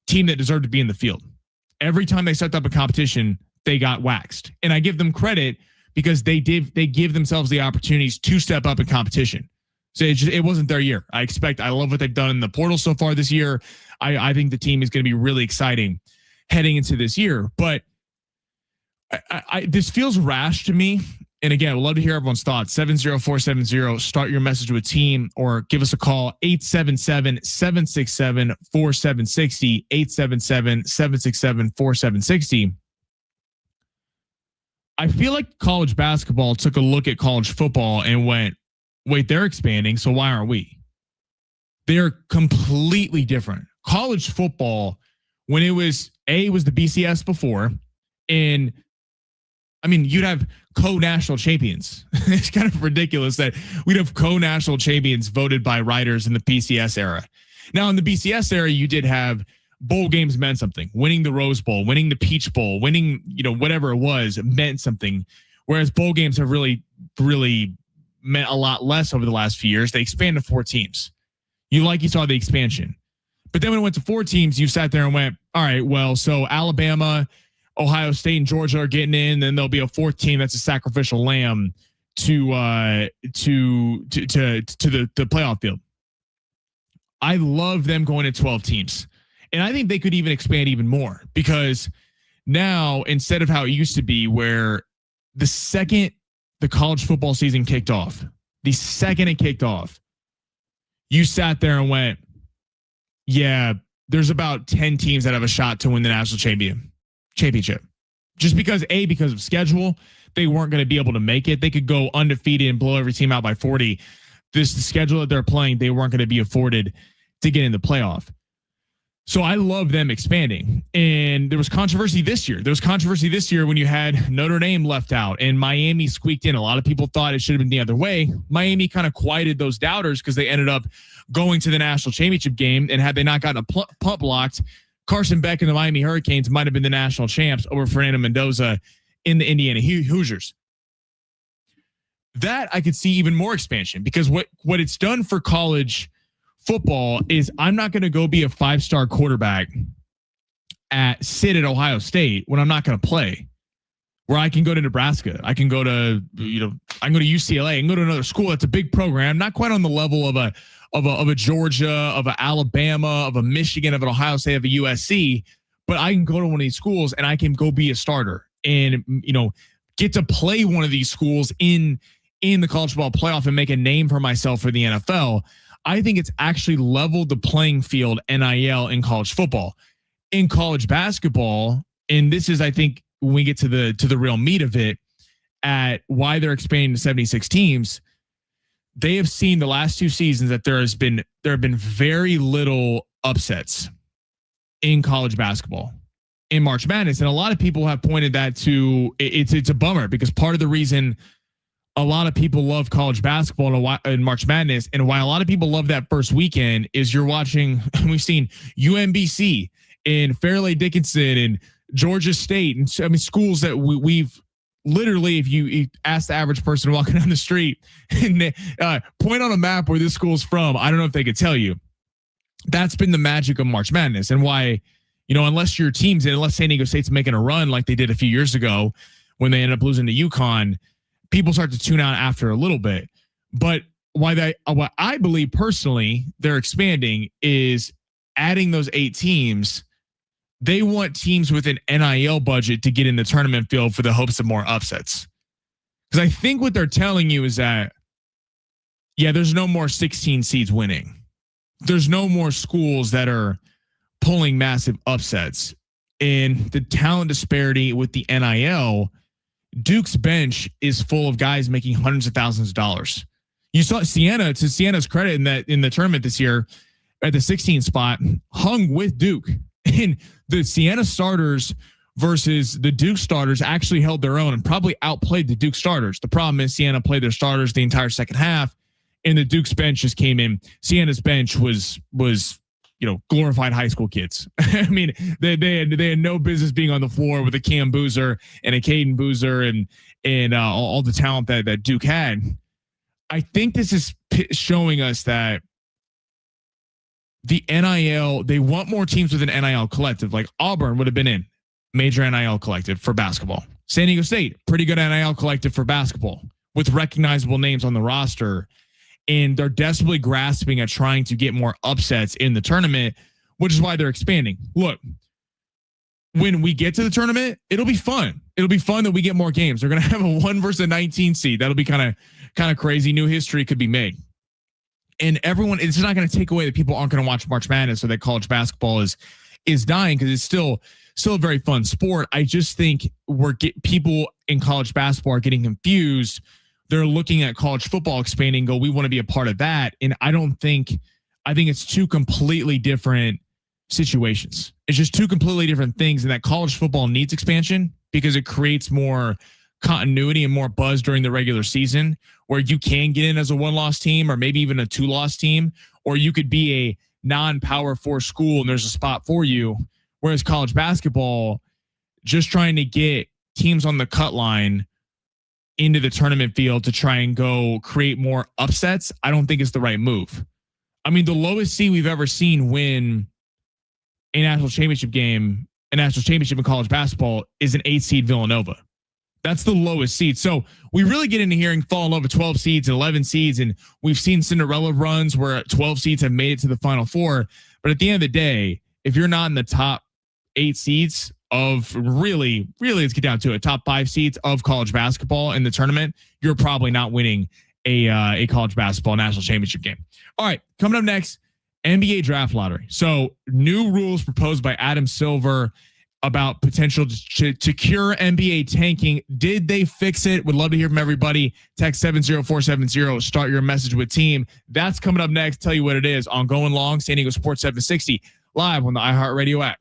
team that deserved to be in the field. Every time they stepped up a competition, they got waxed. And I give them credit because they give themselves the opportunities to step up in competition. So it wasn't their year. I love what they've done in the portal so far this year. I think the team is going to be really exciting heading into this year. But this feels rash to me. And again, I'd love to hear everyone's thoughts. 70470, start your message to a team or give us a call. 877-767-4760, 877-767-4760. I feel like college basketball took a look at college football and went, wait, they're expanding, so why aren't we? They're completely different. College football, when it was the BCS before, and I mean, you'd have co-national champions. It's kind of ridiculous that we'd have co-national champions voted by writers in the BCS era. Now, in the BCS era, you did have bowl games meant something. Winning the Rose Bowl, winning the Peach Bowl, winning, whatever it was meant something. Whereas bowl games have really, really meant a lot less over the last few years. They expanded to 4 teams. You saw the expansion. But then when it went to 4 teams, you sat there and went, all right, well, so Alabama, Ohio State, and Georgia are getting in, then there'll be a 4th team that's a sacrificial lamb to the playoff field. I love them going to 12 teams. And I think they could even expand even more because now, instead of how it used to be where the second the college football season kicked off, you sat there and went, yeah, there's about 10 teams that have a shot to win the national championship. Just because of schedule, they weren't going to be able to make it. They could go undefeated and blow every team out by 40. The schedule that they're playing, they weren't going to be afforded to get in the playoff. So I love them expanding. And there was controversy this year. When you had Notre Dame left out and Miami squeaked in. A lot of people thought it should have been the other way. Miami kind of quieted those doubters because they ended up going to the national championship game. And had they not gotten a pump blocked, Carson Beck and the Miami Hurricanes might have been the national champs over Fernando Mendoza in the Indiana Hoosiers. That I could see even more expansion because what it's done for college football is I'm not going to go be a 5-star quarterback sit at Ohio State when I'm not going to play. Where I can go to Nebraska, I can go to I can go to UCLA, and go to another school that's a big program, not quite on the level of a Georgia, of a Alabama, of a Michigan, of an Ohio State, of a USC, but I can go to one of these schools and I can go be a starter and get to play one of these schools in the college football playoff and make a name for myself for the NFL. I think it's actually leveled the playing field NIL in college football. In college basketball, and this is, I think, when we get to the real meat of it, at why they're expanding to 76 teams, they have seen the last 2 seasons that there have been very little upsets in college basketball in March Madness, and a lot of people have pointed that to it's a bummer, because part of the reason a lot of people love college basketball in March Madness, and why a lot of people love that first weekend, is you're watching. We've seen UMBC and Fairleigh Dickinson and Georgia State, and I mean schools that we've literally, if you ask the average person walking down the street and point on a map where this school's from, I don't know if they could tell you. That's been the magic of March Madness, and why, unless your team's unless San Diego State's making a run like they did a few years ago when they ended up losing to UConn, people start to tune out after a little bit. But what I believe personally they're expanding is adding those 8 teams. They want teams with an NIL budget to get in the tournament field for the hopes of more upsets. Because I think what they're telling you is that, there's no more 16 seeds winning. There's no more schools that are pulling massive upsets. And the talent disparity with the NIL, Duke's bench is full of guys making hundreds of thousands of dollars. You saw Siena, to Siena's credit, in the tournament this year at the 16 spot, hung with Duke. And the Siena starters versus the Duke starters actually held their own and probably outplayed the Duke starters. The problem is Siena played their starters the entire second half, and the Duke's bench just came in. Siena's bench was glorified high school kids. I mean, they had no business being on the floor with a Cam Boozer and a Caden Boozer and all the talent that Duke had. I think this is showing us that the NIL, they want more teams with an NIL collective. Like Auburn would have been in major NIL collective for basketball. San Diego State, pretty good NIL collective for basketball with recognizable names on the roster. And they're desperately grasping at trying to get more upsets in the tournament, which is why they're expanding. Look, when we get to the tournament, it'll be fun. It'll be fun that we get more games. They're going to have a 1 versus 19 seed. That'll be kind of crazy. New history could be made. And everyone, it's not going to take away that people aren't going to watch March Madness or that college basketball is dying, because it's still a very fun sport. I just think people in college basketball are getting confused. They're looking at college football expanding, we want to be a part of that. And I think it's 2 completely different situations. It's just 2 completely different things, and that college football needs expansion because it creates more continuity and more buzz during the regular season, where you can get in as a 1-loss team or maybe even a 2-loss team, or you could be a non-power 4 school and there's a spot for you. Whereas college basketball, just trying to get teams on the cut line into the tournament field to try and go create more upsets, I don't think it's the right move. I mean, the lowest seed we've ever seen win a national championship game, a national championship in college basketball, is an 8 seed Villanova. That's the lowest seed. So we really get into here and fall in love with 12 seeds and 11 seeds. And we've seen Cinderella runs where 12 seeds have made it to the Final Four. But at the end of the day, if you're not in the top 8 seeds of really, let's get down to it, top 5 seeds of college basketball in the tournament, you're probably not winning a college basketball national championship game. All right, coming up next, NBA draft lottery. So new rules proposed by Adam Silver about potential to cure NBA tanking. Did they fix it? Would love to hear from everybody. Text 70470. Start your message with team. That's coming up next. Tell you what it is on Going Long, San Diego Sports 760, live on the iHeartRadio app.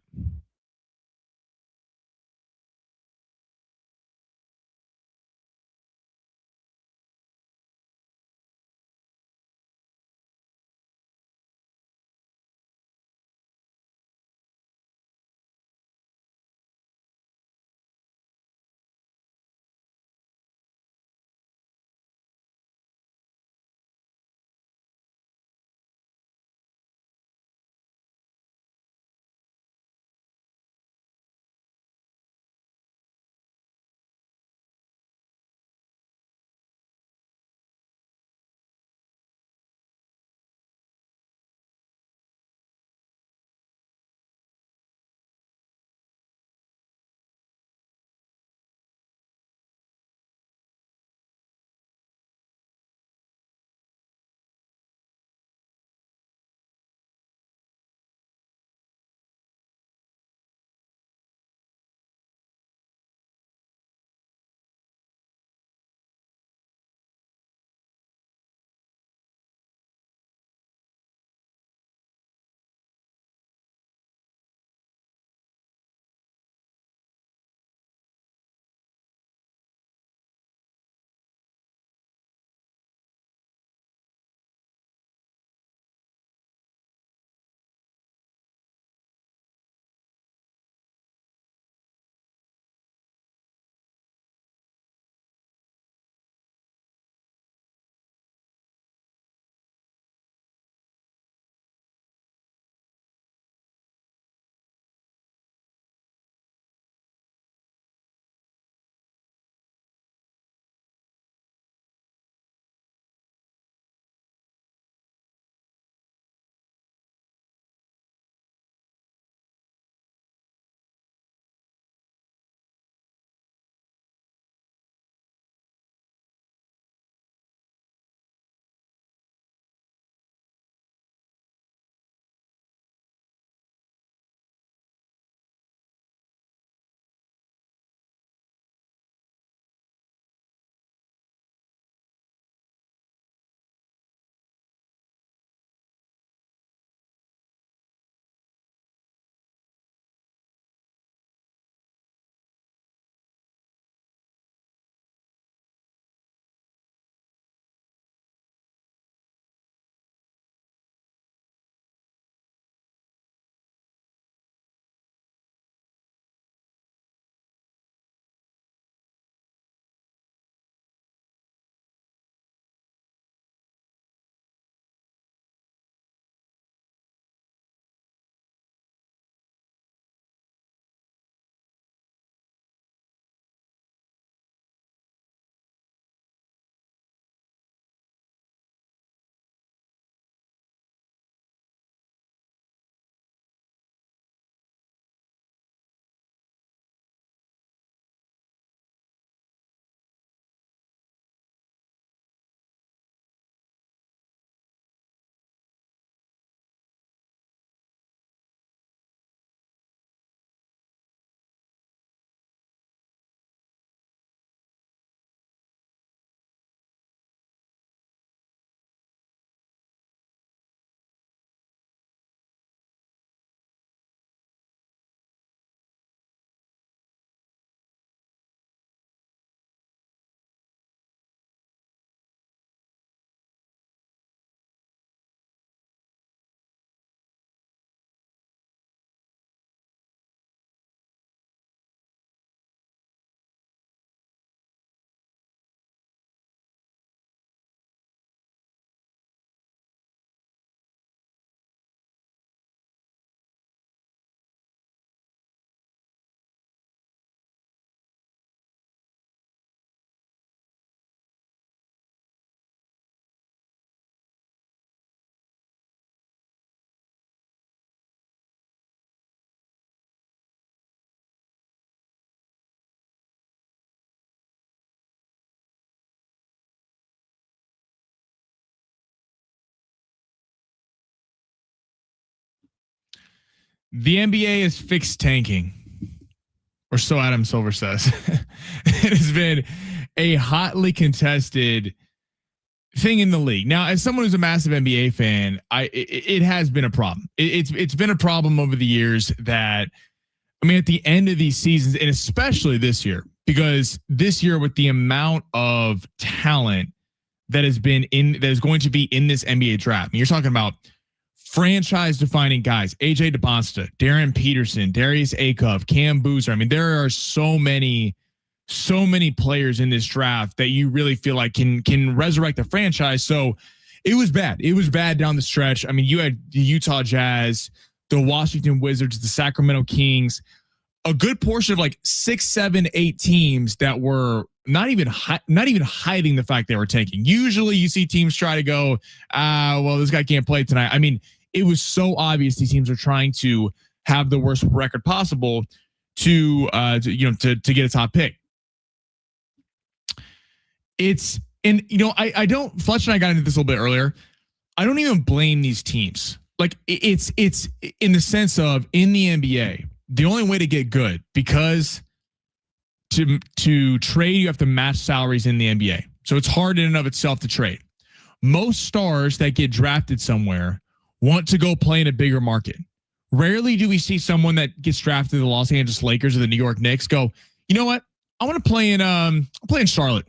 The NBA is fixed tanking, or so Adam Silver says. It has been a hotly contested thing in the league. Now, as someone who's a massive NBA fan, it has been a problem. It's been a problem over the years that, I mean, at the end of these seasons, and especially this year, because this year with the amount of talent that is going to be in this NBA draft, I mean, you're talking about franchise defining guys: AJ DeBonsta, Darren Peterson, Darius Akov, Cam Boozer. I mean, there are so many players in this draft that you really feel like can resurrect the franchise. So it was bad. It was bad down the stretch. I mean, you had the Utah Jazz, the Washington Wizards, the Sacramento Kings, a good portion of like 6, 7, 8 teams that were not even hiding the fact they were tanking. Usually you see teams try to go, well, this guy can't play tonight. I mean, it was so obvious these teams are trying to have the worst record possible to get a top pick. I don't, Fletch and I got into this a little bit earlier. I don't even blame these teams. Like it's in the sense of, in the NBA, the only way to get good, because to trade, you have to match salaries in the NBA. So it's hard in and of itself to trade. Most stars that get drafted somewhere want to go play in a bigger market. Rarely do we see someone that gets drafted to the Los Angeles Lakers or the New York Knicks go, you know what? I want to play in Charlotte.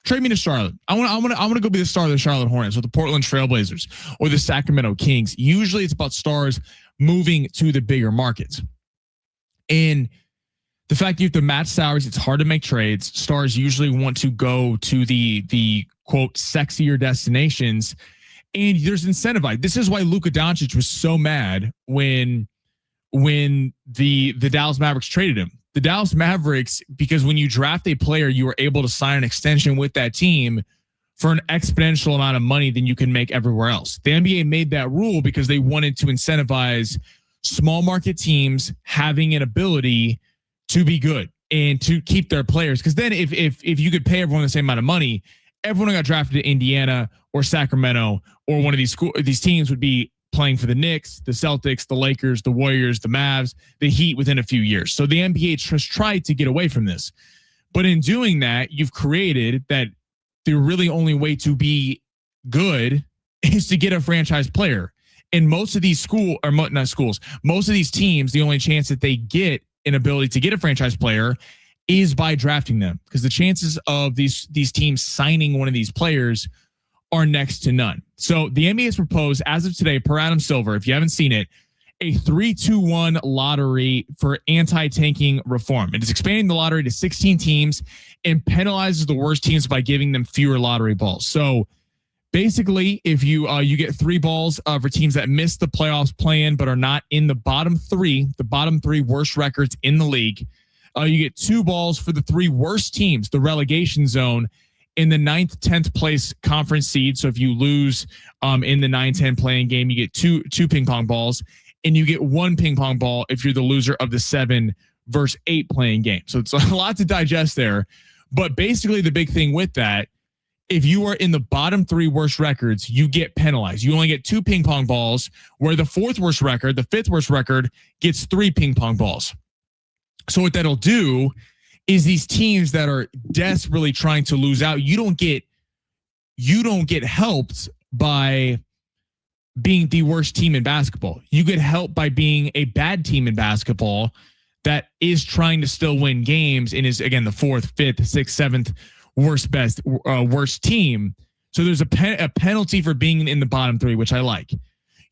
Trade me to Charlotte. I want to go be the star of the Charlotte Hornets or the Portland Trailblazers or the Sacramento Kings. Usually it's about stars moving to the bigger markets. And the fact you have to match salaries, it's hard to make trades. Stars usually want to go to the quote sexier destinations, and there's incentive. This is why Luka Doncic was so mad when the Dallas Mavericks traded him. The Dallas Mavericks, because when you draft a player, you are able to sign an extension with that team for an exponential amount of money than you can make everywhere else. The NBA made that rule because they wanted to incentivize small market teams having an ability to be good and to keep their players. Because then if you could pay everyone the same amount of money, everyone who got drafted to Indiana or Sacramento or one of these teams would be playing for the Knicks, the Celtics, the Lakers, the Warriors, the Mavs, the Heat within a few years. So the NBA just tried to get away from this. But in doing that, you've created that the really only way to be good is to get a franchise player. And most of these most of these teams, the only chance that they get an ability to get a franchise player is by drafting them, because the chances of these teams signing one of these players are next to none. So the NBA has proposed, as of today, per Adam Silver, if you haven't seen it, a 3-2-1 lottery for anti-tanking reform. It is expanding the lottery to 16 teams and penalizes the worst teams by giving them fewer lottery balls. So basically, if you get 3 balls for teams that missed the playoffs play-in but are not in the bottom three worst records in the league, you get 2 balls for the 3 worst teams, the relegation zone, in the 9th, 10th place conference seed. So if you lose in the 9-10 playing game, you get two ping pong balls, and you get 1 ping pong ball if you're the loser of the 7 versus 8 playing game. So it's a lot to digest there. But basically the big thing with that, if you are in the bottom 3 worst records, you get penalized. You only get 2 ping pong balls, where the 4th worst record, the 5th worst record, gets 3 ping pong balls. So what that'll do is these teams that are desperately trying to lose out, you don't get helped by being the worst team in basketball. You get helped by being a bad team in basketball that is trying to still win games and is, again, the 4th, 5th, 6th, 7th worst team. So there's a penalty for being in the bottom 3, which I like.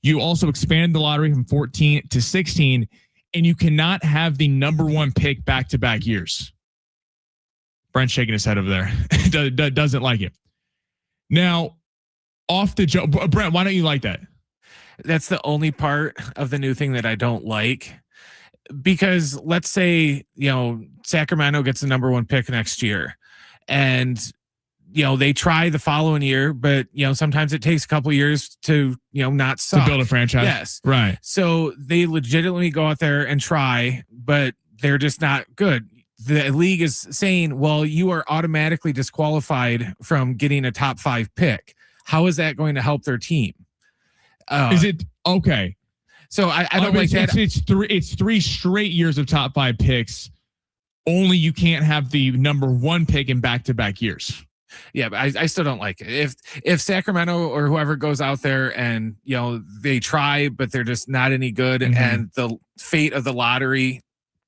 You also expand the lottery from 14 to 16, and you cannot have the number 1 pick back-to-back years. Brent's shaking his head over there. Doesn't like it. Now, off the jump, Brent, why don't you like that? That's the only part of the new thing that I don't like, because let's say, Sacramento gets the number 1 pick next year, and, they try the following year, but, sometimes it takes a couple years to, not suck. To build a franchise. Yes. Right. So they legitimately go out there and try, but they're just not good. The league is saying, well, you are automatically disqualified from getting a top 5 pick. How is that going to help their team? Is it okay? So I don't like that. It's three straight years of top 5 picks. Only you can't have the number 1 pick in back-to-back years. Yeah, but I still don't like it. If Sacramento or whoever goes out there and they try, but they're just not any good, and the fate of the lottery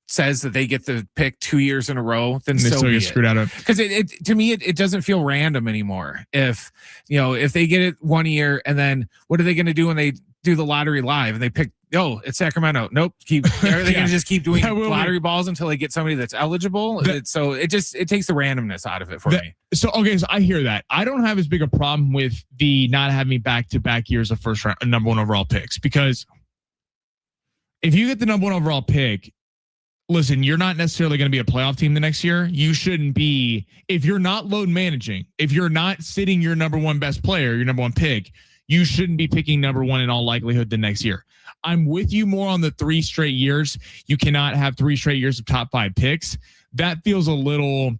says that they get the pick 2 years in a row, then they so still be get screwed out of. Because it to me it doesn't feel random anymore. If they get it 1 year, and then what are they going to do when they do the lottery live and they pick? Oh, it's Sacramento. Nope. Are they going to just keep doing lottery balls until they get somebody that's eligible? So it takes the randomness out of it for me. So I hear that. I don't have as big a problem with the not having back-to-back years of first round number 1 overall picks, because if you get the number 1 overall pick, listen, you're not necessarily going to be a playoff team the next year. You shouldn't be, if you're not load managing, if you're not sitting your number 1 best player, your number 1 pick, you shouldn't be picking number 1 in all likelihood the next year. I'm with you more on the 3 straight years. You cannot have 3 straight years of top 5 picks. That feels a little,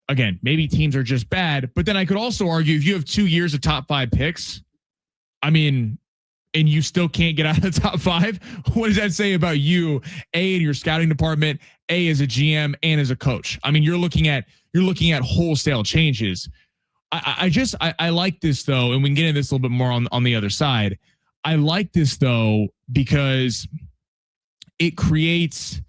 again, maybe teams are just bad, but then I could also argue if you have 2 years of top 5 picks, I mean, and you still can't get out of the top 5, what does that say about you, A, in your scouting department, A, as a GM, and as a coach? I mean, you're looking at wholesale changes. I like this though, and we can get into this a little bit more on the other side. I like this though because it creates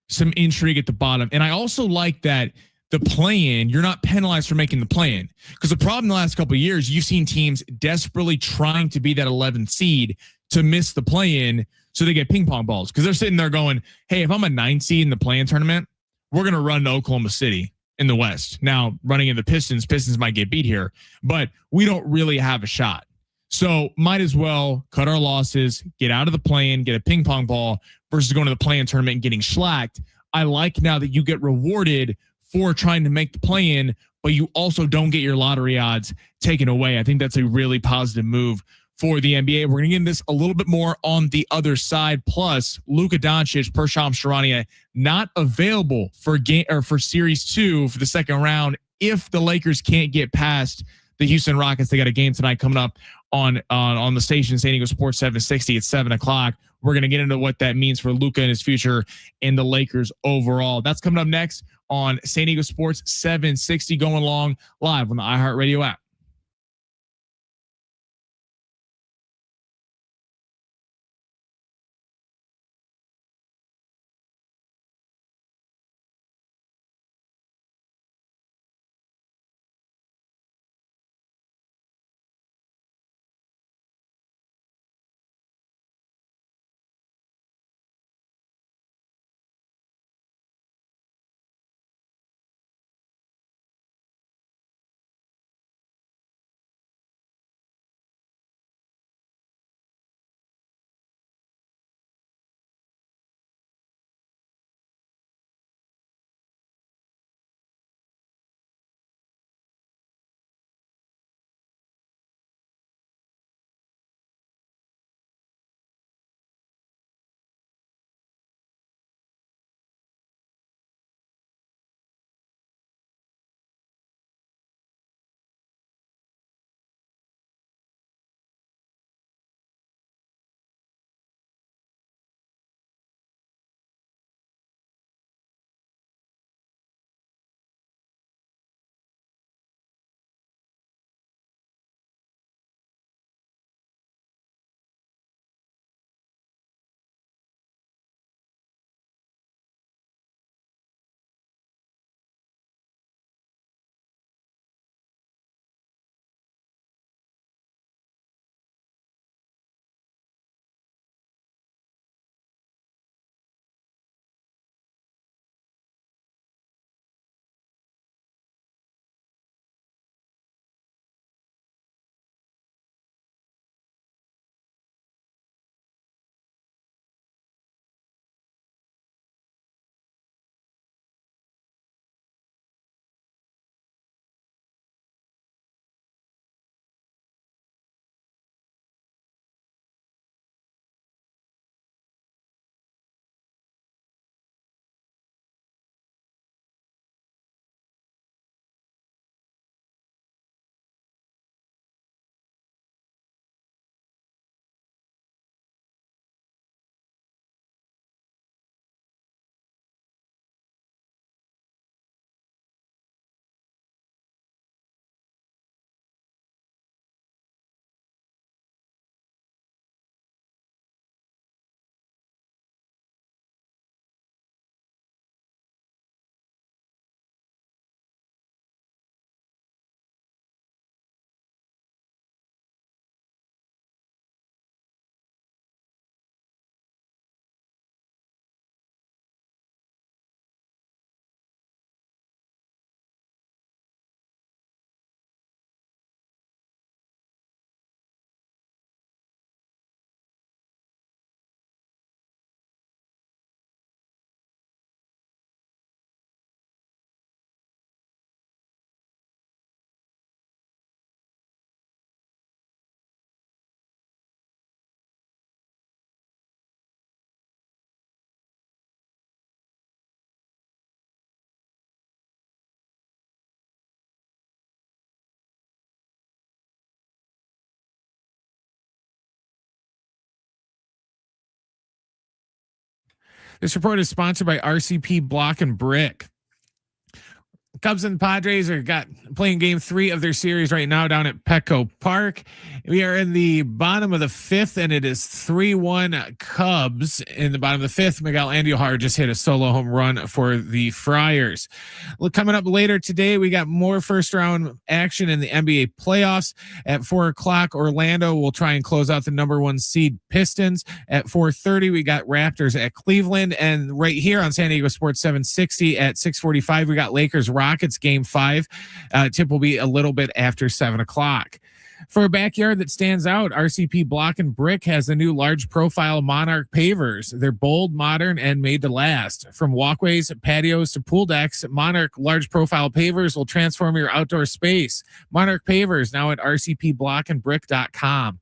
some intrigue at the bottom, and I also like that the play-in, you're not penalized for making the play-in, because the problem in the last couple of years, you've seen teams desperately trying to be that 11th seed to miss the play-in so they get ping pong balls, because they're sitting there going, hey, if I'm a 9 seed in the play-in tournament, we're going to run to Oklahoma City in the West. Now, running in the Pistons might get beat here, but we don't really have a shot. So might as well cut our losses, get out of the play-in, get a ping pong ball versus going to the play-in tournament and getting shellacked. I like now that you get rewarded for trying to make the play-in, but you also don't get your lottery odds taken away. I think that's a really positive move for the NBA. We're going to get into this a little bit more on the other side. Plus, Luka Doncic, per Shams Charania, not available for Series 2 for the second round if the Lakers can't get past the Houston Rockets. They got a game tonight coming up on the station, San Diego Sports 760 at 7:00. We're going to get into what that means for Luka and his future and the Lakers overall. That's coming up next on San Diego Sports 760, going along live on the iHeartRadio app. This report is sponsored by RCP Block and Brick. Cubs and Padres are playing game 3 of their series right now down at Petco Park. We are in the bottom of the 5th, and it is 3-1 Cubs in the bottom of the 5th. Miguel Andujar just hit a solo home run for the Friars. Well, coming up later today, we got more first round action in the NBA playoffs. At 4 o'clock, Orlando will try and close out the number 1 seed Pistons. At 4:30, we got Raptors at Cleveland. And right here on San Diego Sports 760 at 6:45, we got Lakers Rockets game 5. Tip will be a little bit after 7 o'clock. For a backyard that stands out, RCP Block and Brick has the new large profile Monarch pavers. They're bold, modern, and made to last. From walkways, patios to pool decks, Monarch large profile pavers will transform your outdoor space. Monarch pavers now at rcpblockandbrick.com.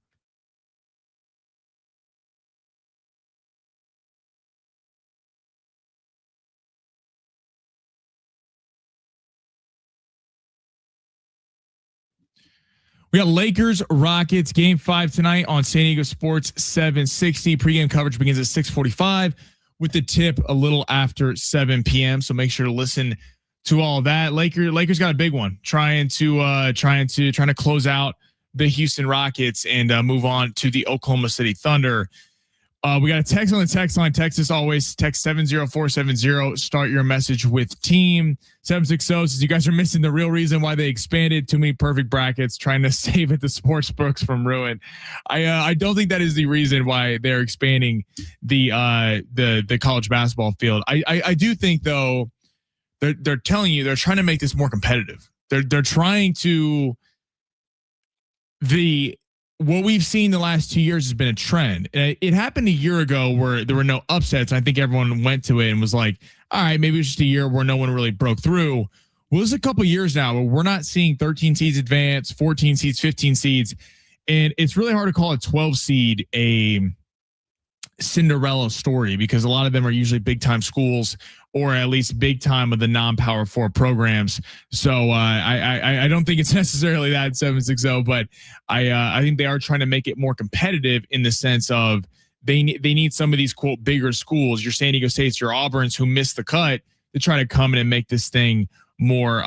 We got Lakers Rockets game 5 tonight on San Diego Sports 760. Pregame coverage begins at 6:45 with the tip a little after 7 p.m. So make sure to listen to all that. Lakers got a big one, trying to close out the Houston Rockets and move on to the Oklahoma City Thunder. We got a text on the text line. Text as always. Text 70470. Start your message with team 760. Says you guys are missing the real reason why they expanded. Too many perfect brackets. Trying to save it the sports books from ruin. I don't think that is the reason why they're expanding the college basketball field. I do think though they're telling you they're trying to make this more competitive. They're trying to what we've seen the last 2 years has been a trend. It happened a year ago where there were no upsets. I think everyone went to it and was like, all right, maybe it's just a year where no one really broke through. Well, it's a couple of years now where we're not seeing 13 seeds advance, 14 seeds, 15 seeds. And it's really hard to call a 12 seed a Cinderella story because a lot of them are usually big time schools or at least big time of the non-power 4 programs. So I don't think it's necessarily that 760, but I think they are trying to make it more competitive in the sense of they need some of these quote bigger schools, your San Diego States, your Auburns who missed the cut to try to come in and make this thing more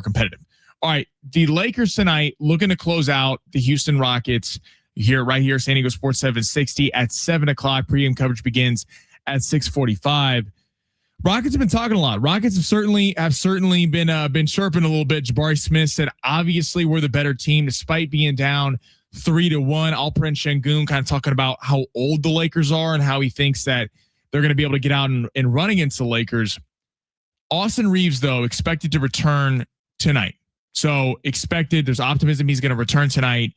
competitive. All right, the Lakers tonight looking to close out the Houston Rockets right here, San Diego Sports 760 at 7 o'clock. Pregame coverage begins at 6:45. Rockets have been talking a lot. Rockets have certainly been chirping a little bit. Jabari Smith said, obviously we're the better team despite being down 3-1. Alperen Şengün kind of talking about how old the Lakers are and how he thinks that they're going to be able to get out and run against the Lakers. Austin Reeves, though, expected to return tonight. So there's optimism he's going to return tonight.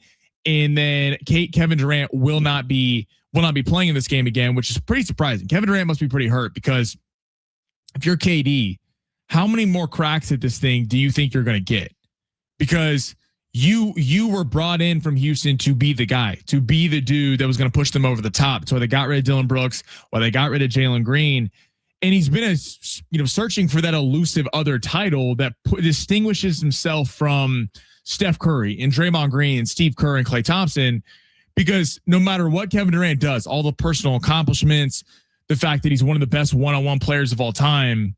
And then Kevin Durant will not be playing in this game again, which is pretty surprising. Kevin Durant must be pretty hurt because if you're KD, how many more cracks at this thing do you think you're going to get? Because you were brought in from Houston to be the guy, to be the dude that was going to push them over the top. So they got rid of Dylan Brooks, or they got rid of Jalen Green, and he's been searching for that elusive other title that distinguishes himself from Steph Curry and Draymond Green and Steve Kerr and Klay Thompson, because no matter what Kevin Durant does, all the personal accomplishments, the fact that he's one of the best one-on-one players of all time,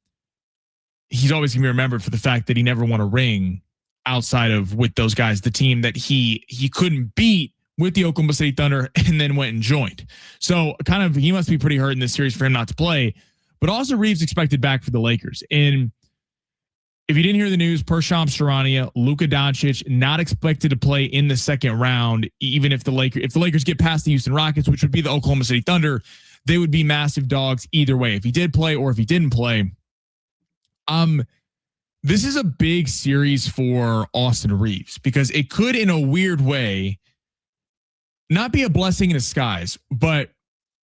he's always going to be remembered for the fact that he never won a ring outside of with those guys, the team that he couldn't beat with the Oklahoma City Thunder and then went and joined. So he must be pretty hurt in this series for him not to play, but also Reeves expected back for the Lakers. And if you didn't hear the news, per Shams Charania, Luka Doncic not expected to play in the second round, even if the Lakers get past the Houston Rockets, which would be the Oklahoma City Thunder, they would be massive dogs either way. If he did play or if he didn't play. This is a big series for Austin Reeves because it could, in a weird way, not be a blessing in disguise, but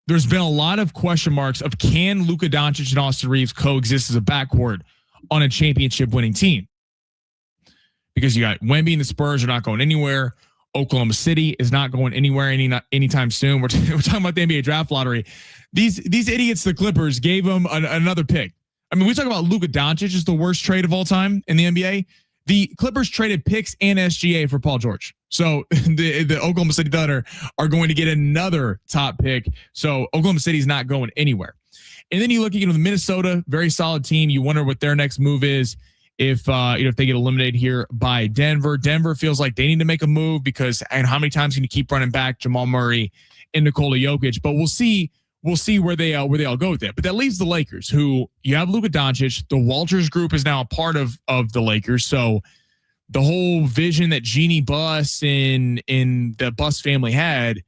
there's been a lot of question marks of can Luka Doncic and Austin Reeves coexist as a backcourt on a championship winning team? Because you got Wemby and the Spurs are not going anywhere. Oklahoma City is not going anywhere anytime soon. We're talking about the NBA draft lottery. These idiots, the Clippers, gave them another pick. I mean, we talk about Luka Doncic is the worst trade of all time in the NBA. The Clippers traded picks and SGA for Paul George. So the Oklahoma City Thunder are going to get another top pick. So Oklahoma City is not going anywhere. And then you look at, the Minnesota, very solid team. You wonder what their next move is if they get eliminated here by Denver. Denver feels like they need to make a move because, and how many times can you keep running back Jamal Murray and Nikola Jokic? But we'll see where they all go with it. But that leaves the Lakers, who you have Luka Doncic. The Walters group is now a part of the Lakers. So the whole vision that Jeannie Buss in the Buss family had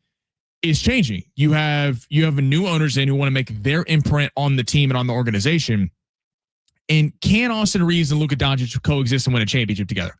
is changing. You have new owners in who want to make their imprint on the team and on the organization. And can Austin Reeves and Luka Doncic coexist and win a championship together?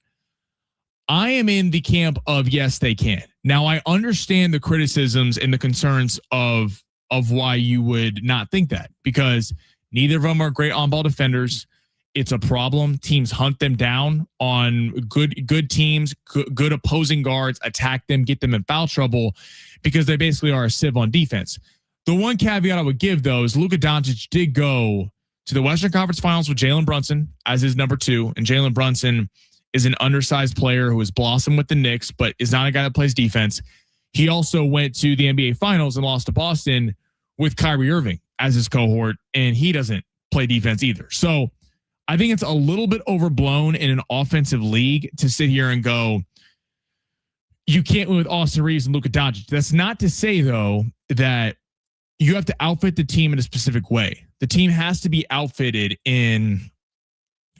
I am in the camp of yes, they can. Now, I understand the criticisms and the concerns of why you would not think that, because neither of them are great on-ball defenders. It's a problem. Teams hunt them down on good teams, good opposing guards, attack them, get them in foul trouble because they basically are a sieve on defense. The one caveat I would give, though, is Luka Doncic did go to the Western Conference Finals with Jalen Brunson as his number 2, and Jalen Brunson is an undersized player who has blossomed with the Knicks, but is not a guy that plays defense. He also went to the NBA Finals and lost to Boston with Kyrie Irving as his cohort, and he doesn't play defense either. So I think it's a little bit overblown in an offensive league to sit here and go, you can't win with Austin Reeves and Luka Doncic. That's not to say, though, that you have to outfit the team in a specific way. The team has to be outfitted in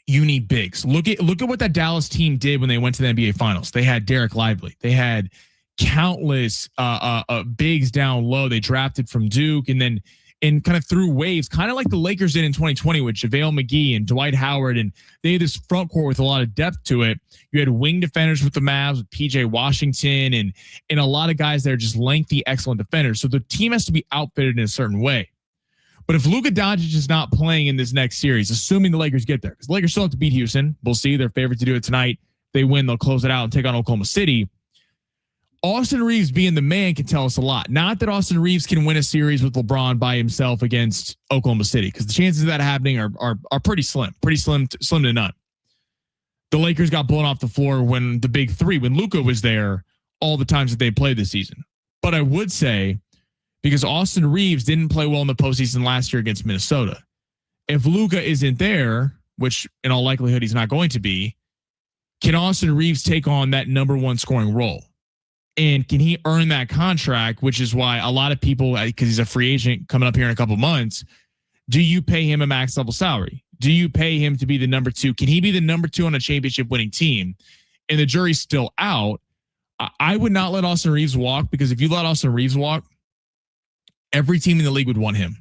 you need bigs. Look at what that Dallas team did when they went to the NBA Finals. They had Derek Lively. They had countless bigs down low. They drafted from Duke and kind of threw waves, kind of like the Lakers did in 2020 with JaVale McGee and Dwight Howard. And they had this front court with a lot of depth to it. You had wing defenders with the Mavs, with PJ Washington, and a lot of guys that are just lengthy, excellent defenders. So the team has to be outfitted in a certain way. But if Luka Doncic is not playing in this next series, assuming the Lakers get there, because the Lakers still have to beat Houston. We'll see. They're favored to do it tonight. They win, they'll close it out and take on Oklahoma City. Austin Reeves being the man can tell us a lot. Not that Austin Reeves can win a series with LeBron by himself against Oklahoma City, because the chances of that happening are pretty slim to none. The Lakers got blown off the floor when the big three, when Luka was there, all the times that they played this season. But I would say, because Austin Reeves didn't play well in the postseason last year against Minnesota, if Luka isn't there, which in all likelihood he's not going to be, can Austin Reeves take on that number 1 scoring role? And can he earn that contract, which is why a lot of people, because he's a free agent coming up here in a couple months, do you pay him a max level salary? Do you pay him to be the number 2? Can he be the number 2 on a championship winning team? And the jury's still out. I would not let Austin Reeves walk, because if you let Austin Reeves walk, every team in the league would want him,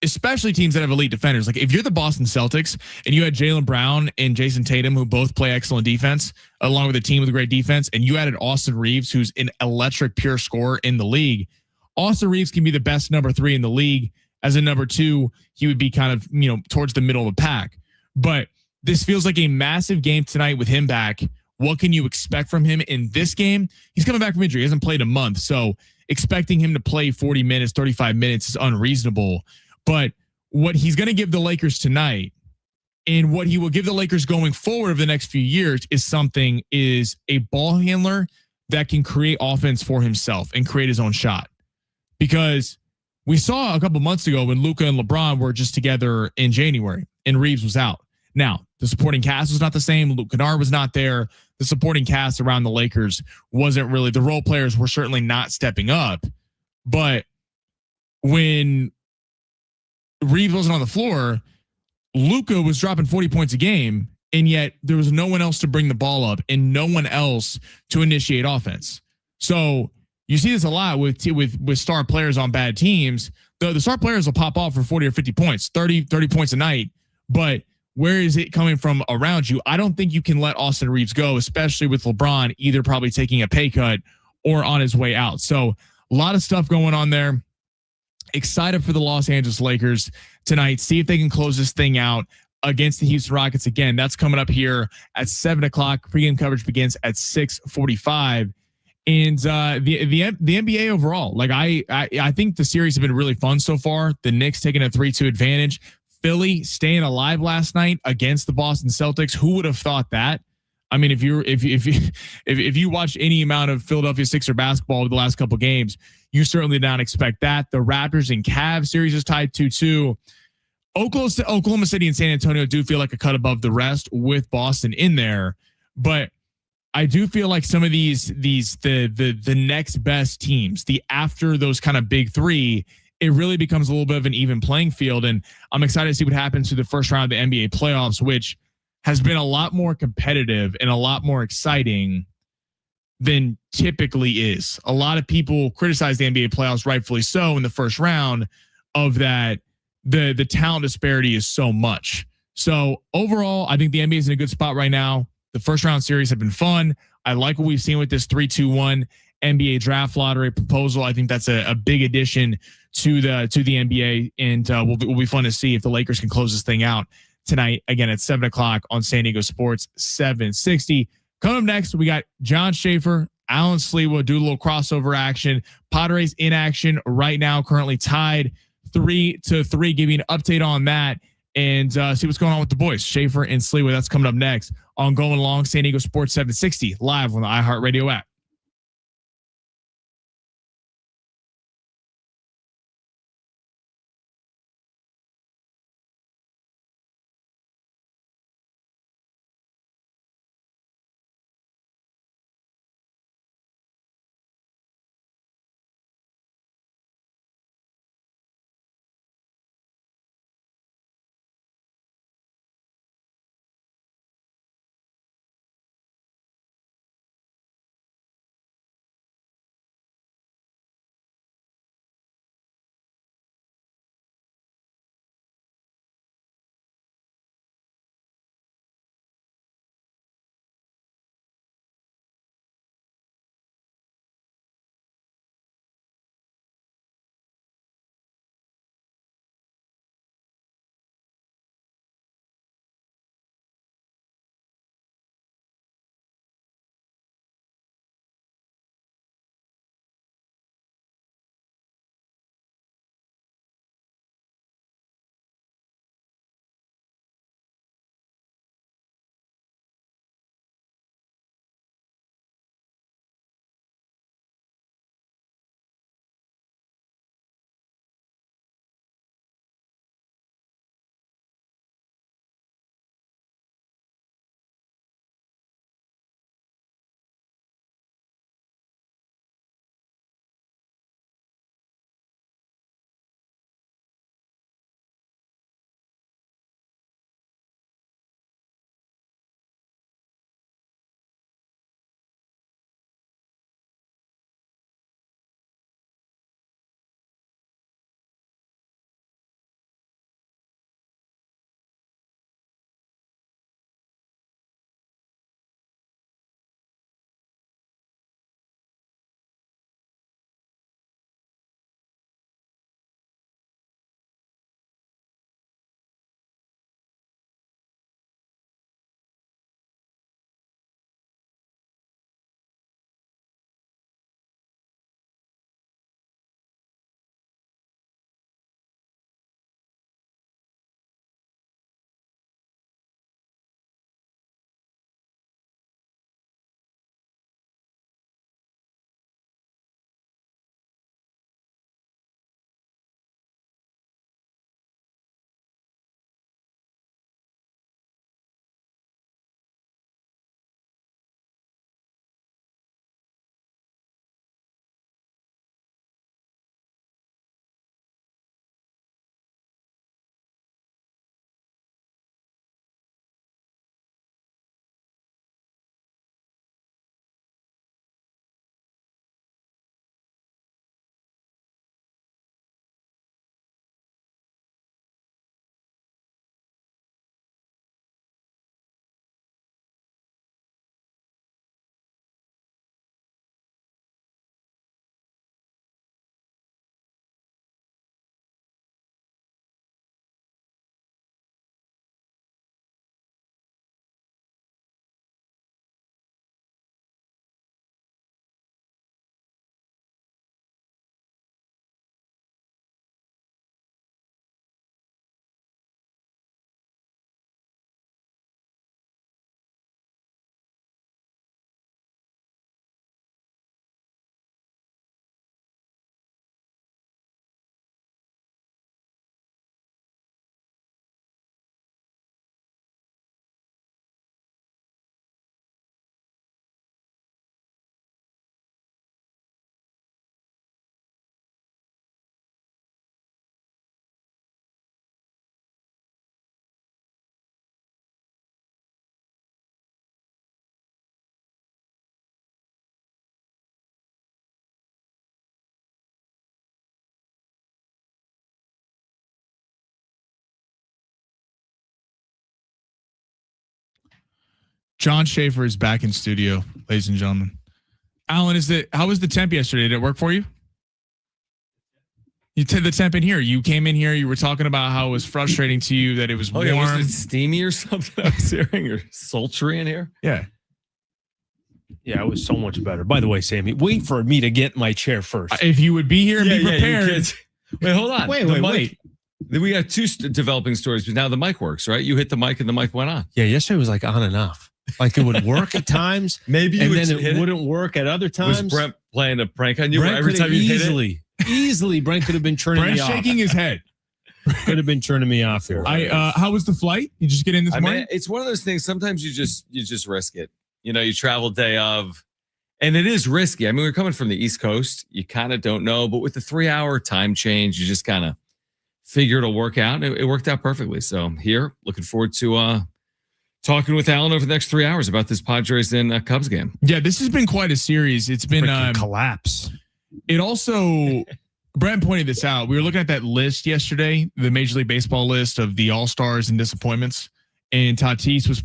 especially teams that have elite defenders. Like if you're the Boston Celtics and you had Jaylen Brown and Jason Tatum, who both play excellent defense, along with a team with a great defense, and you added Austin Reeves, who's an electric pure scorer in the league, Austin Reeves can be the best number 3 in the league. As a number 2, he would be kind of, towards the middle of the pack. But this feels like a massive game tonight with him back. What can you expect from him in this game? He's coming back from injury. He hasn't played a month. So expecting him to play 40 minutes, 35 minutes is unreasonable. But what he's going to give the Lakers tonight, and what he will give the Lakers going forward over the next few years, is a ball handler that can create offense for himself and create his own shot. Because we saw a couple months ago when Luka and LeBron were just together in January and Reeves was out. Now, the supporting cast was not the same. Luke Kennard was not there. The supporting cast around the Lakers wasn't really, the role players were certainly not stepping up. But when Reeves wasn't on the floor, Luka was dropping 40 points a game, and yet there was no one else to bring the ball up and no one else to initiate offense. So you see this a lot with star players on bad teams. The star players will pop off for 40 or 50 points, 30 points a night. But where is it coming from around you? I don't think you can let Austin Reeves go, especially with LeBron either probably taking a pay cut or on his way out. So a lot of stuff going on there. Excited for the Los Angeles Lakers tonight. See if they can close this thing out against the Houston Rockets. Again, that's coming up here at 7 o'clock. Pregame coverage begins at 6:45. And the NBA overall, like I think the series have been really fun so far. The Knicks taking a 3-2 advantage. Philly staying alive last night against the Boston Celtics. Who would have thought that? I mean, if you watch any amount of Philadelphia Sixer basketball over the last couple games, you certainly did not expect that. The Raptors and Cavs series is tied 2-2. Oklahoma City and San Antonio do feel like a cut above the rest with Boston in there, but I do feel like some of the next best teams, the after those kind of big three, it really becomes a little bit of an even playing field. And I'm excited to see what happens to the first round of the NBA playoffs, which has been a lot more competitive and a lot more exciting than typically is. A lot of people criticize the NBA playoffs, rightfully so, in the first round of that. The talent disparity is so much. So overall, I think the NBA is in a good spot right now. The first round series have been fun. I like what we've seen with this 3-2-1 NBA draft lottery proposal. I think that's a big addition to the NBA, and will be fun to see if the Lakers can close this thing out tonight, again at 7:00 on San Diego Sports 760. Coming up next, we got John Schaefer, Alan Slewa, do a little crossover action. Padres in action right now, currently tied 3-3. Give you an update on that and see what's going on with the boys, Schaefer and Slewa. That's coming up next on Going Along San Diego Sports 760 live on the iHeartRadio app. John Schaefer is back in studio, ladies and gentlemen. Alan, how was the temp yesterday? Did it work for you? You did the temp in here. You came in here. You were talking about how it was frustrating to you that it was warm. Yeah, was it steamy or something? I was hearing or sultry in here. Yeah. Yeah, it was so much better. By the way, Sammy, wait for me to get my chair first. If you would be here and be prepared. Wait, hold on. Wait. We got two developing stories, but now the mic works, right? You hit the mic and the mic went on. Yeah, yesterday was like on and off. Like it would work at times, maybe, and then it wouldn't work at other times. Was Brent playing a prank on you? Brent Every time you easily, Brent could have been turning me off. Shaking his head. Could have been turning me off here. How was the flight? You just get in this morning? Mean, it's one of those things. Sometimes you just risk it. You travel day of, and it is risky. I mean, we're coming from the East Coast. You kind of don't know, but with the 3-hour time change, you just kind of figure it'll work out. It worked out perfectly. So here, looking forward to talking with Alan over the next 3 hours about this Padres and Cubs game. Yeah, this has been quite a series. It's been collapse. It also, Brent pointed this out. We were looking at that list yesterday, the Major League Baseball list of the All-Stars and disappointments. And Tatis was,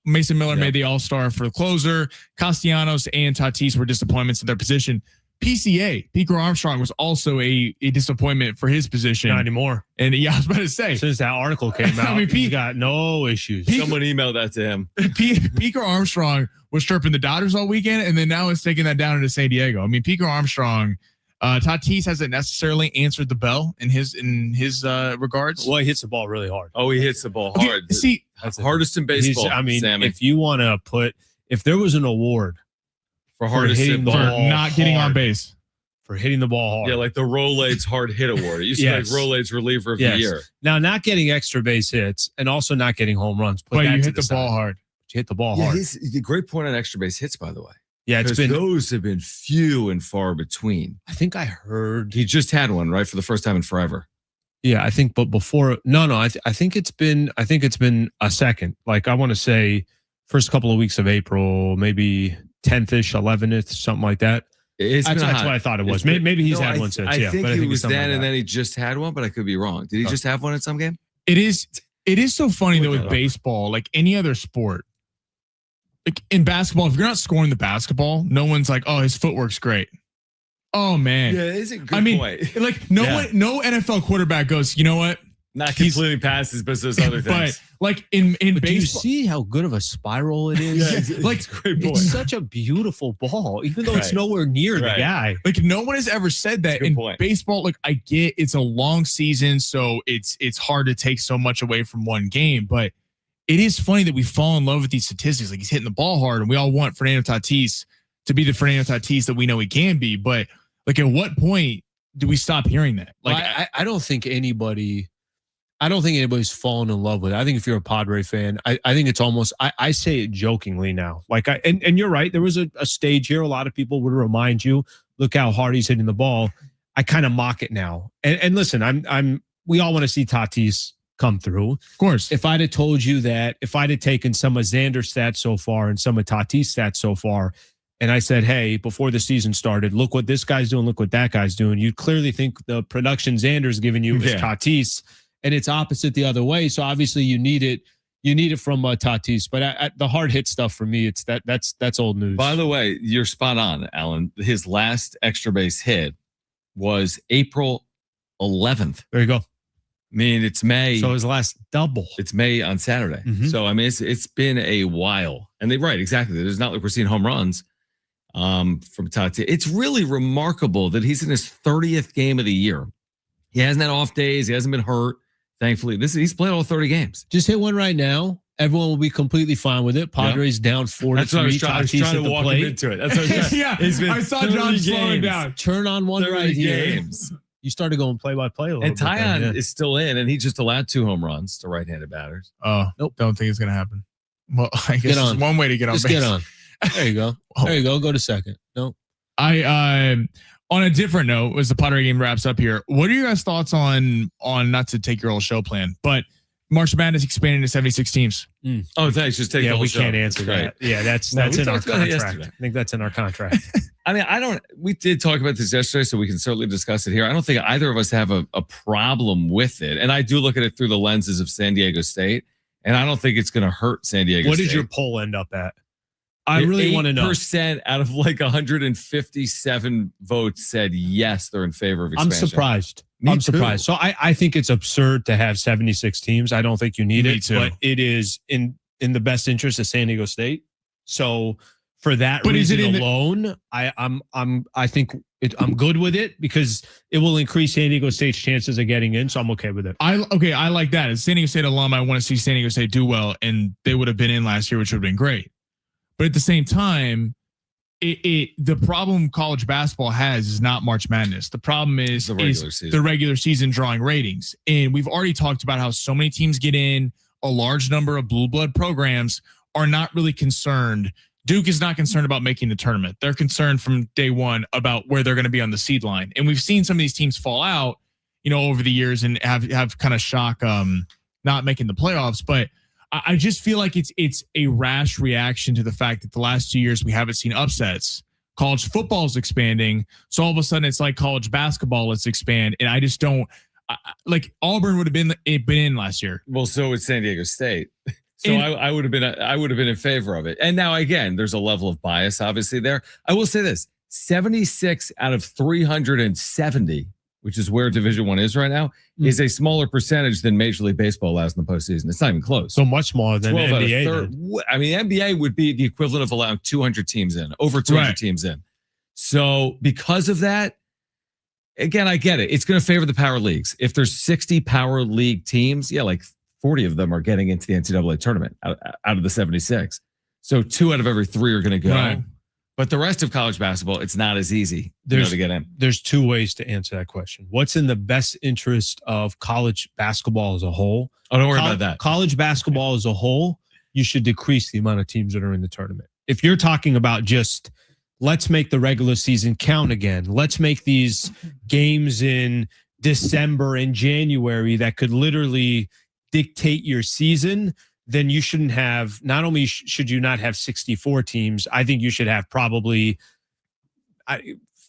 Mason Miller made the All-Star for the closer. Castellanos and Tatis were disappointments in their position. PCA, Pico Armstrong, was also a disappointment for his position. Not anymore. And I was about to say, since that article came out, he's got no issues. Someone emailed that to him. Pico Armstrong was chirping the Dodgers all weekend, and then now it's taking that down into San Diego. I mean, Pico Armstrong, Tatis hasn't necessarily answered the bell in his regards. Well, he hits the ball really hard. Oh, he hits the ball hard. Okay, see, that's hardest in baseball. Sammy. If you want to if there was an award for hardest hitting the ball, for not getting on base, for hitting the ball hard, yeah, like the Rolaids Hard Hit Award. It used to be like Rolaids Reliever of the Year. Now, not getting extra base hits and also not getting home runs, but you hit the ball hard. You hit the ball hard. The great point on extra base hits, by the way. Yeah, those have been few and far between. I think I heard he just had one right for the first time in forever. Yeah, I think, but before I think it's been a second. Like I want to say, first couple of weeks of April, maybe 10th-ish, 11th, something like that. That's what I thought it was. Maybe he's had one since. I think he was then, and then he just had one, but I could be wrong. Did he just have one in some game? It is so funny though with baseball, like any other sport. Like in basketball, if you're not scoring the basketball, no one's like, "Oh, his footwork's great." Oh man, yeah, it's a good point. Like no NFL quarterback goes, you know what? Not completing passes, but those other things. But like in baseball, do you see how good of a spiral it is? Yeah, it's a great point. It's such a beautiful ball, even though it's nowhere near the guy. Like no one has ever said that in baseball. Like I get it's a long season, so it's hard to take so much away from one game, but it is funny that we fall in love with these statistics. Like he's hitting the ball hard, and we all want Fernando Tatis to be the Fernando Tatis that we know he can be. But like, at what point do we stop hearing that? Like, I don't think anybody's fallen in love with it. I think if you're a Padre fan, I think it's almost, I say it jokingly now. Like and you're right. There was a stage here. A lot of people would remind you, look how hard he's hitting the ball. I kind of mock it now. And listen, we all want to see Tatis come through. Of course. If I'd have told you that, if I'd have taken some of Xander's stats so far and some of Tatis stats so far, and I said, hey, before the season started, look what this guy's doing, look what that guy's doing, you'd clearly think the production Xander's giving you is Tatis, and it's opposite the other way. So obviously you need it from Tatis. But the hard hit stuff for me, that's old news. By the way, you're spot on, Alan. His last extra base hit was April 11th. There you go. I mean, it's May. So his last double. It's May on Saturday. Mm-hmm. So, I mean, it's been a while. And exactly. There's not like we're seeing home runs from Tatis. It's really remarkable that he's in his 30th game of the year. He hasn't had off days. He hasn't been hurt. Thankfully, he's played all 30 games. Just hit one right now. Everyone will be completely fine with it. Padres down 4-3. That's what I was trying to walk him into it. That's what I was yeah, I saw John slowing down. Turn on one right games. Here. You started going play-by-play a little bit. And Tyon is still in, and he just allowed 2 home runs to right-handed batters. Oh, nope. Don't think it's going to happen. Well, I guess there's one way to get on base. Just get on. There you go. There you go. Go to second. No. On a different note, as the Padre game wraps up here, what are your guys' thoughts on not to take your old show plan, but March Madness expanding to 76 teams? Oh, thanks. Just take the whole show. We can't answer that. Yeah, that's in our contract. I think that's in our contract. I mean, we did talk about this yesterday, so we can certainly discuss it here. I don't think either of us have a problem with it. And I do look at it through the lenses of San Diego State, and I don't think it's going to hurt San Diego State. What did your poll end up at? I really want to know. 8% out of like 157 votes said yes, they're in favor of expansion. I'm surprised. Me I'm too. surprised. So I think it's absurd to have 76 teams. I don't think you need it, too. but it is in the best interest of San Diego State. So for that reason alone, I think I'm good with it because it will increase San Diego State's chances of getting in. So I'm okay with it. I like that. As San Diego State alum, I want to see San Diego State do well, and they would have been in last year, which would have been great. But at the same time, the problem college basketball has is not March Madness. The problem is the regular season drawing ratings. And we've already talked about how so many teams get in, a large number of blue blood programs are not really concerned. Duke is not concerned about making the tournament. They're concerned from day one about where they're going to be on the seed line. And we've seen some of these teams fall out, over the years and have kind of shock not making the playoffs. But I just feel like it's a rash reaction to the fact that the last 2 years we haven't seen upsets. College football is expanding, so all of a sudden it's like college basketball. Let's expand, and I just don't like Auburn would have been in last year. Well, so would San Diego State. So I would have been in favor of it. And now again, there's a level of bias obviously there. I will say this: 76 out of 370. Which is where Division I is right now, is a smaller percentage than Major League Baseball allows in the postseason. It's not even close. So much smaller than NBA. I mean, NBA would be the equivalent of allowing 200 teams in, over 200 teams in. So because of that, again, I get it. It's going to favor the power leagues. If there's 60 power league teams, like 40 of them are getting into the NCAA tournament out of the 76. So 2 out of every 3 are going to go. Right. But the rest of college basketball, it's not as easy to get in. There's 2 ways to answer that question. What's in the best interest of college basketball as a whole? Oh, don't worry about that. College basketball as a whole, you should decrease the amount of teams that are in the tournament. If you're talking about just let's make the regular season count again, let's make these games in December and January that could literally dictate your season, then you shouldn't have, not only should you not have 64 teams, I think you should have probably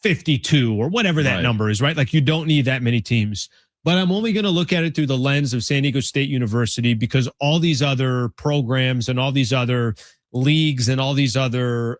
52 or whatever that number is, right? Like you don't need that many teams. But I'm only going to look at it through the lens of San Diego State University because all these other programs and all these other leagues and all these other,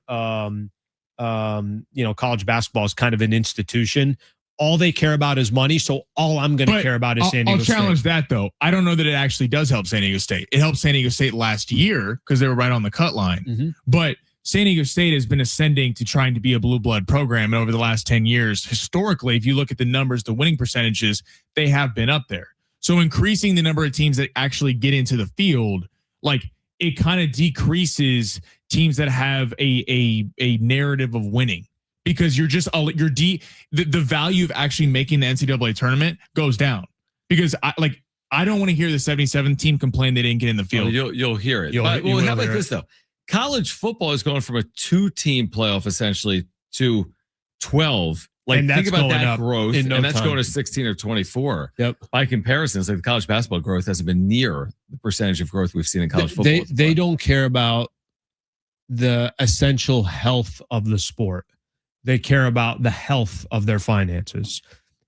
college basketball is kind of an institution. All they care about is money. So all I'm going to care about is San Diego State. I'll challenge that, though. I don't know that it actually does help San Diego State. It helped San Diego State last year because they were right on the cut line. Mm-hmm. But San Diego State has been ascending to trying to be a blue blood program. And over the last 10 years, historically, if you look at the numbers, the winning percentages, they have been up there. So increasing the number of teams that actually get into the field, like it kind of decreases teams that have a narrative of winning. Because the value of actually making the NCAA tournament goes down. Because I don't want to hear the 77 team complain they didn't get in the field. Well, you'll hear it. How about this though? College football is going from a 2-team playoff essentially to 12. Like think about that growth, and that's going to 16 or 24. Yep. By comparison, it's like the college basketball growth hasn't been near the percentage of growth we've seen in college football. They don't care about the essential health of the sport. They care about the health of their finances.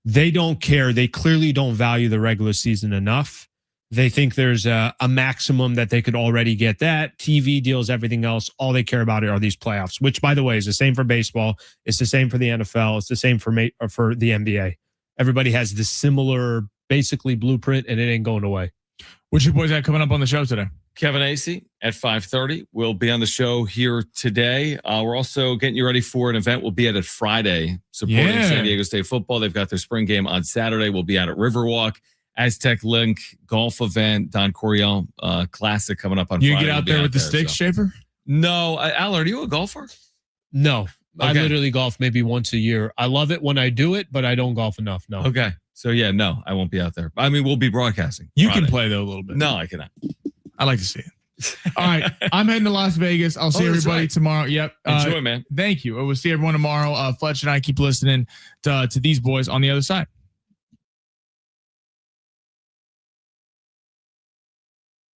They don't care. They clearly don't value the regular season enough. They think there's a maximum that they could already get that. TV deals, everything else. All they care about are these playoffs, which, by the way, is the same for baseball. It's the same for the NFL. It's the same for the NBA. Everybody has this similar, basically, blueprint, and it ain't going away. What you boys got coming up on the show today? Kevin Acey at 5:30 will be on the show here today. We're also getting you ready for an event we'll be at Friday supporting San Diego State football. They've got their spring game on Saturday. We'll be out at Riverwalk. Aztec Link golf event, Don Coryell Classic coming up on Friday. You get out there with the sticks, Schaefer? No. Allard, are you a golfer? No. Okay. I literally golf maybe once a year. I love it when I do it, but I don't golf enough. No. Okay. So, no, I won't be out there. I mean, we'll be broadcasting. You can play, though, a little bit. No, I cannot. I like to see it. All right. I'm heading to Las Vegas. I'll see everybody tomorrow. Yep. Enjoy, man. Thank you. We'll see everyone tomorrow. Fletch and I keep listening to these boys on the other side.